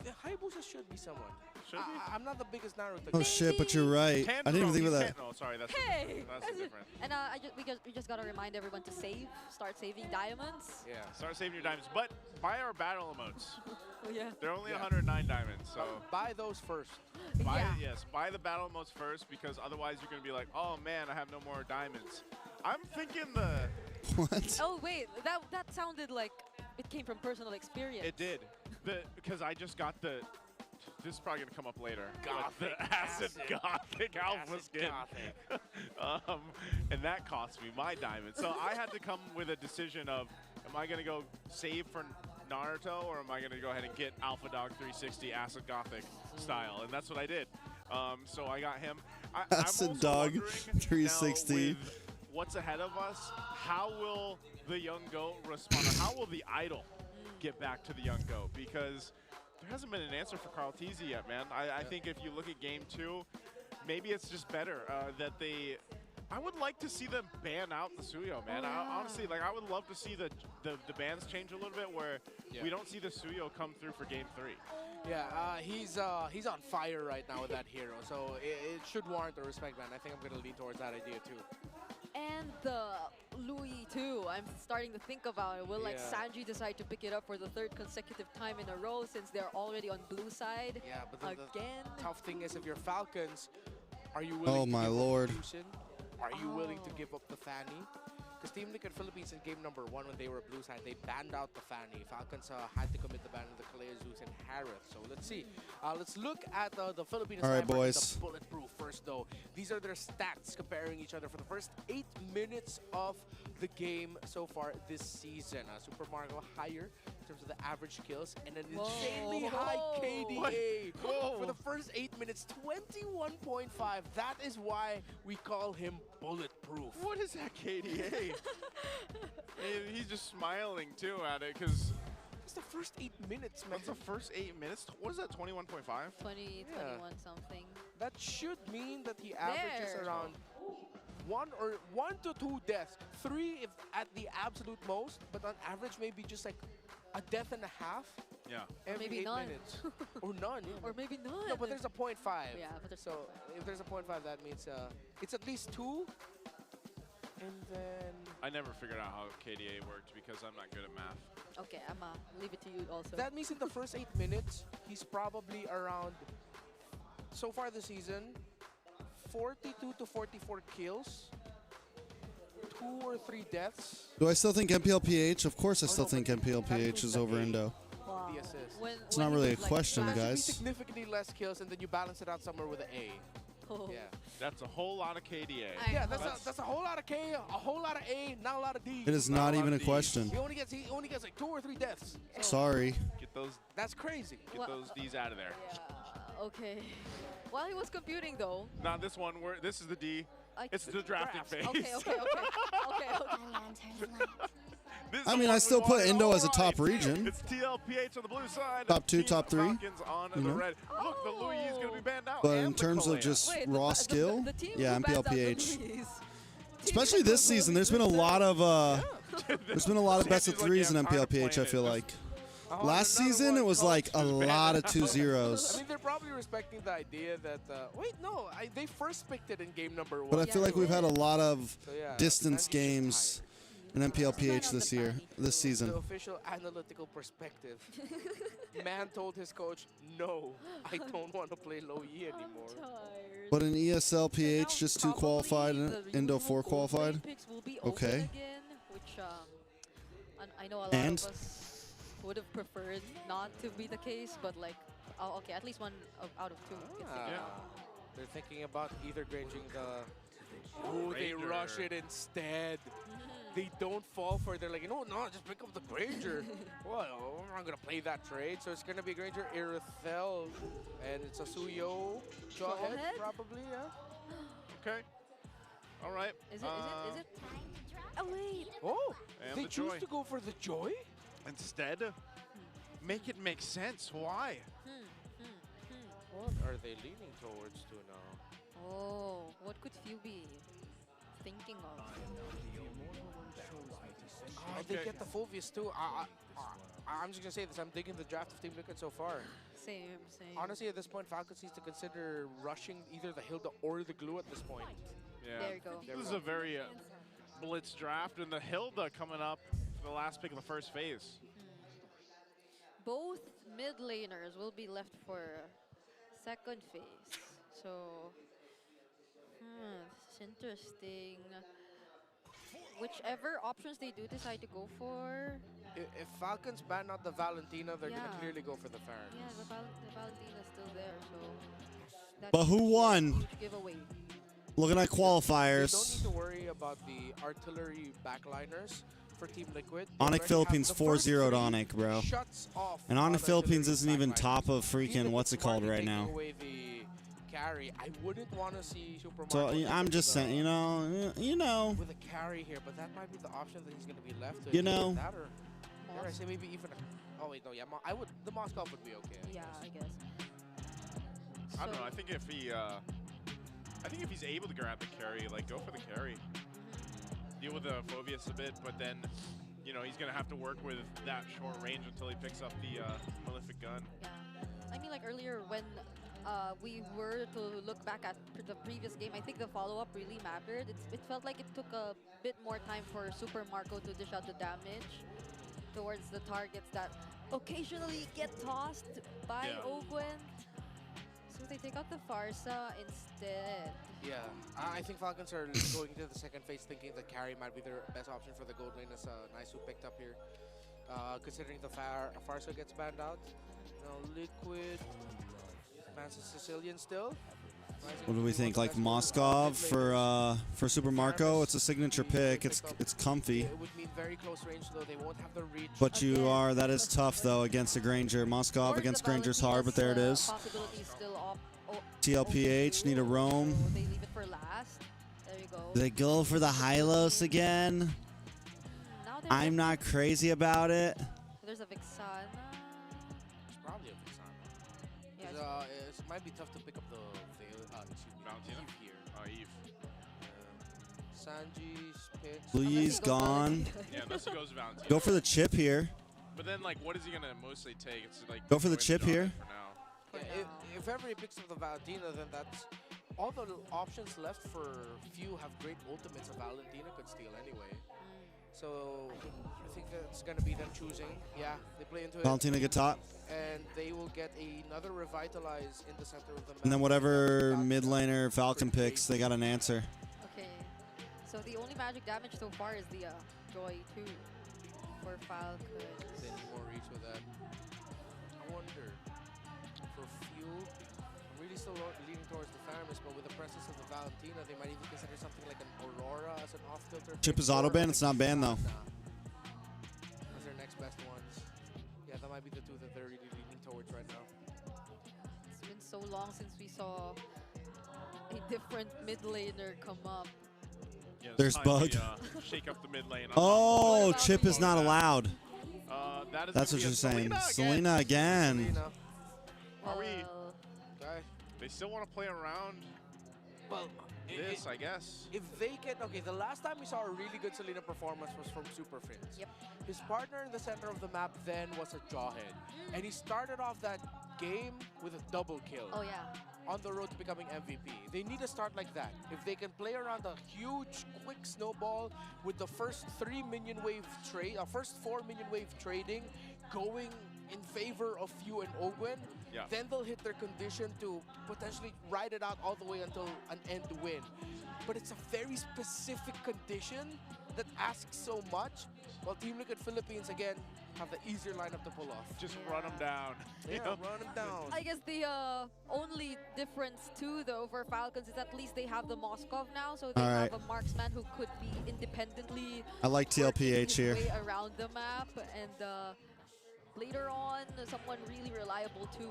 The Hayabusa should be someone. Should be? I'm not the biggest Naruto. Oh shit, but you're right. I didn't even think about that. Oh, sorry, that's Hey! different. And we just gotta remind everyone to save, start saving diamonds. Yeah, start saving your diamonds. But buy our battle emotes. Yeah. They're only 109 diamonds, so buy those first. Buy the battle emotes first, because otherwise you're gonna be like, oh man, I have no more diamonds. I'm thinking the. What? Oh wait, that sounded like it came from personal experience. It did, because I just got the. This is probably gonna come up later. Gothic the acid Gothic alpha skin. And that cost me my diamond. So I had to come with a decision of, am I gonna go save for Naruto, or am I gonna go ahead and get Alpha Dog 360 acid Gothic style? And that's what I did. So I got him. Acid Dog 360. Now, with what's ahead of us, how will the young goat respond? Or how will the idol get back to the young goat? Because there hasn't been an answer for Carl Teasy yet, man. I think if you look at game 2, maybe it's just better that they. I would like to see them ban out the Suyo, man. Honestly, like I would love to see the bans change a little bit, where we don't see the Suyo come through for game 3. Yeah, he's on fire right now with that hero, so it should warrant the respect, man. I think I'm gonna lean towards that idea too. And the Louis too. I'm starting to think about it. Will like Sanji decide to pick it up for the 3rd consecutive time in a row, since they're already on blue side? Yeah, but then again. The tough thing is, if you're Falcons, are you willing to my give lord. up Fusion? Are you willing to give up the Fanny? Because Team Liquid Philippines in game number 1, when they were blue side, they banned out the Fanny. Falcons had to commit the ban of the Kalea Zeus and Harith. So let's see. Let's look at the Philippines. All right, sniper, boys. the Bulletproof first, though. These are their stats comparing each other for the first 8 minutes of the game so far this season. Super Mario higher in terms of the average kills, and an insanely high KDA for the first 8 minutes, 21.5. That is why we call him Bulletproof. What is that KDA? He's just smiling too at it, because it's the first 8 minutes, man. That's the first 8 minutes. What is that, 21.5? 21 something. That should mean that he averages around 1 to 2 deaths. 3 if at the absolute most, but on average maybe just like a death and a half. Yeah. Every maybe 8 none. minutes. Or none. Yeah. Or maybe none. No, but there's a 0.5. Yeah, but there's so if there's a 0.5, that means it's at least 2. And then I never figured out how KDA worked because I'm not good at math. Okay, I'm leave it to you also. That means in the first 8 minutes, he's probably around, so far this season, 42 to 44 kills, 2 or 3 deaths. Do I still think MPLPH? Of course I still think MPLPH is over Indo. Wow. The assist. It's not really a question, Should be guys. significantly less kills, and then you balance it out somewhere with an A. Oh. Yeah. That's a whole lot of KDA. Yeah, that's a whole lot of K, a whole lot of A, not a lot of D. It is not even a question. He only gets like 2 or 3 deaths. So Sorry. Get those. That's crazy. Get those D's out of there. Yeah, okay. While he was computing though. Not this one. This is the D. It's the drafting phase. Okay. I mean, I still put Indo as a top region. It's TLPH on the blue side. Top 2, top 3. Falcons on the red. Look, the Louis is going to be banned out. But in terms of just raw skill, yeah, MPLPH. Especially this season, there's been a lot of best of 3s in MPLPH, I feel like. Last season, it was like a lot of 2-0s. I mean, they're probably respecting the idea that, wait, no, they first picked it in game number 1. But I feel like we've had a lot of distance games an MPLPH this year, this The season. official analytical perspective. Man told his coach, no, I don't want to play low E anymore. But an ESLPH, just 2 qualified, Indo 4 qualified. Okay. Again, which I know a lot And? of us would have preferred not to be the case, but like, oh, okay, at least one out of 2 gets taken out. They're thinking about either granging the... Oh, they rush it instead. They don't fall for it. They're like, no, just pick up the Granger. Well, I'm not going to play that trade. So it's going to be Granger, Irithel, and it's a Suyo Jawhead, probably, yeah. Okay. All right. Is it? Oh, wait. Oh, And they the choose Joy. to go for the Joy? Instead, make it make sense. Why? What are they leaning towards to now? Oh, what could Few be thinking of? Oh, they get the Fulvius too. I'm just going to say this. I'm digging the draft of Team Liquid so far. Same. Honestly, at this point, Falcons needs to consider rushing either the Hilda or the Glue at this point. Yeah. There you go. This is a very blitz draft, and the Hilda coming up for the last pick of the first phase. Both mid laners will be left for second phase. So, it's interesting. Whichever options they do decide to go for. If Falcons ban out the Valentina, they're going to clearly go for the Pharynx. Yeah, the Valentina's still there, so. But who won? Huge giveaway. Looking at You qualifiers. don't need to worry about the artillery backliners for Team Liquid. Onyx Philippines 4-0'd Onyx, bro. Shuts off And Onyx Philippines artillery isn't even backliners. top of freaking, Even what's it called Marty right taking now. away the carry, I wouldn't want to see Super So Mario I'm with just the- saying, you know. with a carry here, but that might be the option that he's going to be left with. You know. That or dare I say maybe even a, oh wait, no, yeah, I would, the Moskov would be okay. Yeah, I guess. I don't know. I think if he's able to grab the carry, like go for the carry. Deal with the Phobius a bit, but then, you know, he's gonna have to work with that short range until he picks up the prolific gun. Yeah. I mean, like earlier when we were to look back at the previous game, I think the follow-up really mattered. It felt like it took a bit more time for Super Marco to dish out the damage towards the targets that occasionally get tossed by Ogwen. So they take out the Farsa instead. Yeah, I think Falcons are going to the second phase thinking the carry might be their best option for the gold lane as nice who picked up here. Considering the Farsa gets banned out. Now Liquid, Man's Sicilian still. What do we think? Like Moskov for Super Marco? It's a signature pick. It's comfy. It would mean very close range though. They won't have the reach. But that is tough though against a Granger. Moskov against Granger's hard, but there it is. Possibility still off. TLPH need a roam. They leave it for last. There you go. Do they go for the Hylos again? I'm not crazy about it. There's a Vixana. It's probably a Vixana. Yeah, it might be tough to pick up the Valentina here. Eve. Sanji's picks. Luigi's gone. Yeah, unless he goes Valentina. Go for the chip here. But then, like, what is he gonna mostly take? It's like Go for the go chip into here. For now. Yeah, if ever he picks up the Valentina, then that's all the options left for few have great ultimates. A Valentina could steal anyway. So I think that's gonna be them choosing. Yeah, they play into Valentina get top. and they will get another revitalize in the center of the map. And then whatever mid laner Falcon picks, they got an answer. Okay. So the only magic damage so far is the Joy 2 for Falcons. They need more reach with that. I wonder, for few, I'm really still leaning towards the Faramis, but with the presence of the Valentina, they might even consider something like an Aurora as an off-filter. Chip is auto ban. It's not banned though. As their next best ones. Yeah, that might be the two that they're really leaning towards right now. It's been so long since we saw a different mid laner come up. Yeah, There's time bug. we, shake up the mid lane. Oh, chip is not allowed. That is That's gonna what be you're a saying. Selena again. Selena again. Selena. Are we? Okay. They still want to play around Well, this, I guess. if they can, okay, the last time we saw a really good Selena performance was from Super Fins. Yep. His partner in the center of the map then was a Jawhead. And he started off that game with a double kill. Oh yeah. on the road to becoming MVP. They need to start like that. If they can play around a huge, quick snowball with the first 3 minion wave trade, first 4 minion wave trading going in favor of Few and Ogwen, then they'll hit their condition to potentially ride it out all the way until an end win. But it's a very specific condition that asks so much, while Team Liquid Philippines, again, have the easier lineup to pull off. Just run them down. Yeah, run them down. I guess the only difference too, though, for Falcons is at least they have the Moskov now, so they have a marksman who could be independently. I like TLPH here. Way around the map, and later on, someone really reliable too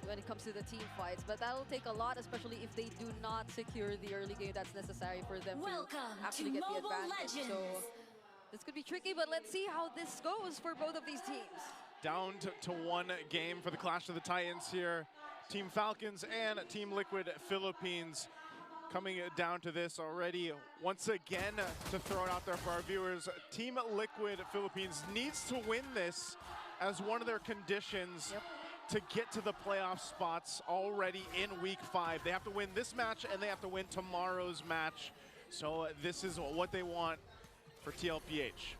when it comes to the team fights. But that'll take a lot, especially if they do not secure the early game that's necessary for them to actually get the advantage. So this could be tricky, but let's see how this goes for both of these teams. Down to one game for the Clash of the Titans here. Team Falcons and Team Liquid Philippines coming down to this already. Once again, to throw it out there for our viewers, Team Liquid Philippines needs to win this as one of their conditions to get to the playoff spots already in Week 5. They have to win this match and they have to win tomorrow's match. So this is what they want for TLPH.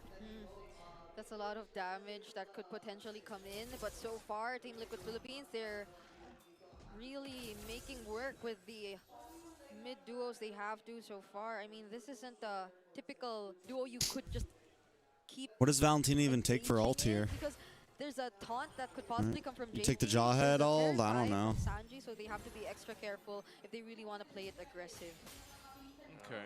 That's a lot of damage that could potentially come in, but so far, Team Liquid Philippines, they're really making work with the mid duos they have to so far. I mean, this isn't a typical duo you could just keep. What does Valentina even take for ult here? Because there's a taunt that could possibly come from JP. You take the Jawhead ult? I don't know. Sanji, so they have to be extra careful if they really want to play it aggressive. Okay.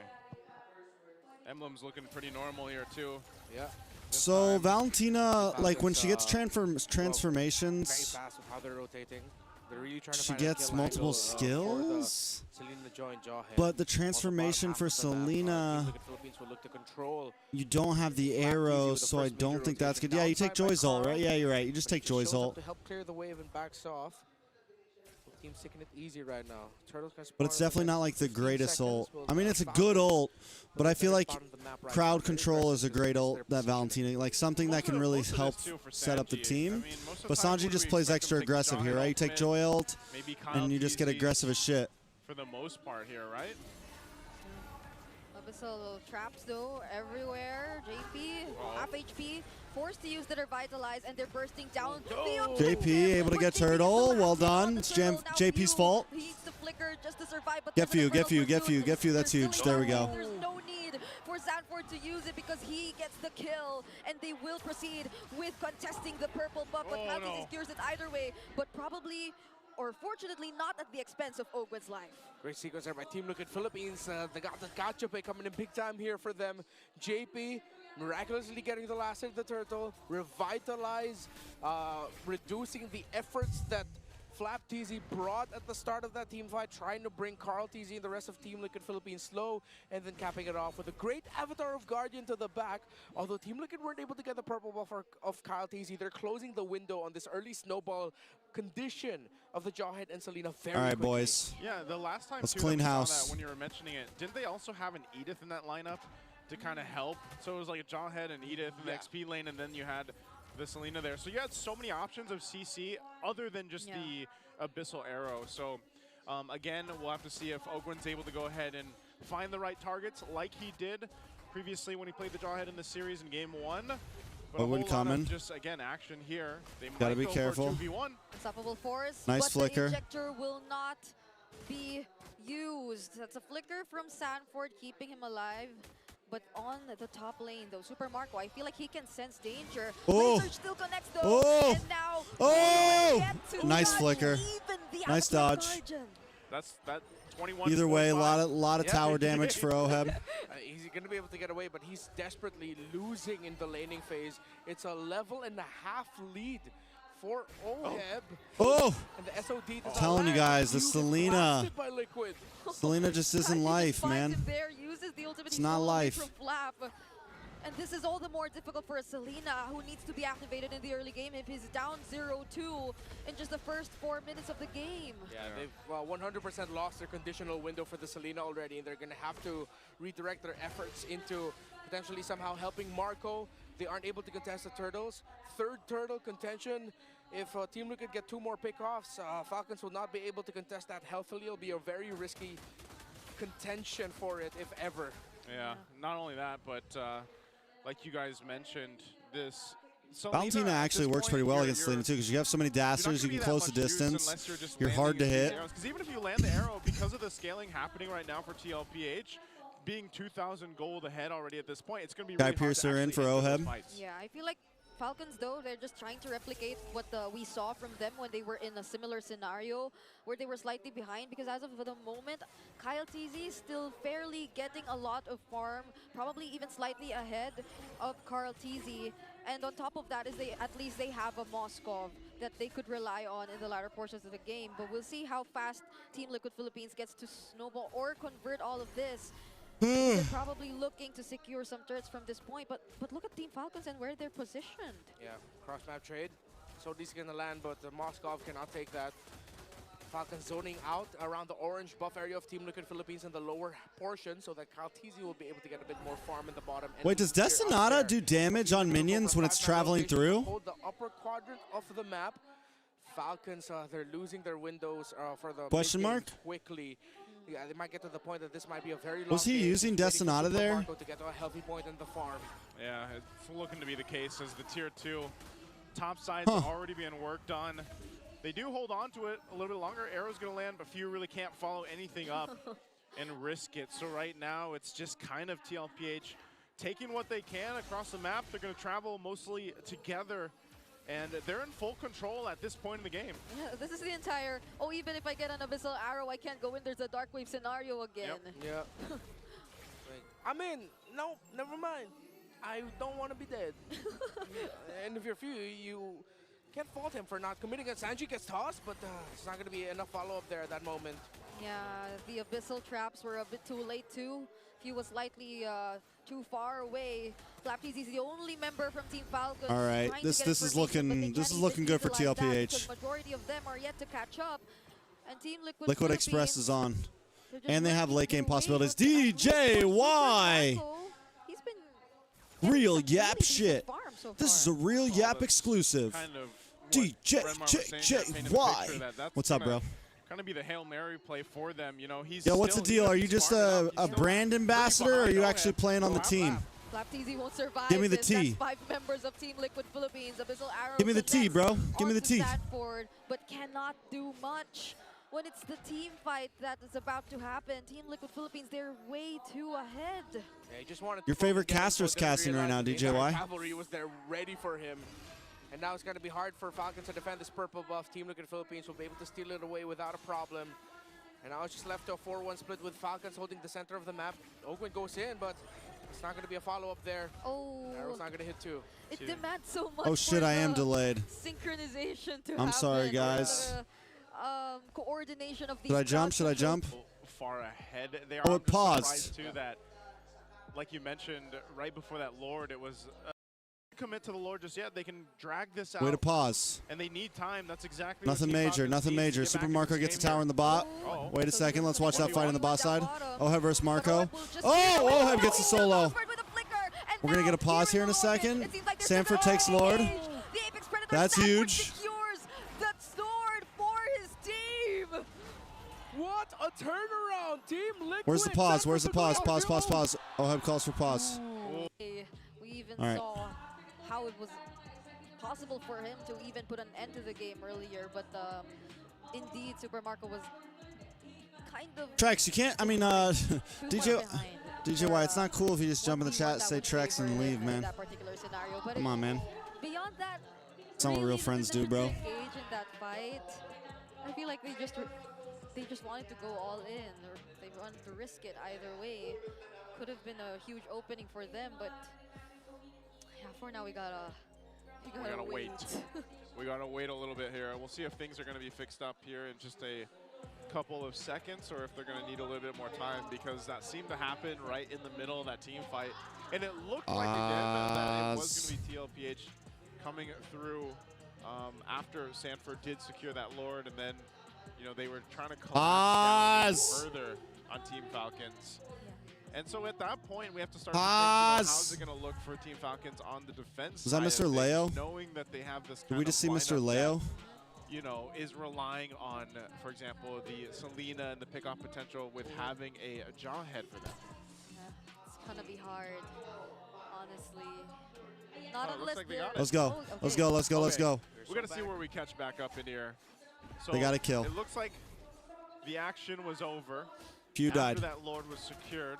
Emblem's looking pretty normal here too. Yeah. So Valentina, like when she gets transformations, very fast with how they're rotating. They're really trying to she find a gets kill multiple angle, skills. Selena join Jawhead. But the transformation for Selena, you don't have the arrow, so I don't think that's good. Yeah, you take Joy's ult, right? Yeah, you're right. You just take Joy's ult. To help clear the wave and backs off. Team's taking it easy right now. Turtles can But it's definitely not like the greatest ult. I mean, it's a good ult, but I feel like crowd control is a great ult, that Valentina. Like something that can really help set up the team. But Sanji just plays extra aggressive here, right? You take Joy ult, and you just get aggressive as shit. For the most part here, right? Abyssal traps though everywhere. JP, half HP, forced to use the Revitalize, and they're bursting down. JP able to get Turtle. Well done. It's JP's fault. He needs to flicker just to survive. But Get few. That's huge. There we go. There's no need for Sanford to use it because he gets the kill, and they will proceed with contesting the purple buff. But Falcons secures it either way, but probably, or fortunately not at the expense of Ogwen's life. Great sequence there by Team Liquid Philippines. They got the gotcha play coming in big time here for them. JP miraculously getting the last hit of the turtle. Revitalize, reducing the efforts that Flap TZ brought at the start of that team fight, trying to bring Carl TZ and the rest of Team Liquid Philippines slow, and then capping it off with a great Avatar of Guardian to the back. Although Team Liquid weren't able to get the purple buff of Kyle TZ, they're closing the window on this early snowball condition of the Jawhead and Selena very All right, quickly. boys. Yeah, the last time Let's too, clean that we saw house. that when you were mentioning it, didn't they also have an Edith in that lineup to kind of help? So it was like a Jawhead and Edith in the XP lane, and then you had the Selena there. So you had so many options of CC other than just the Abyssal Arrow. So again, we'll have to see if Ogwen's able to go ahead and find the right targets like he did previously when he played the Jawhead in the series in Game 1. But Ogwen coming. Just again, action here. They Gotta might be go careful. For 2v1. Unstoppable force. Nice but flicker. The injector will not be used. That's a flicker from Sanford, keeping him alive. But on the top lane, though, Super Marco, I feel like he can sense danger. Laser still connects, though. And now, nice flicker. Nice dodge. That's that 21. Either way, a lot of tower damage for Oheb. He's going to be able to get away, but he's desperately losing in the laning phase. It's a level and a half lead for Oheb. Oh! And the SOD I'm telling you guys, the Selena. By Liquid. Selena just isn't life, man. It's not life. And this is all the more difficult for a Selena who needs to be activated in the early game if he's down 0-2 in just the first 4 minutes of the game. Yeah, they've 100% lost their conditional window for the Selena already, and they're going to have to redirect their efforts into potentially somehow helping Marco. They aren't able to contest the turtles. Third turtle contention if Team Liquid get 2 more pickoffs, Falcons will not be able to contest that healthily. It'll be a very risky contention for it, if ever. Yeah, not only that, but like you guys mentioned, this Valentina actually works pretty well against Selena too, because you have so many dashers, you can close the distance. You're hard to hit. Because even if you land the arrow, because of the scaling happening right now for TLPH, being 2,000 gold ahead already at this point, it's going to be really hard to in for Oheb. Yeah, I feel like Falcons, though, they're just trying to replicate what we saw from them when they were in a similar scenario where they were slightly behind, because as of the moment, Kyle TZ is still fairly getting a lot of farm, probably even slightly ahead of Carl TZ. And on top of that is at least they have a Moskov that they could rely on in the latter portions of the game. But we'll see how fast Team Liquid Philippines gets to snowball or convert all of this. They're probably looking to secure some turrets from this point, but look at Team Falcons and where they're positioned. Yeah, cross-map trade. So this is gonna land, but Moskov cannot take that. Falcons zoning out around the orange buff area of Team Liquid Philippines in the lower portion, so that Kyle TZ will be able to get a bit more farm in the bottom. Wait, does Destinata do damage on minions when it's traveling through? Hold the upper quadrant of the map. Falcons, they're losing their windows for the Question mark? quickly. Yeah, they might get to the point that this might be a very long Was he game. using Destinata there? To get to a healthy point in the farm. Yeah, it's looking to be the case as the tier 2 top side's already being worked on. They do hold on to it a little bit longer. Arrow's going to land, but Few really can't follow anything up and risk it. So right now, it's just kind of TLPH taking what they can across the map. They're going to travel mostly together, and they're in full control at this point in the game. Yeah, this is the entire, oh, even if I get an Abyssal Arrow, I can't go in. There's a Dark Wave scenario again. Yep. Yeah. I mean, no, never mind. I don't want to be dead. And if you're Few, you can't fault him for not committing it. Sanji gets tossed, but it's not going to be enough follow-up there at that moment. Yeah, the Abyssal traps were a bit too late too. Few was slightly too far away. FlapTZ is the only member from Team Falcons. All right, this is looking good for TLPH. Majority of them are yet to catch up, and Team Liquid Express is on, and they have late game possibilities. DJY, real Yap shit. This is a real Yap exclusive. Kind of DJY. What's up, bro? Kind of be the Hail Mary play for them, you know. He's what's the deal? Are you just a brand ambassador, or are you actually playing on the team? FlapTZ won't survive. Give me the T. That's 5 members of Team Liquid Philippines. Abyssal Arrow. Give me the T, bro. Give me the T. Stanford, but cannot do much. When it's the team fight that is about to happen, Team Liquid Philippines, they're way too ahead. Yeah, he just wanted your favorite caster's casting right now, DJY. Cavalry was there ready for him. And now it's going to be hard for Falcons to defend this purple buff. Team Liquid Philippines will be able to steal it away without a problem. And now it's just left to a 4-1 split with Falcons holding the center of the map. Ogwin goes in, but it's not going to be a follow-up there. Oh. Arrow's not going to hit two. It demands so much. Oh shit, I am delayed. Synchronization to I'm sorry, guys. Coordination of these. Should I jump? Should I jump? Far ahead. They are. Oh, it paused. Too, that, like you mentioned, right before that Lord, it was. Commit to the Lord just yet. They can drag this out. Way to pause. And they need time. That's exactly nothing major. Nothing major. Super Marco gets a tower in the bot. Oh. Wait a second. Let's watch that fight on the bot side. Oheb versus Marco. Oh, Oheb gets a solo. We're gonna get a pause here in a second. Sanford takes Lord. That's huge. That sword for his team. What a turnaround, Team Liquid. Where's the pause? Where's the pause? Pause. Pause. Pause. Oheb calls for pause. We even saw how it was possible for him to even put an end to the game earlier, but indeed Super Marco was kind of TREX, you can't, I mean, DJY, it's not cool if you just jump in the chat, say TREX, and leave, man. Come on, man. Beyond that, that's not what real friends do, bro. Engage in that fight. I feel like they just wanted to go all in, or they wanted to risk it either way. Could have been a huge opening for them, but yeah, for now we gotta wait. We gotta wait a little bit here. We'll see if things are gonna be fixed up here in just a couple of seconds, or if they're gonna need a little bit more time, because that seemed to happen right in the middle of that team fight, and it looked like they did, that it was gonna be TLPH coming through after Sanford did secure that Lord, and then they were trying to collapse down further on Team Falcons. And so at that point, we have to start to think, how's it going to look for Team Falcons on the defense Was that side Mr. of things, Leo? knowing that they have this Did kind we of just see Mr. lineup Leo? that, is relying on, for example, the Selena and the pickoff potential with having a Jawhead for them. It's gonna be hard, honestly. Not looks unless like they they're- got it. Let's go. Oh, Let's okay. go. Let's go. Let's Okay. go. We're going to see where we catch back up in here. So They got a kill. It looks like the action was over. Few After died. that Lord was secured.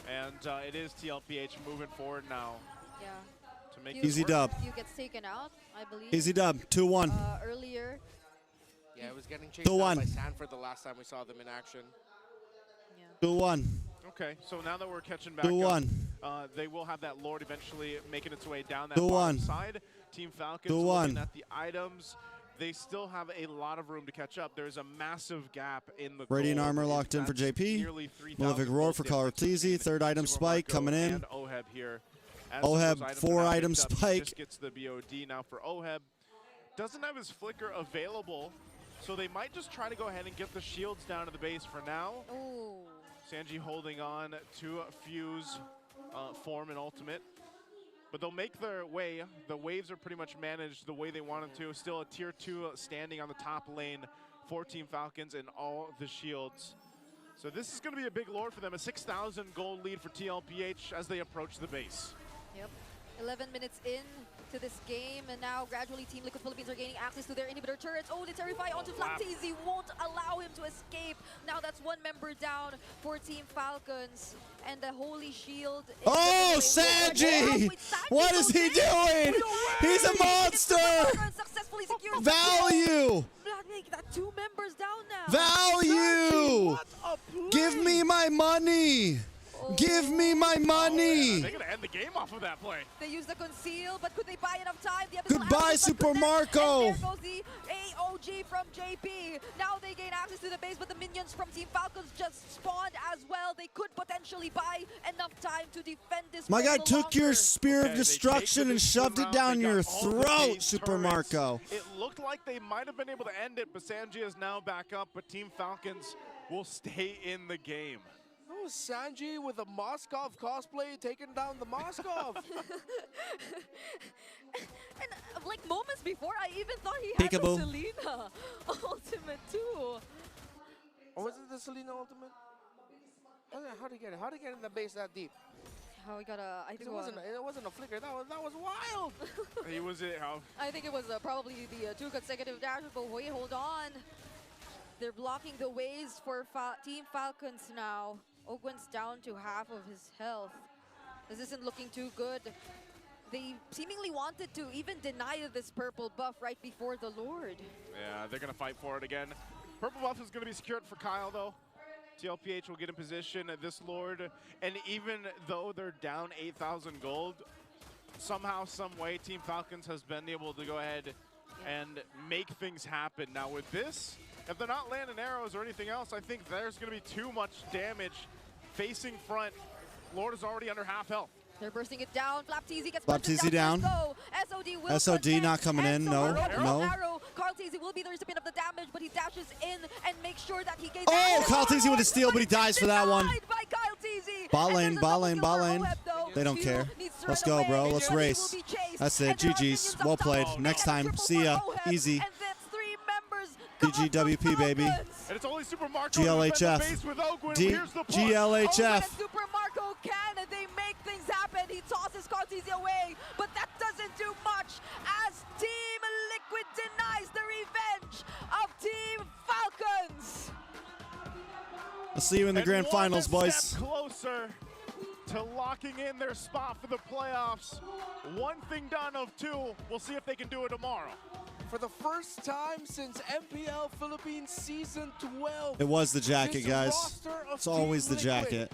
And it is TLPH moving forward now Yeah. to make Few- this Easy work. dub. Few gets taken out, I believe. Easy dub. 2-1. Earlier. Yeah, it was getting chased out 2-1. by Sanford the last time we saw them in action. 2-1. Okay, so now that we're catching back 2-1. up, they will have that Lord eventually making its way down that 2-1. bottom side. Team Falcons 2-1. looking at the items. They still have a lot of room to catch up. There's a massive gap in the Radiant gold. armor locked in for That's JP. nearly 3,000 Malefic Roar gold for difference Carteezy. between Third item Super spike Marco coming in. and Oheb here. As Oheb, those items 4 are now item picked up, he spike. just gets the BOD now for Oheb. Doesn't have his flicker available, so they might just try to go ahead and get the shields down to the base for now. Ooh. Sanji holding on to Fuse form and ultimate. But they'll make their way. The waves are pretty much managed the way they want them to. Still a tier 2 standing on the top lane for Team Falcons and all the shields. So this is going to be a big lord for them. A 6,000 gold lead for TLPH as they approach the base. Yep. 11 minutes in to this game, and now gradually Team Liquid Philippines are gaining access to their inhibitor turrets. Oh, they terrify onto Flapteasy, won't allow him to escape. Now that's one member down for Team Falcons, and the Holy Shield. Is Oh, Sanji! What is he doing? He's a monster! Successfully secures Value! that 2 members down now. Value! Give me my money! Give me my money! They're going to end the game off of that play. They use the conceal, but could they buy enough time? The Goodbye, arrows, but Super could they- Marco! And there goes the AOG from JP. Now they gain access to the base, but the minions from Team Falcons just spawned as well. They could potentially buy enough time to defend this. My for guy the took your longer. spear of destruction and shoved it down They your got all the throat, base Super turrets. Marco. It looked like they might have been able to end it, but Sanji is now back up, but Team Falcons will stay in the game. Oh, Sanji with a Moskov cosplay taking down the Moskov. And like moments before, I even thought he had Peekaboo. the Selena ultimate too. Or was it the Selena ultimate? How did he get it? How did he get in the base that deep? How we got a? I think It wasn't a flicker. That was wild. He was it. I think it was probably the 2 consecutive dashes, but wait, hold on. They're blocking the ways for Team Falcons now. Ogwen's down to half of his health. This isn't looking too good. They seemingly wanted to even deny this purple buff right before the Lord. Yeah, they're going to fight for it again. Purple buff is going to be secured for Kyle, though. TLPH will get in position at this Lord. And even though they're down 8,000 gold, somehow, some way, Team Falcons has been able to go ahead and make things happen. Now with this, if they're not landing arrows or anything else, I think there's going to be too much damage facing front. Lord is already under half health. They're bursting it down. Flapteasy gets Flapteasy down. SOD will SOD connect. not coming in. And so No, Arrow, no. Arrow. Carteezy will be the recipient of the damage, but he dashes in and makes sure that he gains. Oh, Carteezy with a steal, but he dies for that one. By Carteezy. Bot And lane, there's a bot double lane, kill bot for lane. Oheb, though. They don't Few care. needs to Let's run go, away. bro. They Let's will race. be chased. That's And it. there are GG's. minions up Well top. played. Oh, no. Next time. Triple See for ya. Oheb, Easy. And that's 3 members. GG gone for WP, baby. Falcons. And it's only Super Marco GLHF. who's been the base with Ogwen. D Here's the push. GLHF. Owen and Super Marco can, and they make things happen. He tosses Carteezy away, but that doesn't do much as Team Liquid denies the revenge of Team Falcons. I'll see you in the And grand one finals, boys. step closer to locking in their spot for the playoffs. One thing done of 2. We'll see if they can do it tomorrow. For the first time since MPL Philippines Season 12. It was the jacket, this guys. roster of It's always Team the Liquid jacket.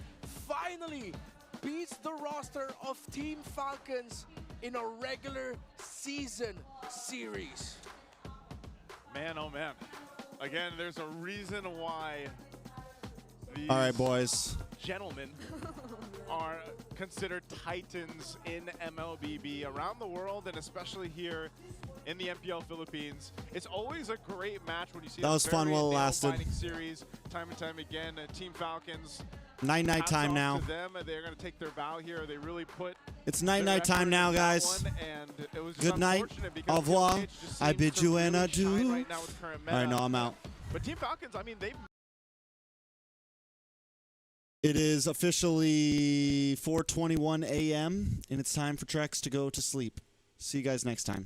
finally beats the roster of Team Falcons in a regular season series. Man, oh man. Again, there's a reason why these All right, boys. gentlemen are considered titans in MLBB around the world, and especially here in the MPL Philippines. It's always a great match when you see That was fun while it lasted. fighting series time and time again. Team Falcons Night time now. To them, they're going to take their bow here. They really put. It's their night effort time now, into that guys. one, and it was just Good night. unfortunate because Au revoir. TLPH just I seems bid to you an really shine adieu. right now with current All right, meta. no, I'm out. But Team Falcons, I mean, they've. It is officially 4:21 a.m. and it's time for TREX to go to sleep. See you guys next time.